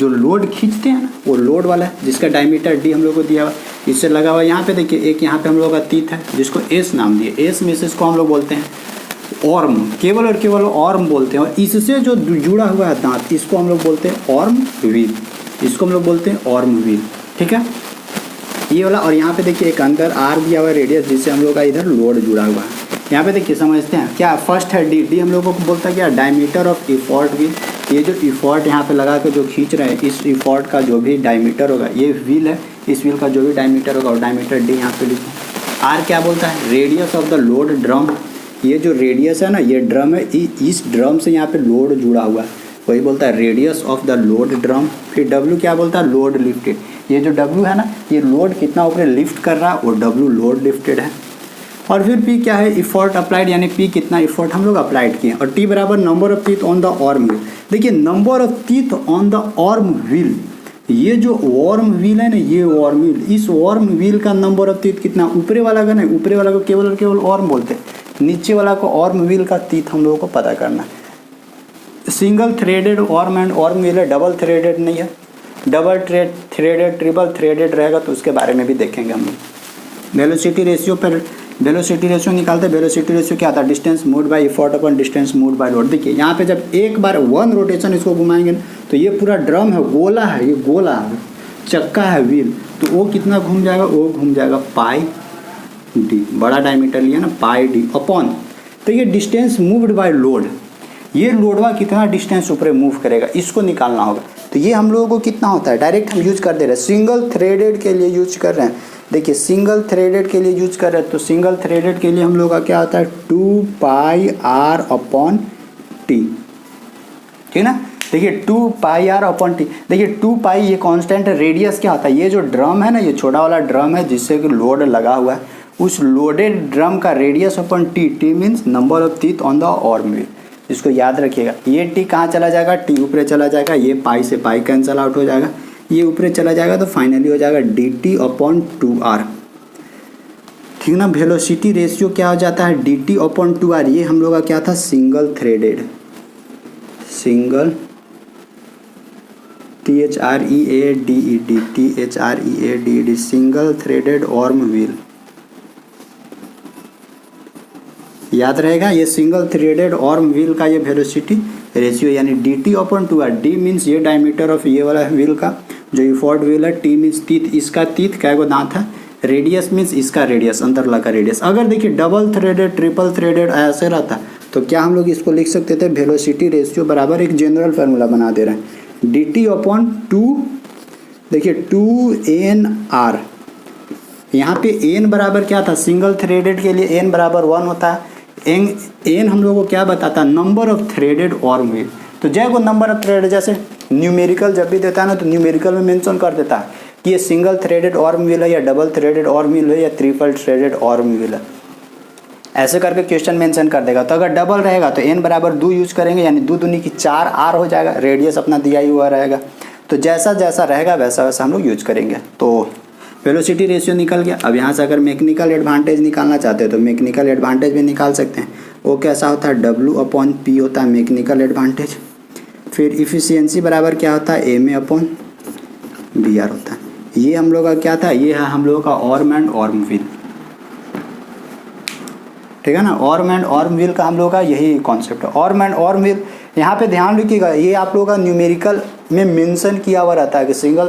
लोड खींचते हैं ना, वो लोड वाला है, जिसका डायमीटर D हम लोग को दिया हुआ, इससे लगा हुआ। यहाँ पे देखिए एक यहाँ पे हम लोग का तीत है जिसको S नाम दिए, S में से इसको हम लोग बोलते हैं ऑर्म, केवल और केवल ऑर्म बोलते हैं। और इससे जो जुड़ा हुआ है दांत, इसको हम लोग बोलते हैं ऑर्म व्हील, इसको हम लोग बोलते हैं ऑर्म व्हील, ठीक है ये वाला। और यहाँ पे देखिए एक अंदर R दिया हुआ है रेडियस, जिससे हम लोग का इधर लोड जुड़ा हुआ है। यहाँ पे देखिए समझते हैं क्या, फर्स्ट है D हम लोगों को बोलता है क्या, डायमीटर ऑफ इफोर्ट व्हील। ये जो इफोर्ट यहाँ पे लगा के जो खींच रहे हैं, इस इफोर्ट का जो भी डायमीटर होगा, ये व्हील है, इस व्हील का जो भी डायमीटर होगा और डायमीटर D यहाँ पे लिखें। R क्या बोलता है, radius of the load drum. ये जो रेडियस है ना, ये ड्रम है, इस ड्रम से यहाँ पे लोड जुड़ा हुआ है, वही बोलता है radius of the load drum. फिर W क्या बोलता है, लोड लिफ्टेड। ये जो W है ना, ये लोड कितना ऊपर लिफ्ट कर रहा है, वो W लोड लिफ्टेड है। और फिर P क्या है, इफोर्ट अप्लाइड, यानी P कितना इफोर्ट हम लोग अप्लाइड किए। और T बराबर number of teeth on the worm wheel. देखिए number of teeth on the worm wheel, ये जो ऑर्म व्हील है ना, ये ऑर्म व्हील, इस ऑर्म व्हील का नंबर ऑफ टीथ कितना, ऊपरे वाला का नहीं, ऊपरे वाला को केवल और केवल ऑर्म बोलते हैं, नीचे वाला को ऑर्म व्हील का टीथ हम लोगों को पता करना है। Single threaded arm and arm wheel है, डबल थ्रेडेड नहीं है। डबल थ्रेडेड ट्रिपल थ्रेडेड रहेगा तो उसके बारे में भी देखेंगे हम लोग। वेलोसिटी रेशियो पर वेलोसिटी रेशियो निकालते हैं। वेलोसिटी रेशियो क्या आता है, distance moved by effort upon distance moved by load. देखिए यहाँ पे जब एक बार वन रोटेशन इसको घुमाएंगे तो ये पूरा ड्रम है, गोला है, ये गोला है, चक्का है व्हील, तो वो कितना घूम जाएगा, वो घूम जाएगा पाई डी, बड़ा डायमीटर लिया ना, पाई डी अपॉन, तो ये डिस्टेंस मूव्ड बाय लोड, ये लोडवा कितना डिस्टेंस ऊपर मूव करेगा इसको निकालना होगा। तो ये हम लोगों को कितना होता है, डायरेक्ट हम यूज कर दे रहे हैं, सिंगल थ्रेडेड के लिए यूज कर रहे हैं। देखिए सिंगल थ्रेडेड के लिए यूज कर रहे हैं, तो सिंगल थ्रेडेड के लिए हम लोग का क्या होता है 2 पाई आर अपॉन टी, ठीक है ना। देखिए 2 पाई आर अपॉन टी, देखिए 2 पाई ये कांस्टेंट है, रेडियस क्या होता है, ये जो ड्रम है ना, ये छोटा वाला ड्रम है जिससे कि लोड लगा हुआ है, उस लोडेड ड्रम का radius upon T, T means number of teeth on the arm wheel, इसको याद रखिएगा। ये टी कहाँ चला जाएगा, टी ऊपर चला जाएगा, ये पाई से पाई कैंसल आउट हो जाएगा, ये ऊपर चला जाएगा, तो फाइनली हो जाएगा डी टी अपॉन 2r, ठीक है ना। वेलोसिटी रेशियो क्या हो जाता है, डी टी अपॉन 2r, ये हम लोग का क्या था, single threaded, single THREADED, THREADED, single threaded arm wheel, याद रहेगा। ये सिंगल थ्रेडेड आर्म व्हील का ये वेलोसिटी रेशियो यानी D T upon 2r, D means ये डायमीटर ऑफ ये वाला व्हील का जो इफोर्ट व्हील है, टी मीन्स तीत, इसका तीत क्या को दांत है, रेडियस मीन्स इसका रेडियस, अंदर लगा रेडियस। अगर देखिए डबल थ्रेडेड, ट्रिपल थ्रेडेड ऐसे रहता तो क्या हम लोग इसको लिख सकते थे, वेलोसिटी रेशियो बराबर एक जनरल फार्मूला बना दे रहे हैं, डी टी अपॉन 2, देखिए 2NR, यहाँ पे n बराबर क्या था, सिंगल थ्रेडेड के लिए n बराबर 1 होता है, n हम लोगों को क्या बताता है, number of threaded arm wheel. तो जय को नंबर ऑफ थ्रेड, जैसे न्यूमेरिकल जब भी देता है ना, तो न्यूमेरिकल में मेंशन कर देता है कि ये सिंगल थ्रेडेड आर्म व्हील है या डबल थ्रेडेड आर्म व्हील है या ट्रिपल थ्रेडेड आर्म व्हील है, ऐसे करके क्वेश्चन मेंशन कर देगा। तो अगर डबल रहेगा तो n बराबर 2 यूज करेंगे, यानी 2 दूनी की 4r हो जाएगा, रेडियस अपना दिया ही हुआ रहेगा। तो जैसा जैसा रहेगा वैसा वैसा हम लोग यूज करेंगे। तो वेलोसिटी रेशियो निकल गया। अब यहाँ से अगर मैकेनिकल एडवांटेज निकालना चाहते हो तो मैकेनिकल एडवांटेज भी निकाल सकते हैं। वो कैसा होता है, W अपॉन P होता है मैकेनिकल एडवांटेज। फिर इफिशियंसी बराबर क्या होता है, MA अपॉन BR होता है। ये हम लोग का क्या था, ये है हम लोगों का आर्म एंड आर्म व्हील, ठीक है ना। आर्म एंड आर्म व्हील का हम लोग का यही कॉन्सेप्ट है। आर्म एंड आर्म व्हील यहाँ पे ध्यान रखिएगा, ये आप लोगों का न्यूमेरिकल में मेंशन किया हुआ रहता है कि सिंगल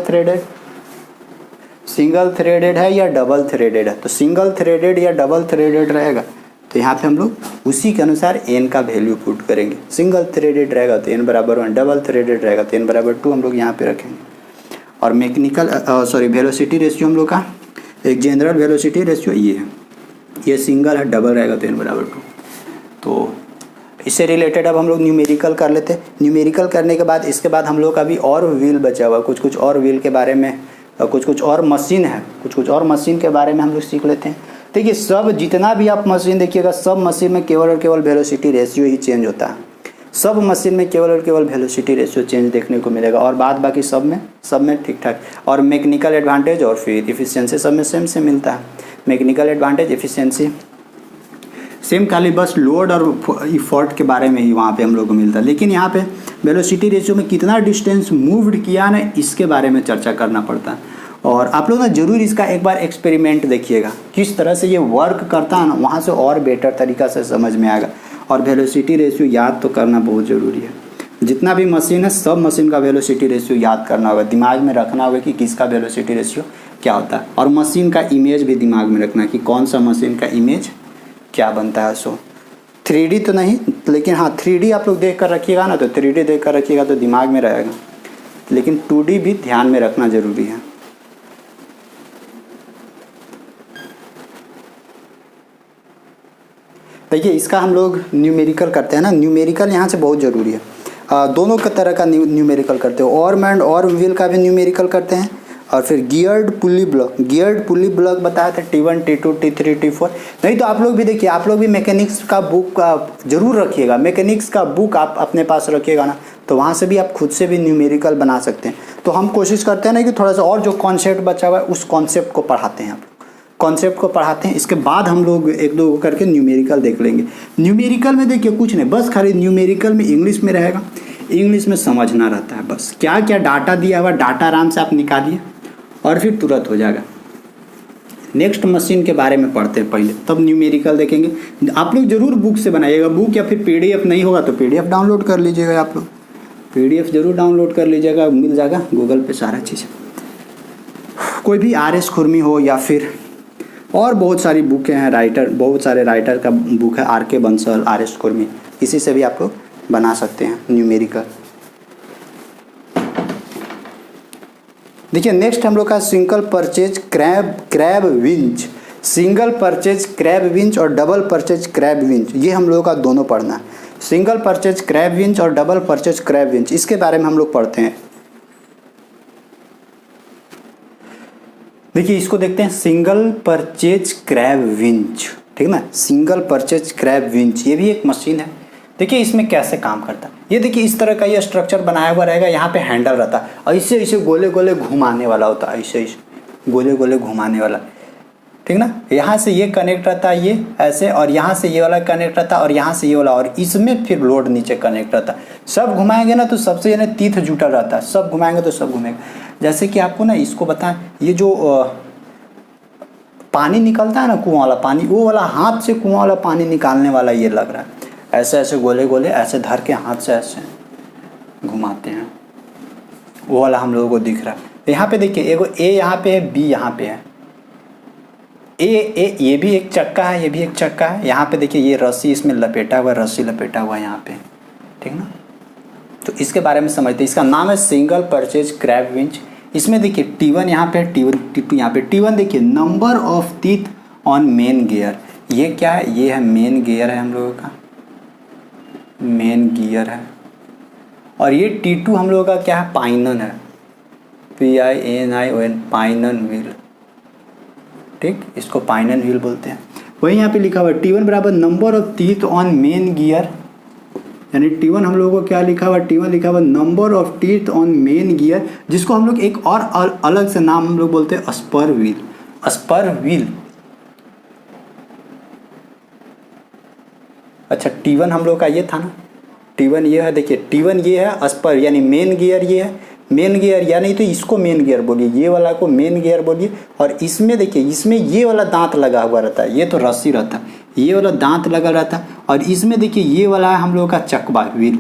थ्रेडेड है या डबल थ्रेडेड है। तो सिंगल थ्रेडेड या डबल थ्रेडेड रहेगा तो यहाँ पे हम लोग उसी के अनुसार n का वैल्यू पुट करेंगे। सिंगल थ्रेडेड रहेगा तो n बराबर 1, डबल थ्रेडेड रहेगा तो n बराबर 2 हम लोग यहाँ पे रखेंगे। और मैकेनिकल वेलोसिटी रेशियो हम लोग का एक जनरल वेलोसिटी रेशियो ये है, ये सिंगल है, डबल रहेगा तो n बराबर 2। तो इससे रिलेटेड अब हम लोग न्यूमेरिकल कर लेते हैं। न्यूमेरिकल करने के बाद इसके बाद हम लोग का भी और व्हील बचा हुआ, कुछ और व्हील के बारे में, कुछ और मशीन है, कुछ और मशीन के बारे में हम लोग सीख लेते हैं। देखिए सब जितना भी आप मशीन देखिएगा, सब मशीन में केवल और केवल वेलोसिटी रेशियो ही चेंज होता है। सब मशीन में केवल और केवल वेलोसिटी रेशियो चेंज देखने को मिलेगा, और बाद बाकी सब में ठीक ठाक। और मैकेनिकल एडवांटेज और फिर इफिशियंसी सब में सेम से मिलता है। मैकेनिकल एडवांटेज, इफिशियंसी सेम, खाली बस लोड और इफोर्ट के बारे में ही वहाँ पे हम लोग को मिलता है। लेकिन यहाँ पे वेलोसिटी रेशियो में कितना डिस्टेंस मूव्ड किया ना, इसके बारे में चर्चा करना पड़ता है। और आप लोग ना जरूर इसका एक बार एक्सपेरिमेंट देखिएगा, किस तरह से ये वर्क करता है ना, वहाँ से और बेटर तरीका से समझ में आएगा। और वेलोसिटी रेशियो याद तो करना बहुत ज़रूरी है। जितना भी मशीन है सब मशीन का वेलोसिटी रेशियो याद करना होगा, दिमाग में रखना होगा कि किसका वेलोसिटी रेशियो क्या होता है। और मशीन का इमेज भी दिमाग में रखना कि कौन सा मशीन का इमेज क्या बनता है। सो 3D तो नहीं, लेकिन हाँ 3D आप लोग देख कर रखिएगा ना, तो 3D देख कर रखिएगा तो दिमाग में रहेगा, लेकिन 2D भी ध्यान में रखना ज़रूरी है। देखिए इसका हम लोग न्यूमेरिकल करते हैं ना, न्यूमेरिकल यहाँ से बहुत ज़रूरी है। दोनों का तरह का न्यूमेरिकल करते हो, आर्म एंड आर्म व्हील का भी न्यूमेरिकल करते हैं। और फिर गियर्ड पुली ब्लॉक बताया था, T1 T2 T3 T4। नहीं तो आप लोग भी देखिए, आप लोग भी मैकेनिक्स का बुक जरूर रखिएगा। मैकेनिक्स का बुक आप अपने पास रखिएगा ना, तो वहाँ से भी आप खुद से भी न्यूमेरिकल बना सकते हैं। तो हम कोशिश करते हैं ना कि थोड़ा सा और जो कॉन्सेप्ट बचा हुआ है उस कॉन्सेप्ट को पढ़ाते हैं, इसके बाद हम लोग एक दो करके न्यूमेरिकल देख लेंगे। न्यूमेरिकल में देखिए कुछ नहीं, बस खाली न्यूमेरिकल में इंग्लिश में रहेगा, इंग्लिश में समझना रहता है। बस क्या क्या डाटा दिया हुआ, डाटा आराम से आप निकालिए और फिर तुरंत हो जाएगा। नेक्स्ट मशीन के बारे में पढ़ते हैं पहले, तब न्यूमेरिकल देखेंगे। आप लोग जरूर बुक से बनाइएगा, बुक या फिर PDF नहीं होगा तो PDF डाउनलोड कर लीजिएगा। आप लोग PDF जरूर डाउनलोड कर लीजिएगा, मिल जाएगा गूगल पे सारा चीज़। कोई भी RS खुरमी हो या फिर और बहुत सारी बुकें हैं, राइटर बहुत सारे राइटर का बुक है, R.K. बंसल, R.S. कुर्मी, इसी से भी आप लोग बना सकते हैं न्यूमेरिकल। देखिए नेक्स्ट हम लोग का single purchase crab winch, single purchase crab winch और डबल परचेज क्रैब विंच, ये हम लोगों का दोनों पढ़ना है। सिंगल परचेज क्रैब विंच और डबल परचेज क्रैब विंच, इसके बारे में हम लोग पढ़ते हैं। देखिए इसको देखते हैं, सिंगल परचेज क्रैब विंच, ठीक ना, सिंगल परचेज क्रैब विंच, ये भी एक मशीन है। देखिए इसमें कैसे काम करता है, ये देखिए इस तरह का ये स्ट्रक्चर बनाया हुआ रहेगा, यहाँ पे हैंडल रहता है, ऐसे ऐसे गोले गोले घुमाने वाला होता है, ऐसे ऐसे गोले गोले घुमाने वाला, ठीक ना। यहाँ से ये कनेक्ट रहता है, ये ऐसे, और यहाँ से ये वाला कनेक्ट रहता है, और यहाँ से ये वाला, और इसमें फिर लोड नीचे कनेक्ट रहता है। सब घुमाएंगे ना तो सबसे यानी तीथ जुटा रहता है, सब घुमाएंगे तो सब घूमेगा। जैसे कि आपको ना इसको बताएं, ये जो पानी निकलता है ना कुआं वाला पानी, वो वाला हाथ से कुआं वाला पानी निकालने वाला ये लग रहा है, ऐसे ऐसे गोले गोले ऐसे धर के हाथ से ऐसे घुमाते हैं, वो वाला हम लोगों को दिख रहा है। यहाँ पे देखिए एगो ए यहाँ पे है, बी यहाँ पे है, ए ये भी एक चक्का है, ये भी एक चक्का है। यहाँ पे देखिए ये रस्सी इसमें लपेटा हुआ है, रस्सी लपेटा हुआ है यहाँ पे, ठीक ना। तो इसके बारे में समझते हैं, इसका नाम है सिंगल परचेज क्रैब विंच। इसमें देखिए T1 यहाँ पे, T1 T2 यहाँ पे। T1 देखिए number of teeth on main gear, ये क्या है, ये है मेन गियर है हम लोगों का, मेन गियर है। और ये T2 हम लोगों का क्या है, पाइनन है, PINION, पाइनन व्हील, ठीक, इसको पाइनन व्हील बोलते हैं। वही यहाँ पे लिखा हुआ है T1 बराबर number of teeth on main gear, यानी T1 हम लोगों को क्या लिखा हुआ, T1 लिखा हुआ number of teeth on main gear, जिसको हम लोग एक और अलग से नाम हम लोग बोलते हैं स्पर व्हील, स्पर व्हील। अच्छा T1 हम लोग का ये था ना, T1 ये है, देखिए T1 ये है स्पर यानी मेन गियर, ये है मेन गियर, यानी तो इसको मेन गियर बोलिए, ये वाला को मेन गियर बोलिए। और इसमें देखिए इसमें ये वाला दांत लगा हुआ रहता है, ये तो रस्सी रहता है, ये वाला दांत लगा रहता है। और इसमें देखिए ये वाला है हम लोग का चकवा व्हील,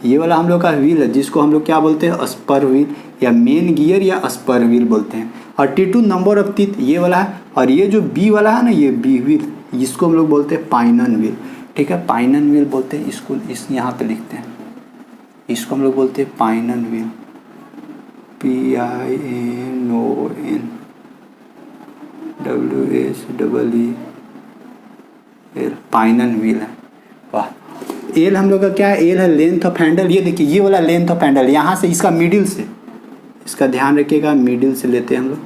ये वाला हम लोग का व्हील है, जिसको हम लोग क्या बोलते हैं, स्पर व्हील या मेन गियर या स्पर व्हील बोलते हैं। और T2 नंबर ऑफ टीथ ये वाला है, और ये जो बी वाला है ना, ये बी व्हील, जिसको हम लोग बोलते हैं पाइनन व्हील, ठीक है, पाइनन व्हील बोलते हैं इसको, इस यहाँ पे लिखते हैं, इसको हम लोग बोलते हैं पाइनन व्हील, PINONWHEEL, पाइनन व्हील है। वाह, एल हम लोग का क्या है, एल है लेंथ ऑफ हैंडल। ये देखिए ये वाला लेंथ ऑफ हैंडल, यहाँ से इसका मिडिल से, इसका ध्यान रखिएगा, मिडिल से लेते हैं हम लोग,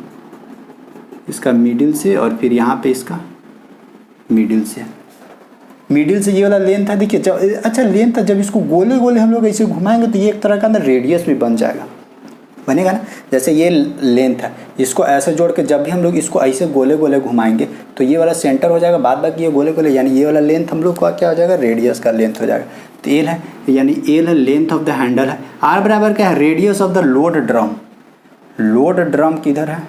इसका मिडिल से, और फिर यहाँ पे इसका मिडिल से, मिडिल से ये वाला लेंथ है। देखिए जब अच्छा लेंथ है, जब इसको गोले गोले हम लोग ऐसे घुमाएंगे तो ये एक तरह का अंदर रेडियस भी बन जाएगा, बनेगा ना। जैसे ये लेंथ है, इसको ऐसे जोड़ के जब भी हम लोग इसको ऐसे गोले गोले घुमाएंगे तो ये वाला सेंटर हो जाएगा, बाद बाकी ये गोले गोले, यानी ये वाला लेंथ हम लोग का क्या हो जाएगा, रेडियस का लेंथ हो जाएगा। तो एल है, यानी एल है लेंथ ऑफ द हैंडल है। आर बराबर क्या है, radius of the load drum. Load drum किधर है,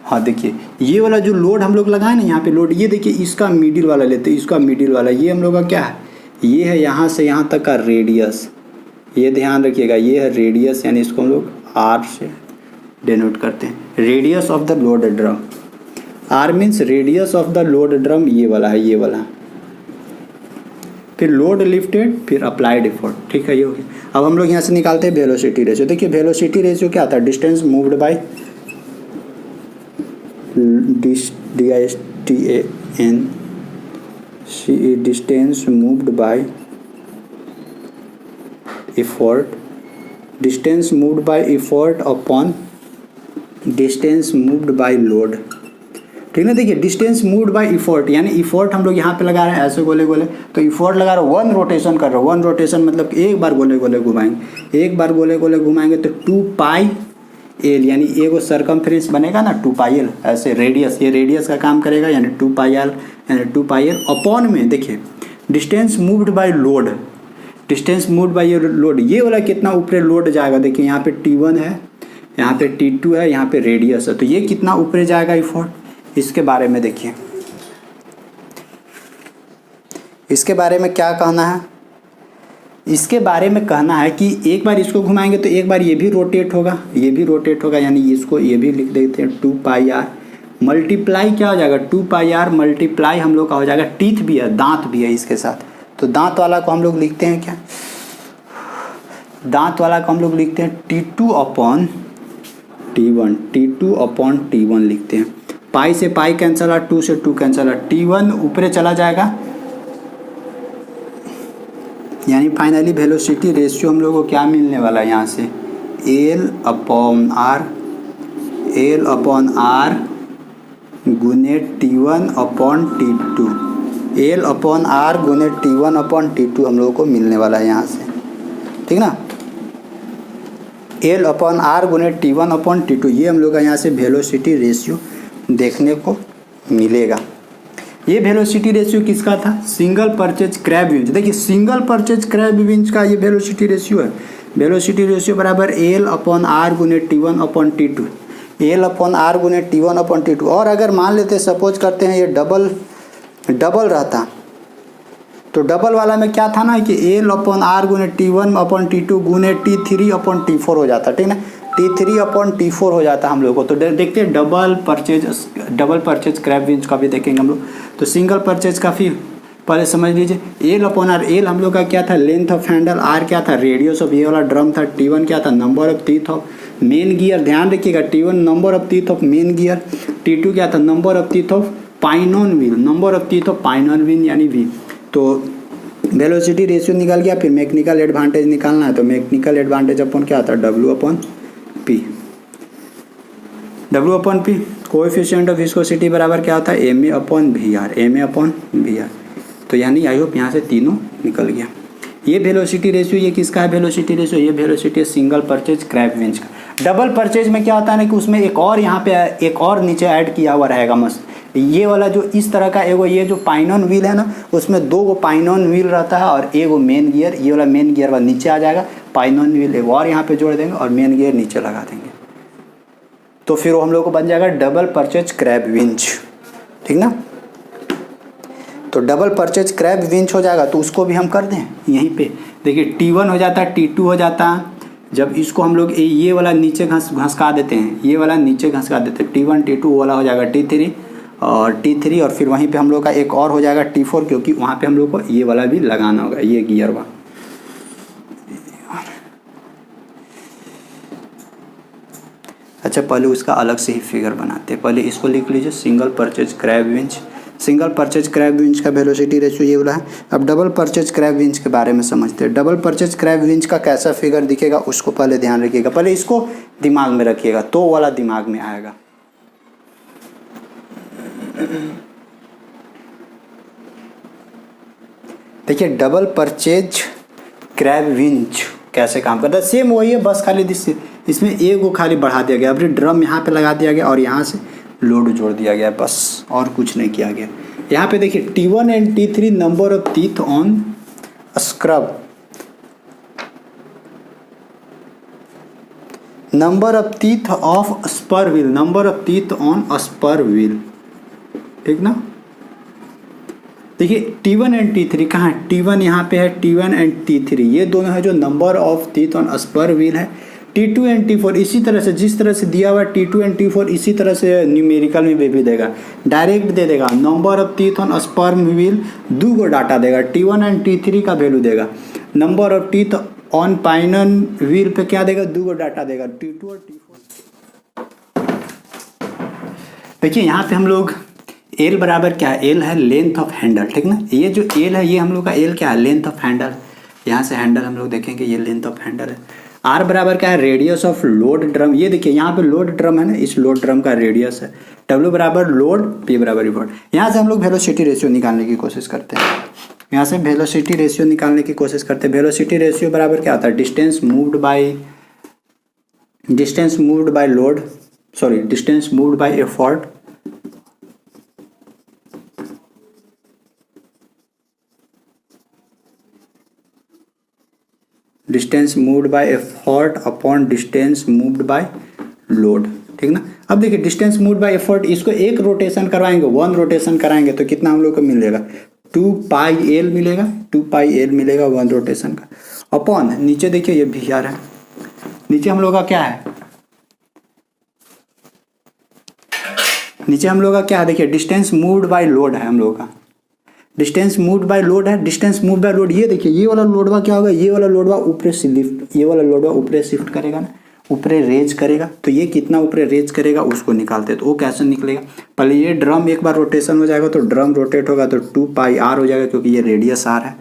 हाँ देखिए ये वाला जो लोड हम लोग लगाए ना यहाँ पे लोड, ये देखिए इसका मिडिल वाला लेते हैं, इसका मिडिल वाला, ये हम लोग का क्या है, ये है यहाँ से यहाँ तक का रेडियस, ये ध्यान रखिएगा, ये है रेडियस, यानी इसको हम लोग आर से डिनोट करते हैं, radius of the load drum. R means radius of the load drum, ये वाला है, ये वाला। फिर लोड लिफ्टेड, फिर अप्लाइड एफर्ट, ठीक है, ये हो गया। अब हम लोग यहाँ से निकालते हैं वेलोसिटी रेशियो। देखिए वेलोसिटी रेशियो क्या आता है, distance moved by DISTAN, distance moved by effort, distance moved by effort upon distance moved by load, ठीक है। देखिए डिस्टेंस मूव्ड बाय एफर्ट, यानी एफर्ट हम लोग यहाँ पे लगा रहे हैं ऐसे गोले गोले, तो एफर्ट लगा रहे, वन रोटेशन कर रहे हो, वन रोटेशन मतलब एक बार गोले गोले घुमाएंगे, एक बार गोले गोले घुमाएंगे तो 2πl, यानी एगो सरकमफ्रेंस बनेगा ना 2πl, ऐसे रेडियस, ये रेडियस का काम करेगा, यानी 2πl, यानी 2πl अपॉन में देखिए distance moved by load, distance moved by load, ये वाला कितना ऊपर लोड जाएगा, देखिए यहाँ पे T1 है, यहाँ पे T2 है, यहाँ पे रेडियस है, तो ये कितना ऊपर जाएगा एफर्ट, इसके बारे में देखिए, इसके बारे में क्या कहना है, इसके बारे में कहना है कि एक बार इसको घुमाएंगे तो एक बार ये भी रोटेट होगा, ये भी रोटेट होगा, यानी इसको ये भी लिख देते हैं 2πr मल्टीप्लाई क्या हो जाएगा 2πr मल्टीप्लाई हम लोग का हो जाएगा, टीथ भी है, दांत भी है इसके साथ, तो दांत वाला को हम लोग लिखते हैं क्या, दांत वाला को हम लोग लिखते हैं T2 upon T1, T2 upon T1 लिखते हैं। पाई से पाई कैंसिल है, 2 से 2 कैंसिल है, T1 ऊपर चला जाएगा, यानी फाइनली वेलोसिटी रेशियो हम लोग को क्या मिलने वाला है यहाँ से, L अपॉन R गुने T1 upon T2, L upon R गुने T1 अपॉन T2 हम लोगों को मिलने वाला है यहाँ से, ठीक ना। L अपॉन R गुने T1 अपॉन T2, ये हम लोग का यहाँ से वेलोसिटी रेशियो देखने को मिलेगा। ये वेलोसिटी रेशियो किसका था, सिंगल परचेज क्रैब विंच। देखिए सिंगल परचेज क्रैब विंच का ये वेलोसिटी रेशियो है, वेलोसिटी रेशियो बराबर L अपॉन R गुने T1 upon T2, L upon R गुने T1 अपॉन T2। और अगर मान लेते सपोज करते हैं ये डबल रहता, तो डबल वाला में क्या था ना कि L अपॉन R गुने T1 अपॉन T2 गुने T3 अपॉन T4 हो जाता, ठीक ना, T3 अपॉन T4 हो जाता हम लोग को। तो देखते हैं डबल परचेज क्रैब विंच का भी देखेंगे हम लोग। तो सिंगल परचेज काफ़ी पहले समझ लीजिए, L अपॉन R, L हम लोग का क्या था, लेंथ ऑफ हैंडल, R क्या था, रेडियस ऑफ ये वाला ड्रम था, T1 क्या था, number of teeth of main gear, ध्यान रखिएगा T1 number of teeth of main gear, T2 क्या था, number of teeth of pinion wheel, number of teeth of pinion wheel यानी V। तो वेलोसिटी रेशियो निकल गया, फिर मैकेनिकल एडवांटेज निकालना है, तो मैकेनिकल एडवांटेज अपन क्या आता है, W upon P, coefficient of viscosity बराबर क्या होता है, MA अपॉन VR। तो यानी आई होप यहाँ से तीनों निकल गया। ये वेलोसिटी रेशियो, ये किसका है वेलोसिटी रेशियो, ये वेलोसिटी है सिंगल परचेज क्रैब विंच का। डबल परचेज में क्या होता है ना कि उसमें एक और यहाँ पे एक और नीचे ऐड किया हुआ रहेगा मस्त, ये वाला जो इस तरह का एगो ये जो पाइनोन व्हील है ना, उसमें 2 गो पाइनोन व्हील रहता है और एगो मेन गियर, ये वाला मेन गियर वाला नीचे आ जाएगा, पाइनोन व्हील एक और यहाँ पे जोड़ देंगे और मेन गियर नीचे लगा देंगे, तो फिर वो हम लोग को बन जाएगा डबल परचेज क्रैब विंच, ठीक ना। तो डबल परचेज क्रैब विंच हो जाएगा, तो उसको भी हम कर दें यहीं पे। देखिए T1 हो जाता है, T2 हो जाता है, जब इसको हम लोग ये वाला नीचे घसका देते हैं, ये वाला नीचे घसका देते हैं, T1 T2 वाला हो जाएगा T3 और फिर वहीं पे हम लोग का एक और हो जाएगा T4, क्योंकि वहाँ पे हम लोग को ये वाला भी लगाना होगा, ये गियर वाला। अच्छा पहले उसका अलग से ही फिगर बनाते हैं, पहले इसको लिख लीजिए, सिंगल परचेज क्रैब विंच का वेलोसिटी रेशियो ये वाला है। अब डबल परचेज क्रैब विंच के बारे में समझते हैं। डबल परचेज क्रैब विंच का कैसा फिगर दिखेगा उसको पहले ध्यान रखिएगा, पहले इसको दिमाग में रखिएगा तो वाला दिमाग में आएगा। देखिए डबल परचेज क्रैब विंच कैसे काम करता है, सेम वही है, बस खाली इसमें एक को खाली बढ़ा दिया गया, अभी ड्रम यहाँ पे लगा दिया गया और यहाँ से लोड जोड़ दिया गया, बस और कुछ नहीं किया गया। यहाँ पे देखिए T1 and T3 number of teeth on scrub, number of teeth of spur wheel, number of teeth on spur wheel, ठीक ना। देखिए T1 एंड T3 कहाँ है, T1 यहाँ पे है, T1 एंड T3 ये दोनों है जो number of teeth on spur wheel है। T2 एंड T4 इसी तरह से जिस तरह से दिया हुआ T2 एंड T4 इसी तरह से न्यूमेरिकल में भी देगा, डायरेक्ट दे देगा, number of teeth on sperm wheel 2 को डाटा देगा, T1 एंड T3 का वैल्यू देगा, number of teeth on pinion wheel पे क्या देगा, 2 को डाटा देगा, T2 और T4। देखिए यहाँ पे हम लोग L बराबर क्या है, L है लेंथ ऑफ हैंडल, ठीक ना। ये जो L है ये हम लोग का L क्या है, लेंथ ऑफ हैंडल, यहाँ से हैंडल हम लोग देखेंगे ये लेंथ ऑफ हैंडल है। R बराबर क्या है, रेडियस ऑफ लोड ड्रम, ये देखिए यहाँ पे लोड ड्रम है ना, इस लोड ड्रम का रेडियस है। W बराबर लोड, P बराबर रिवॉर्ड। यहाँ से हम लोग वेलोसिटी रेशियो निकालने की कोशिश करते हैं, यहाँ से वेलोसिटी रेशियो निकालने की कोशिश करते हैं। वेलोसिटी रेशियो बराबर क्या होता है, distance moved by effort distance moved by effort upon distance moved by load, ठीक ना। अब देखिए डिस्टेंस मूव्ड बाय एफर्ट, इसको एक रोटेशन करवाएंगे, 1 रोटेशन कराएंगे तो कितना हम लोग को मिलेगा, 2πl मिलेगा, 2πl मिलेगा 1 रोटेशन का, अपॉन नीचे देखिए ये VR है, नीचे हम लोग का क्या है नीचे हम लोग का क्या है, देखिए डिस्टेंस मूव्ड बाय लोड है हम लोग का, डिस्टेंस मूव्ड बाय लोड है, डिस्टेंस मूव बाय लोड। ये देखिए ये वाला लोडवा क्या होगा, ये वाला लोडवा ऊपर से लिफ्ट, ये वाला लोडवा ऊपर शिफ्ट करेगा ना, ऊपर रेज करेगा। तो ये कितना ऊपर रेज करेगा उसको निकालते हैं। तो वो कैसे निकलेगा, पहले ये ड्रम एक बार रोटेशन हो जाएगा तो ड्रम रोटेट होगा तो 2πr हो जाएगा, क्योंकि ये रेडियस r है,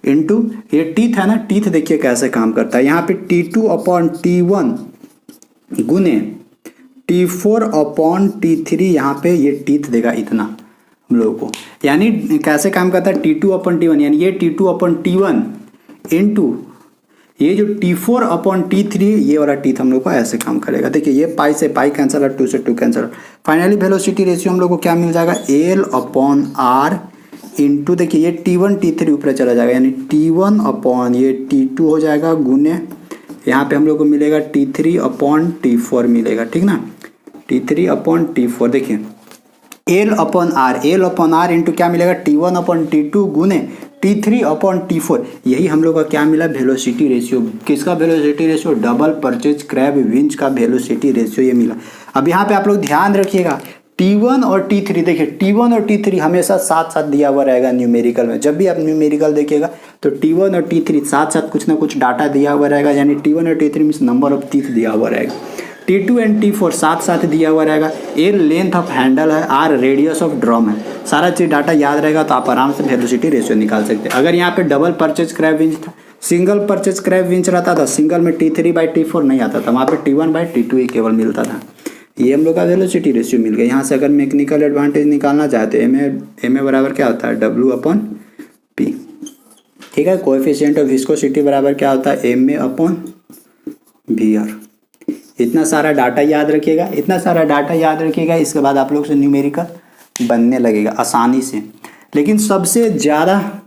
इनटू ये टीथ है ना, टीथ देखिए कैसे काम करता है। यहाँ पे T2/T1 गुने T4/T3, यहाँ पे ये टीथ देगा इतना हम लोगों को। यानी कैसे काम करता है, T2/T1 यानी ये T2/T1 इनटू ये जो T4/T3 ये वाला टीथ हम लोग को ऐसे काम करेगा। देखिए ये पाई से पाई कैंसिल और 2 से 2 कैंसिल। फाइनली वेलोसिटी रेशियो हम लोग को क्या मिल जाएगा, L/r इंटू देखिए ये T1 T3 ऊपर चला जाएगा, यानी T1/ ये T2 हो जाएगा गुने यहाँ पे हम लोग को मिलेगा T3/T4 मिलेगा, ठीक ना, T3/T4। देखिए L/r इंटू क्या मिलेगा, T1/T2 गुने T3/T4। यही हम लोग का क्या मिला, वेलोसिटी रेशियो। किसका velocity ratio, double purchase crab winch का वेलोसिटी रेशियो ये मिला। अब यहाँ पे आप लोग ध्यान रखिएगा, T1 और T3, देखिए T1 और T3 हमेशा साथ साथ दिया हुआ रहेगा न्यूमेरिकल में। जब भी आप न्यूमेरिकल देखिएगा तो T1 और T3 साथ साथ कुछ ना कुछ डाटा दिया हुआ रहेगा, यानी T1 और T3 means number of teeth दिया हुआ रहेगा। T2 एंड T4 साथ साथ दिया हुआ रहेगा। L लेंथ ऑफ हैंडल है, R रेडियस ऑफ ड्रम है। सारा चीज़ डाटा याद रहेगा तो आप आराम से वेलोसिटी रेशियो निकाल सकते हैं। अगर यहाँ पे डबल परचेज क्रैब विंच था, सिंगल परचेज क्रैब विंच रहता था, सिंगल में T3/T4 नहीं आता था, वहाँ पे T1/T2 ही केवल मिलता था। ये हम लोग का वेलोसिटी रेशियो मिल गया। यहाँ से अगर मैकेनिकल एडवांटेज निकालना चाहते हैं, एम ए बराबर क्या होता है, W/P, ठीक है। कोएफिशिएंट ऑफ विस्कोसिटी बराबर क्या होता है, MA/VR। इतना सारा डाटा याद रखिएगा, इतना सारा डाटा याद रखिएगा, इसके बाद आप लोग से न्यूमेरिकल बनने लगेगा आसानी से। लेकिन सबसे ज़्यादा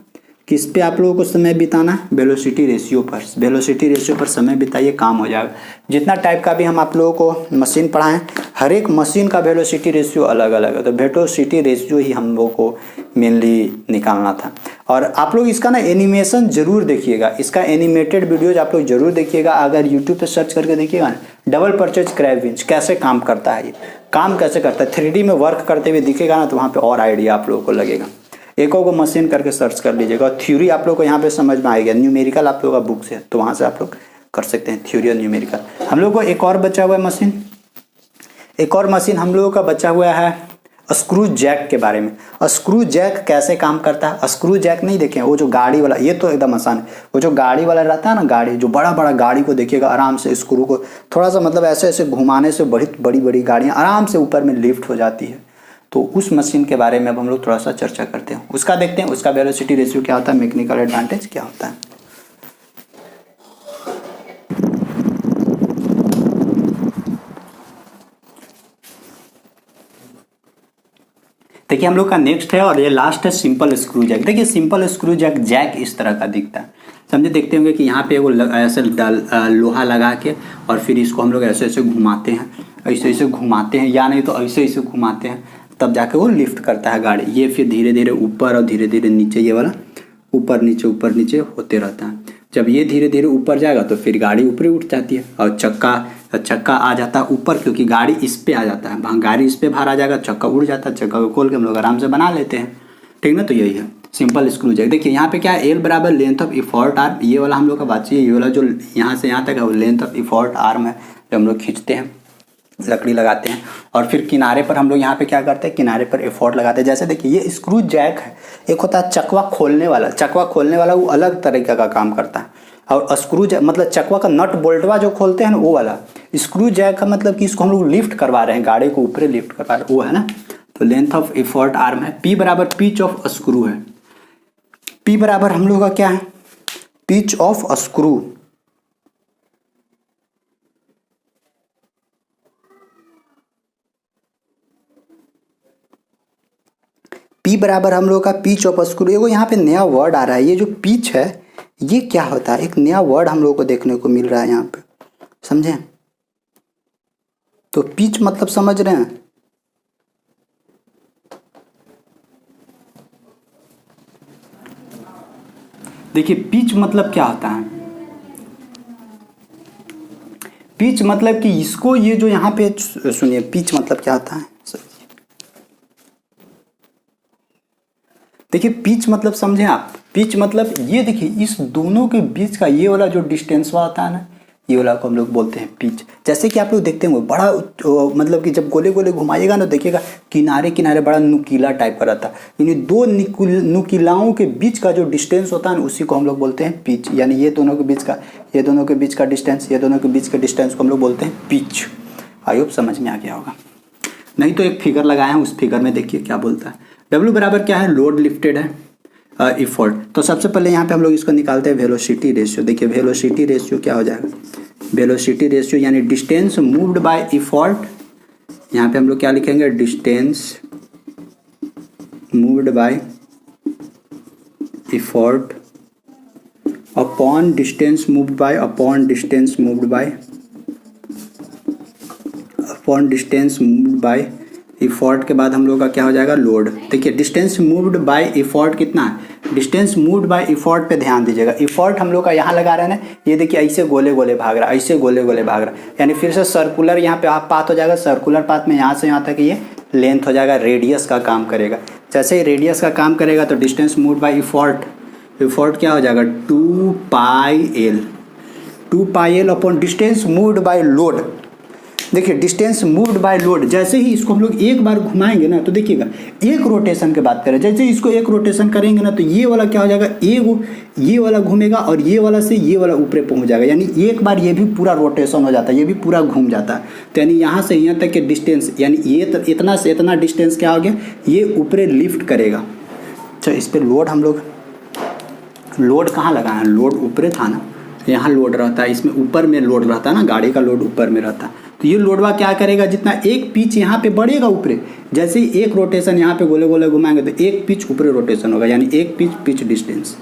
किस पे आप लोगों को समय बिताना है, वेलोसिटी रेशियो पर। वेलोसिटी रेशियो पर समय बिताइए, काम हो जाएगा। जितना टाइप का भी हम आप लोगों को मशीन पढ़ाएं, हर एक मशीन का वेलोसिटी रेशियो अलग अलग है, तो वेलोसिटी रेशियो ही हम लोग को मेनली निकालना था। और आप लोग इसका ना एनिमेशन जरूर देखिएगा, इसका एनिमेटेड वीडियोज आप लोग जरूर देखिएगा। अगर यूट्यूब पे सर्च करके देखिएगा ना, डबल परचेज क्रैब विंच कैसे काम करता है, ये काम कैसे करता है, 3D में वर्क करते हुए दिखेगा ना, तो वहाँ पे और आइडिया आप लोगों को लगेगा। एको को मशीन करके सर्च कर लीजिएगा और थ्योरी आप लोग को यहाँ पे समझ में आएगा। न्यूमेरिकल आप लोगों का बुक से, तो वहाँ से आप लोग कर सकते हैं थ्योरी और न्यूमेरिकल। हम लोग को एक और बचा हुआ है मशीन, एक और मशीन हम लोगों का बचा हुआ है स्क्रू जैक के बारे में। स्क्रू जैक कैसे काम करता है, स्क्रू जैक नहीं देखे, वो जो गाड़ी वाला, ये तो एकदम आसान है। वो जो गाड़ी वाला रहता है ना, गाड़ी जो बड़ा बड़ा गाड़ी को देखिएगा, आराम से स्क्रू को थोड़ा सा मतलब ऐसे ऐसे घुमाने से बड़ी बड़ी गाड़ियाँ आराम से ऊपर में लिफ्ट हो जाती है। तो उस मशीन के बारे में अब हम लोग थोड़ा सा चर्चा करते हैं, उसका देखते हैं, उसका वेलोसिटी रेशियो क्या होता है, मैकेनिकल एडवांटेज क्या होता है। देखिए हम लोग का नेक्स्ट है और ये लास्ट है सिंपल स्क्रू जैक। देखिए सिंपल स्क्रू जैक, जैक इस तरह का दिखता है, समझे। देखते होंगे कि यहाँ पे वो ऐसे लोहा लगा के और फिर इसको हम लोग ऐसे ऐसे घुमाते हैं, ऐसे ऐसे घुमाते हैं, या नहीं तो ऐसे ऐसे घुमाते हैं, तब जाके वो लिफ्ट करता है गाड़ी। ये फिर धीरे धीरे ऊपर और धीरे धीरे नीचे, ये वाला ऊपर नीचे होते रहता है। जब ये धीरे धीरे ऊपर जाएगा तो फिर गाड़ी ऊपर उठ जाती है और चक्का आ जाता है ऊपर, क्योंकि गाड़ी इस पे आ जाता है, गाड़ी इस पे बाहर आ जाएगा, चक्का उड़ जाता है, चक्का को खोल के हम लोग आराम से बना लेते हैं, ठीक ना। तो यही है सिंपल स्क्रू जैक। देखिए यहाँ पे क्या है, L बराबर लेंथ ऑफ इफोर्ट आर्म, ये वाला हम लोग का बात चाहिए, ये वाला जो यहाँ से यहाँ तक है वो लेंथ ऑफ इफोर्ट आर्म है, जो हम लोग खींचते हैं, लकड़ी लगाते हैं। और फिर किनारे पर हम लोग यहाँ पे क्या करते हैं, किनारे पर एफोर्ट लगाते हैं। जैसे देखिए ये स्क्रू जैक है, एक होता है चकवा खोलने वाला, वो अलग तरीके का काम करता है। और स्क्रू जैक मतलब चकवा का नट बोल्टवा जो खोलते हैं ना, वो वाला। स्क्रू जैक का मतलब कि इसको हम लोग लिफ्ट करवा रहे हैं, गाड़ी को ऊपर लिफ्ट करवा रहे हैं, वो है ना। तो लेंथ ऑफ एफोर्ट आर्म है, P बराबर पिच ऑफ स्क्रू है। P बराबर हम लोग का क्या है, पिच ऑफ स्क्रू। P बराबर हम लोग का पिच ऑफ स्क्रू। एगो यहाँ पे नया वर्ड आ रहा है, ये जो पिच है ये क्या होता है, एक नया वर्ड हम लोग को देखने को मिल रहा है यहाँ पे, समझे। तो पिच मतलब समझ रहे हैं, देखिए पिच मतलब क्या होता है, पिच मतलब कि इसको, ये जो यहाँ पे सुनिए, पिच मतलब क्या होता है, देखिए पिच मतलब समझे आप, पिच मतलब ये देखिए इस दोनों के बीच का ये वाला जो डिस्टेंस होता है ना, ये वाला को हम लोग बोलते हैं पिच। जैसे कि आप लोग देखते होंगे बड़ा मतलब कि जब गोले गोले घुमाइएगा ना, देखिएगा किनारे किनारे बड़ा नुकीला टाइप का रहता है, यानी दो नुकीलाओं के बीच का जो डिस्टेंस होता है ना, उसी को हम लोग बोलते हैं पिच। यानी ये दोनों के बीच का, ये दोनों के बीच का डिस्टेंस, ये दोनों के बीच के डिस्टेंस को हम लोग बोलते हैं पिच। आई होप समझ में आ गया होगा। नहीं तो एक फिगर लगाए हैं, उस फिगर में देखिए क्या बोलता है। W बराबर क्या है, लोड लिफ्टेड है, इफोर्ट। तो सबसे पहले यहाँ पे हम लोग इसको निकालते हैं वेलोसिटी रेशियो। देखिए वेलोसिटी रेशियो क्या हो जाएगा, वेलोसिटी रेशियो यानी डिस्टेंस मूव्ड बाय इफोर्ट। यहाँ पे हम लोग क्या लिखेंगे, distance moved by effort upon distance moved by, upon distance moved by, upon distance moved by effort के बाद हम लोग का क्या हो जाएगा, लोड। देखिए डिस्टेंस मूव्ड बाय इफोर्ट कितना है, डिस्टेंस मूव्ड बाय इफोर्ट पे ध्यान दीजिएगा। इफोर्ट हम लोग का यहाँ लगा रहे हैं ना, ये देखिए ऐसे गोले गोले भाग रहा है, ऐसे गोले गोले भाग रहा है, यानी फिर से सर्कुलर यहाँ पे पाथ हो जाएगा। सर्कुलर पाथ में यहाँ से यहाँ तक ये लेंथ हो जाएगा, रेडियस का काम करेगा। जैसे ही रेडियस का काम करेगा तो distance moved by effort, effort क्या हो जाएगा, 2πl, 2πl upon distance moved by load. देखिए डिस्टेंस मूव्ड बाय लोड, जैसे ही इसको हम लोग एक बार घुमाएंगे ना, तो देखिएगा एक रोटेशन की बात करें, जैसे इसको एक रोटेशन करेंगे ना, तो ये वाला क्या हो जाएगा, ये वाला घूमेगा और ये वाला से ये वाला ऊपर पहुंच जाएगा, यानी एक बार ये भी पूरा रोटेशन हो जाता है, ये भी पूरा घूम जाता है। तो यानी यहाँ से यहाँ तक के डिस्टेंस, यानी ये इतना से इतना डिस्टेंस क्या हो गया, ये ऊपर लिफ्ट करेगा। अच्छा इस पर लोड हम लोग, लोड कहाँ लगाए हैं, लोड ऊपर था ना, यहाँ लोड रहता है, इसमें ऊपर में लोड रहता है ना, गाड़ी का लोड ऊपर में रहता है। तो ये लोडवा क्या करेगा, जितना एक पिच यहाँ पे बढ़ेगा ऊपर, जैसे ही एक रोटेशन यहाँ पे गोले गोले घुमाएंगे तो एक पिच ऊपर रोटेशन होगा, यानी एक पिच डिस्टेंस,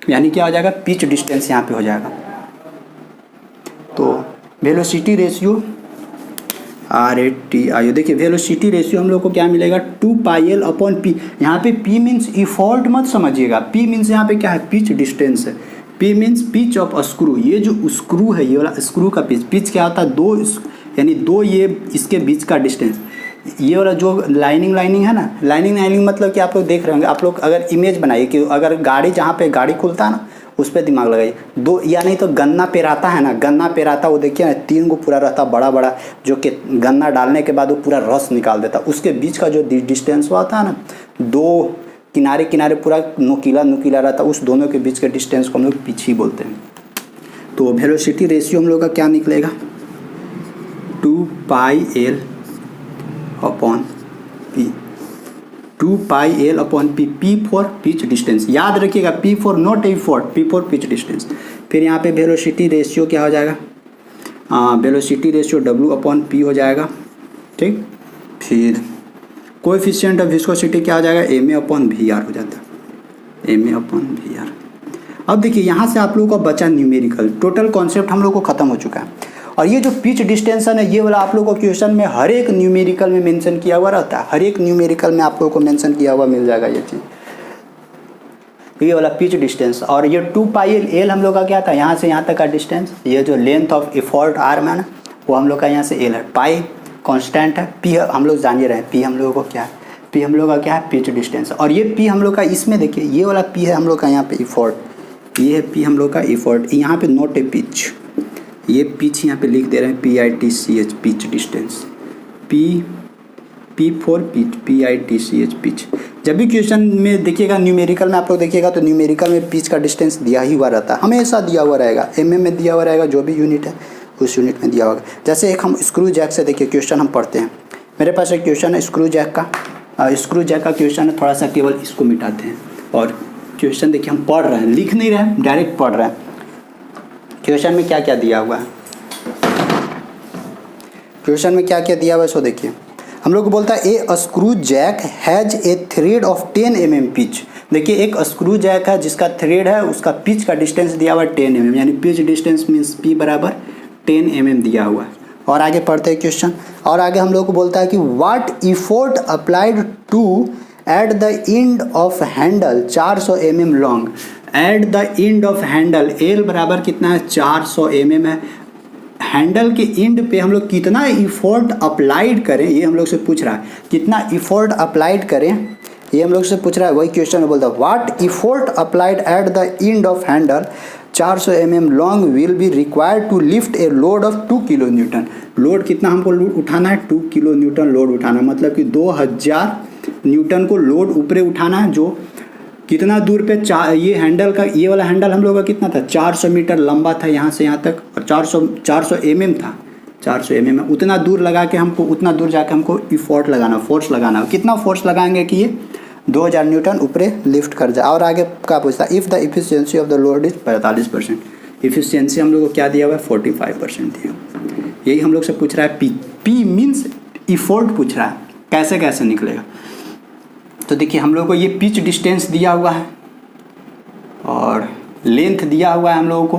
यानी क्या हो जाएगा, पिच डिस्टेंस यहाँ पे हो जाएगा। तो वेलोसिटी रेशियो RATIO, देखिए वेलोसिटी रेशियो हम लोग को क्या मिलेगा, 2πl अपॉन p। यहाँ पे p मीन्स इफोर्ट मत समझिएगा, p मीन्स यहाँ पे क्या है, पिच डिस्टेंस है। P means pitch of screw, ये जो स्क्रू है ये वाला स्क्रू का पिच, पिच क्या होता है, दो यानी दो ये इसके बीच का डिस्टेंस। ये वाला जो लाइनिंग है ना, लाइनिंग मतलब कि आप लोग देख रहे होंगे, आप लोग अगर इमेज बनाइए कि अगर गाड़ी जहाँ पे गाड़ी खुलता है ना, उस पर दिमाग लगाइए, दो या नहीं तो गन्ना पे रहता है ना, गन्ना पे रहता, वो देखिए ना 3 गो पूरा रहता बड़ा बड़ा, जो कि गन्ना डालने के बाद वो पूरा रस निकाल देता, उसके बीच का जो डिस्टेंस होता है ना, दो किनारे किनारे पूरा नुकीला रहता, उस दोनों के बीच के डिस्टेंस को हम लोग पिच ही बोलते हैं। तो वेलोसिटी रेशियो हम लोग का क्या निकलेगा, 2πl upon p, 2πl upon p, p for pitch distance, याद रखिएगा p for not effort, p for pitch distance. फिर यहाँ पे वेलोसिटी रेशियो क्या हो जाएगा, velocity ratio W upon p हो जाएगा, ठीक। फिर कोएफिशिएंट ऑफ विस्कोसिटी क्या हो जाएगा, ma अपॉन VR हो जाता है, ma अपॉन VR। अब देखिए यहाँ से आप लोगों का बचा न्यूमेरिकल, टोटल कॉन्सेप्ट हम लोग को खत्म हो चुका है। और ये जो पिच डिस्टेंस है ना, ये वाला आप लोगों को क्वेश्चन में हर एक न्यूमेरिकल में मेंशन किया हुआ रहता है, हर एक न्यूमेरिकल में आप लोगों को मेंशन किया हुआ मिल जाएगा ये चीज़, ये वाला पिच डिस्टेंस। और ये 2πl हम लोग का क्या था, यहाँ से यहाँ तक का डिस्टेंस, ये जो लेंथ ऑफ इफोर्ट आर्म है ना, वो हम लोग का यहाँ से l है, पाई कांस्टेंट है, p हम लोग जान ही रहे हैं, p हम लोगों को क्या है, p हम लोग का क्या है, पिच डिस्टेंस। और ये p हम लोग का, इसमें देखिए ये वाला p है हम लोग का यहाँ पे इफोर्ट, ये है p हम लोग का इफोर्ट, यहाँ पे नोट ए पिच, ये पिच यहाँ पे लिख दे रहे हैं PITCH, pitch distance, p for pitch, PITCH pitch. जब भी क्वेश्चन में देखिएगा न्यूमेरिकल में आप लोग देखिएगा तो न्यूमेरिकल में पिच का डिस्टेंस दिया ही हुआ रहता है, हमेशा दिया हुआ रहेगा, mm में दिया हुआ रहेगा, जो भी यूनिट है उस यूनिट में दिया होगा। जैसे एक हम स्क्रू जैक से देखिए क्वेश्चन हम पढ़ते हैं, मेरे पास एक क्वेश्चन है स्क्रू जैक का, स्क्रू जैक का क्वेश्चन है, थोड़ा सा केवल इसको मिटाते हैं। और क्वेश्चन देखिए हम पढ़ रहे हैं, लिख नहीं रहे हैं, डायरेक्ट पढ़ रहे हैं। क्वेश्चन में क्या क्या दिया हुआ है, क्वेश्चन में क्या क्या दिया हुआ है सो देखिए। हम लोग को बोलता है a screw jack has a thread of 10 mm pitch. देखिए एक स्क्रू जैक है जिसका थ्रेड है, उसका पिच का डिस्टेंस दिया हुआ है 10 mm, यानी पिच डिस्टेंस मीन्स p बराबर 10 mm दिया हुआ है। और आगे पढ़ते हैं क्वेश्चन, और आगे हम लोग को बोलता है कि what effort applied to at the end of handle 400 mm long, at the end of handle L बराबर कितना है, 400 mm है। हैंडल के एंड पे हम लोग कितना इफोर्ट अप्लाइड करें, ये हम लोग से पूछ रहा है, कितना इफोर्ट अप्लाइड करें, ये हम लोग से पूछ रहा है, वही क्वेश्चन में बोलता है what effort applied at the end of handle 400 mm long will be required to lift a load of 2 kilo newton. लोड कितना हमको उठाना है, 2 किलो न्यूटन लोड उठाना है, मतलब कि 2000 न्यूटन को लोड ऊपरे उठाना है। जो कितना दूर पे ये हैंडल का, ये वाला हैंडल हम लोग का कितना था, 400 मीटर लंबा था यहाँ से यहाँ तक, और 400 mm था, 400 mm उतना दूर लगा के हमको, उतना दूर जाके हमको इफोर्ट लगाना, फोर्स लगाना। कितना फोर्स लगाएंगे कि ये 2000 न्यूटन ऊपरे लिफ्ट कर जाए। और आगे क्या पूछता है, if the efficiency of the load is 45%, efficiency हम लोग को क्या दिया हुआ है, 45% दिया। यही हम लोग से पूछ रहा है पी मीन्स इफोर्ट पूछ रहा है, कैसे कैसे निकलेगा। तो देखिए हम लोग को ये पिच डिस्टेंस दिया हुआ है और लेंथ दिया हुआ है हम लोगों को,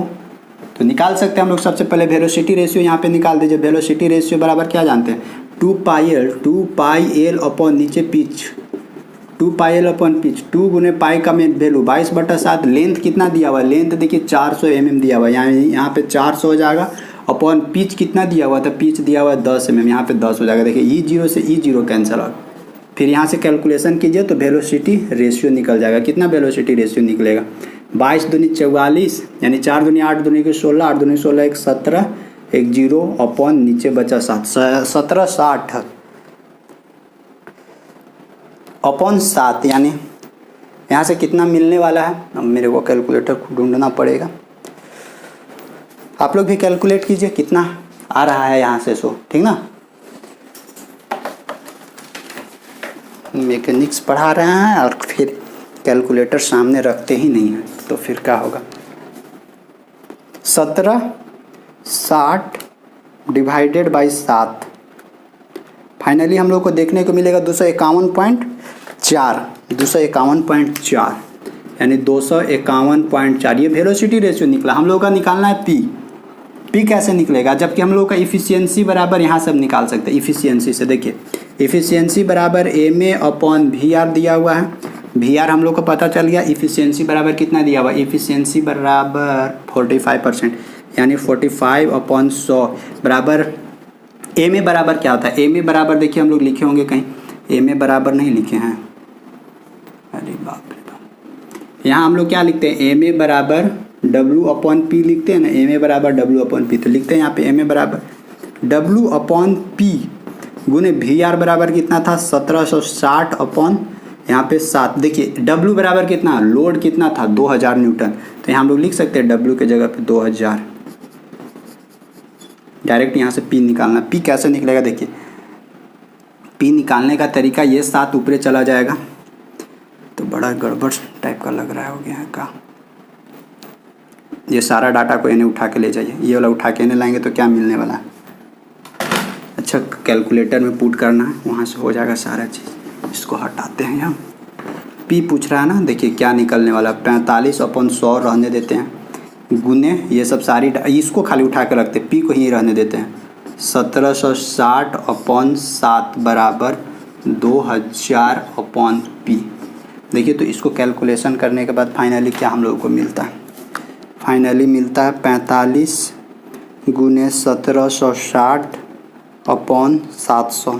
तो निकाल सकते हैं हम लोग। सबसे पहले वेलोसिटी रेशियो यहाँ पे निकाल दीजिए। वेलोसिटी रेशियो बराबर क्या जानते हैं, 2 अपॉन नीचे पिच, 2 अपॉन पिच, 2 गुने पाई का में वैल्यू 22/7। लेंथ कितना दिया हुआ है, लेंथ देखिए 400 mm दिया हुआ है, यहाँ पे 400 हो जाएगा, अपॉन पिच कितना दिया हुआ था, पिच दिया हुआ है 10 mm, यहाँ पे 10 हो जाएगा। देखिए E0 से E0 कैंसिल आउट, फिर यहाँ से कैलकुलेशन कीजिए तो वेलोसिटी रेशियो निकल जाएगा। कितना वेलोसिटी रेशियो निकलेगा, 22 दूनी 44, यानी 4 दूनी 8 दूनी के 16, 8 दूनी 16 1 17, 1 0 अपॉन नीचे बचा 7, 1760 अपॉन 7, यानी यहाँ से कितना मिलने वाला है। अब मेरे को कैलकुलेटर को ढूंढना पड़ेगा, आप लोग भी कैलकुलेट कीजिए कितना आ रहा है यहाँ से। सो ठीक ना, मैकेनिक्स पढ़ा रहे हैं और फिर कैलकुलेटर सामने रखते ही नहीं हैं, तो फिर क्या होगा। 1760 डिवाइडेड बाई 7, फाइनली हम लोग को देखने को मिलेगा 251.4, 251.4, यानी 251.4। ये वेलोसिटी रेशियो निकला। हम लोग का निकालना है पी कैसे निकलेगा, जबकि हम लोग का इफिशियंसी बराबर यहाँ सब निकाल सकते हैं। इफिशियंसी से देखिए, इफिशियंसी बराबर MA अपॉन VR दिया हुआ है, VR हम लोग को पता चल गया। इफिशियंसी बराबर कितना दिया हुआ, इफिशियंसी बराबर 45%, यानी 45 अपॉन 100 बराबर MA बराबर क्या होता है। MA बराबर देखिए हम लोग लिखे होंगे कहीं, MA बराबर नहीं लिखे हैं, अरे बाप रे बाप, यहाँ हम लोग क्या लिखते हैं, MA बराबर W अपॉन P लिखते हैं ना, MA बराबर W अपॉन P, तो लिखते हैं यहाँ पे MA बराबर W अपॉन P गुने VR बराबर कितना था, 1760 अपॉन यहाँ पे 7। देखिए W बराबर कितना, लोड कितना था 2000 न्यूटन, तो यहाँ हम लोग लिख सकते हैं W के जगह पे 2000। डायरेक्ट यहाँ से P निकालना। P कैसे निकलेगा, देखिए P निकालने का तरीका, ये 7 ऊपरे चला जाएगा, तो बड़ा गड़बड़ टाइप का लग रहा हो गया है का। ये सारा डाटा को इन्हें उठा के ले जाइए, ये वाला उठा के इन्हें लाएंगे तो क्या मिलने वाला है। अच्छा कैलकुलेटर में पुट करना है, वहाँ से हो जाएगा सारा चीज़। इसको हटाते हैं हम, P पूछ रहा है ना, देखिए क्या निकलने वाला, 45 अपॉन 100 रहने देते हैं, गुने ये सब सारी, इसको खाली उठा के रखते हैं, P को ही रहने देते हैं, 1760 अपॉन 7 बराबर 2000 अपॉन P। देखिए तो इसको कैलकुलेशन करने के बाद फाइनली क्या हम लोगों को मिलता है, फाइनली मिलता है 45 गुने 1760 अपॉन 700।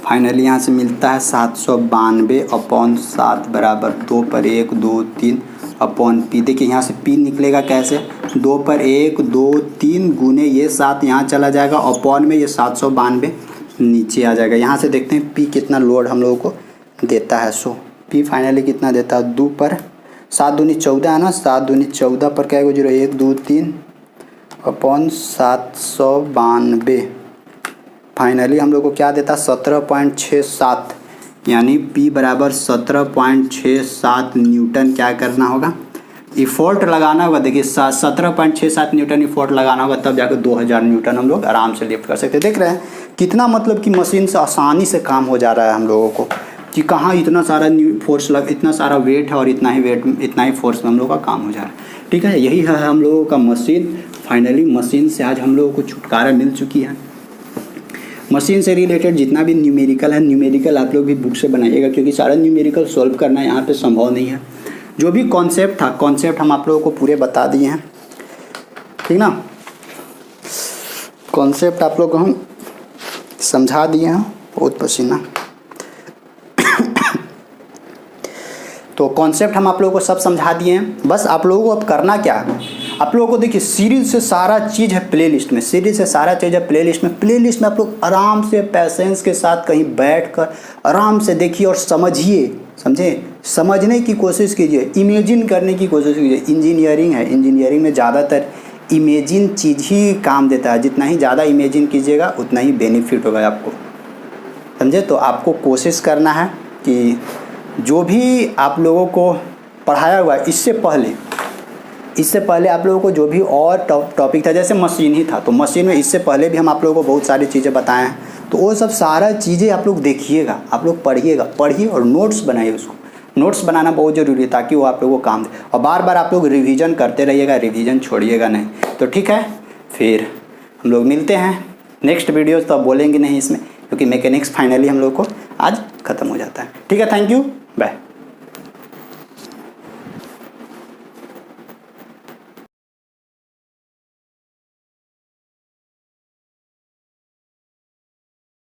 फाइनली यहाँ से मिलता है 792 अपॉन 7 बराबर 2 पर 1 2 3 अपॉन P। देखिए यहाँ से P निकलेगा कैसे, 2 पर 1 2 3 गुने ये 7 यहाँ चला जाएगा, अपॉन में ये 792 नीचे आ जाएगा। यहाँ से देखते हैं P कितना लोड हम लोगों को देता है। सो P फाइनली कितना देता है, 2 पर 7 दूनी 14 है ना, 7 दूनी 14 पर क्या है 0 1 2 3 अपॉन 792। फाइनली हम लोग को क्या देता, 17.67, यानी P बराबर 17.67 न्यूटन क्या करना होगा, इफोर्ट लगाना होगा। देखिए 17.67 न्यूटन इफोर्ट लगाना होगा, तब जाकर 2000 न्यूटन हम लोग आराम से लिफ्ट कर सकते हैं। देख रहे हैं कितना, मतलब कि मशीन से आसानी से काम हो जा रहा है हम लोगों को, कि कहाँ इतना सारा फोर्स इतना सारा वेट है और इतना ही वेट इतना ही फोर्स में हम लोग का काम हो जा रहा है। ठीक है, यही है हम लोगों का मशीन। फाइनली मशीन से आज हम लोगों को छुटकारा मिल चुकी है। मशीन से रिलेटेड जितना भी न्यूमेरिकल है, न्यूमेरिकल आप लोग भी बुक से बनाइएगा, क्योंकि सारा न्यूमेरिकल सॉल्व करना यहाँ पे संभव नहीं है। जो भी कॉन्सेप्ट था, कॉन्सेप्ट हम आप लोगों को पूरे बता दिए हैं, ठीक ना। कॉन्सेप्ट आप लोग को हम समझा दिए हैं, बहुत पसीना। तो कॉन्सेप्ट हम आप लोगों को सब समझा दिए हैं। बस आप लोगों को अब करना क्या है, आप लोगों को देखिए सीरीज से सारा चीज़ है प्लेलिस्ट में, सीरीज से सारा चीज़ है प्लेलिस्ट में। प्लेलिस्ट में आप लोग आराम से पैसेंस के साथ कहीं बैठकर आराम से देखिए और समझिए, समझे, समझने की कोशिश कीजिए, इमेजिन करने की कोशिश कीजिए। इंजीनियरिंग है, इंजीनियरिंग में ज़्यादातर इमेजिन चीज़ ही काम देता है। जितना ही ज़्यादा इमेजिन कीजिएगा उतना ही बेनिफिट होगा आपको, समझे। तो आपको कोशिश करना है कि जो भी आप लोगों को पढ़ाया हुआ है इससे पहले आप लोगों को जो भी और टॉपिक था, जैसे मशीन ही था, तो मशीन में इससे पहले भी हम आप लोगों को बहुत सारी चीज़ें बताए हैं। तो वो सब सारा चीज़ें आप लोग देखिएगा, आप लोग पढ़िए और नोट्स बनाइए। उसको नोट्स बनाना बहुत ज़रूरी है ताकि वो आप लोगों को काम दे। और बार बार आप लोग रिवीजन करते रहिएगा, रिवीजन छोड़िएगा नहीं। तो ठीक है, फिर हम लोग मिलते हैं नेक्स्ट वीडियो। तो अब बोलेंगे नहीं इसमें, क्योंकि मैकेनिक्स फाइनली हम लोग को आज ख़त्म हो जाता है। ठीक है, थैंक यू, बाय।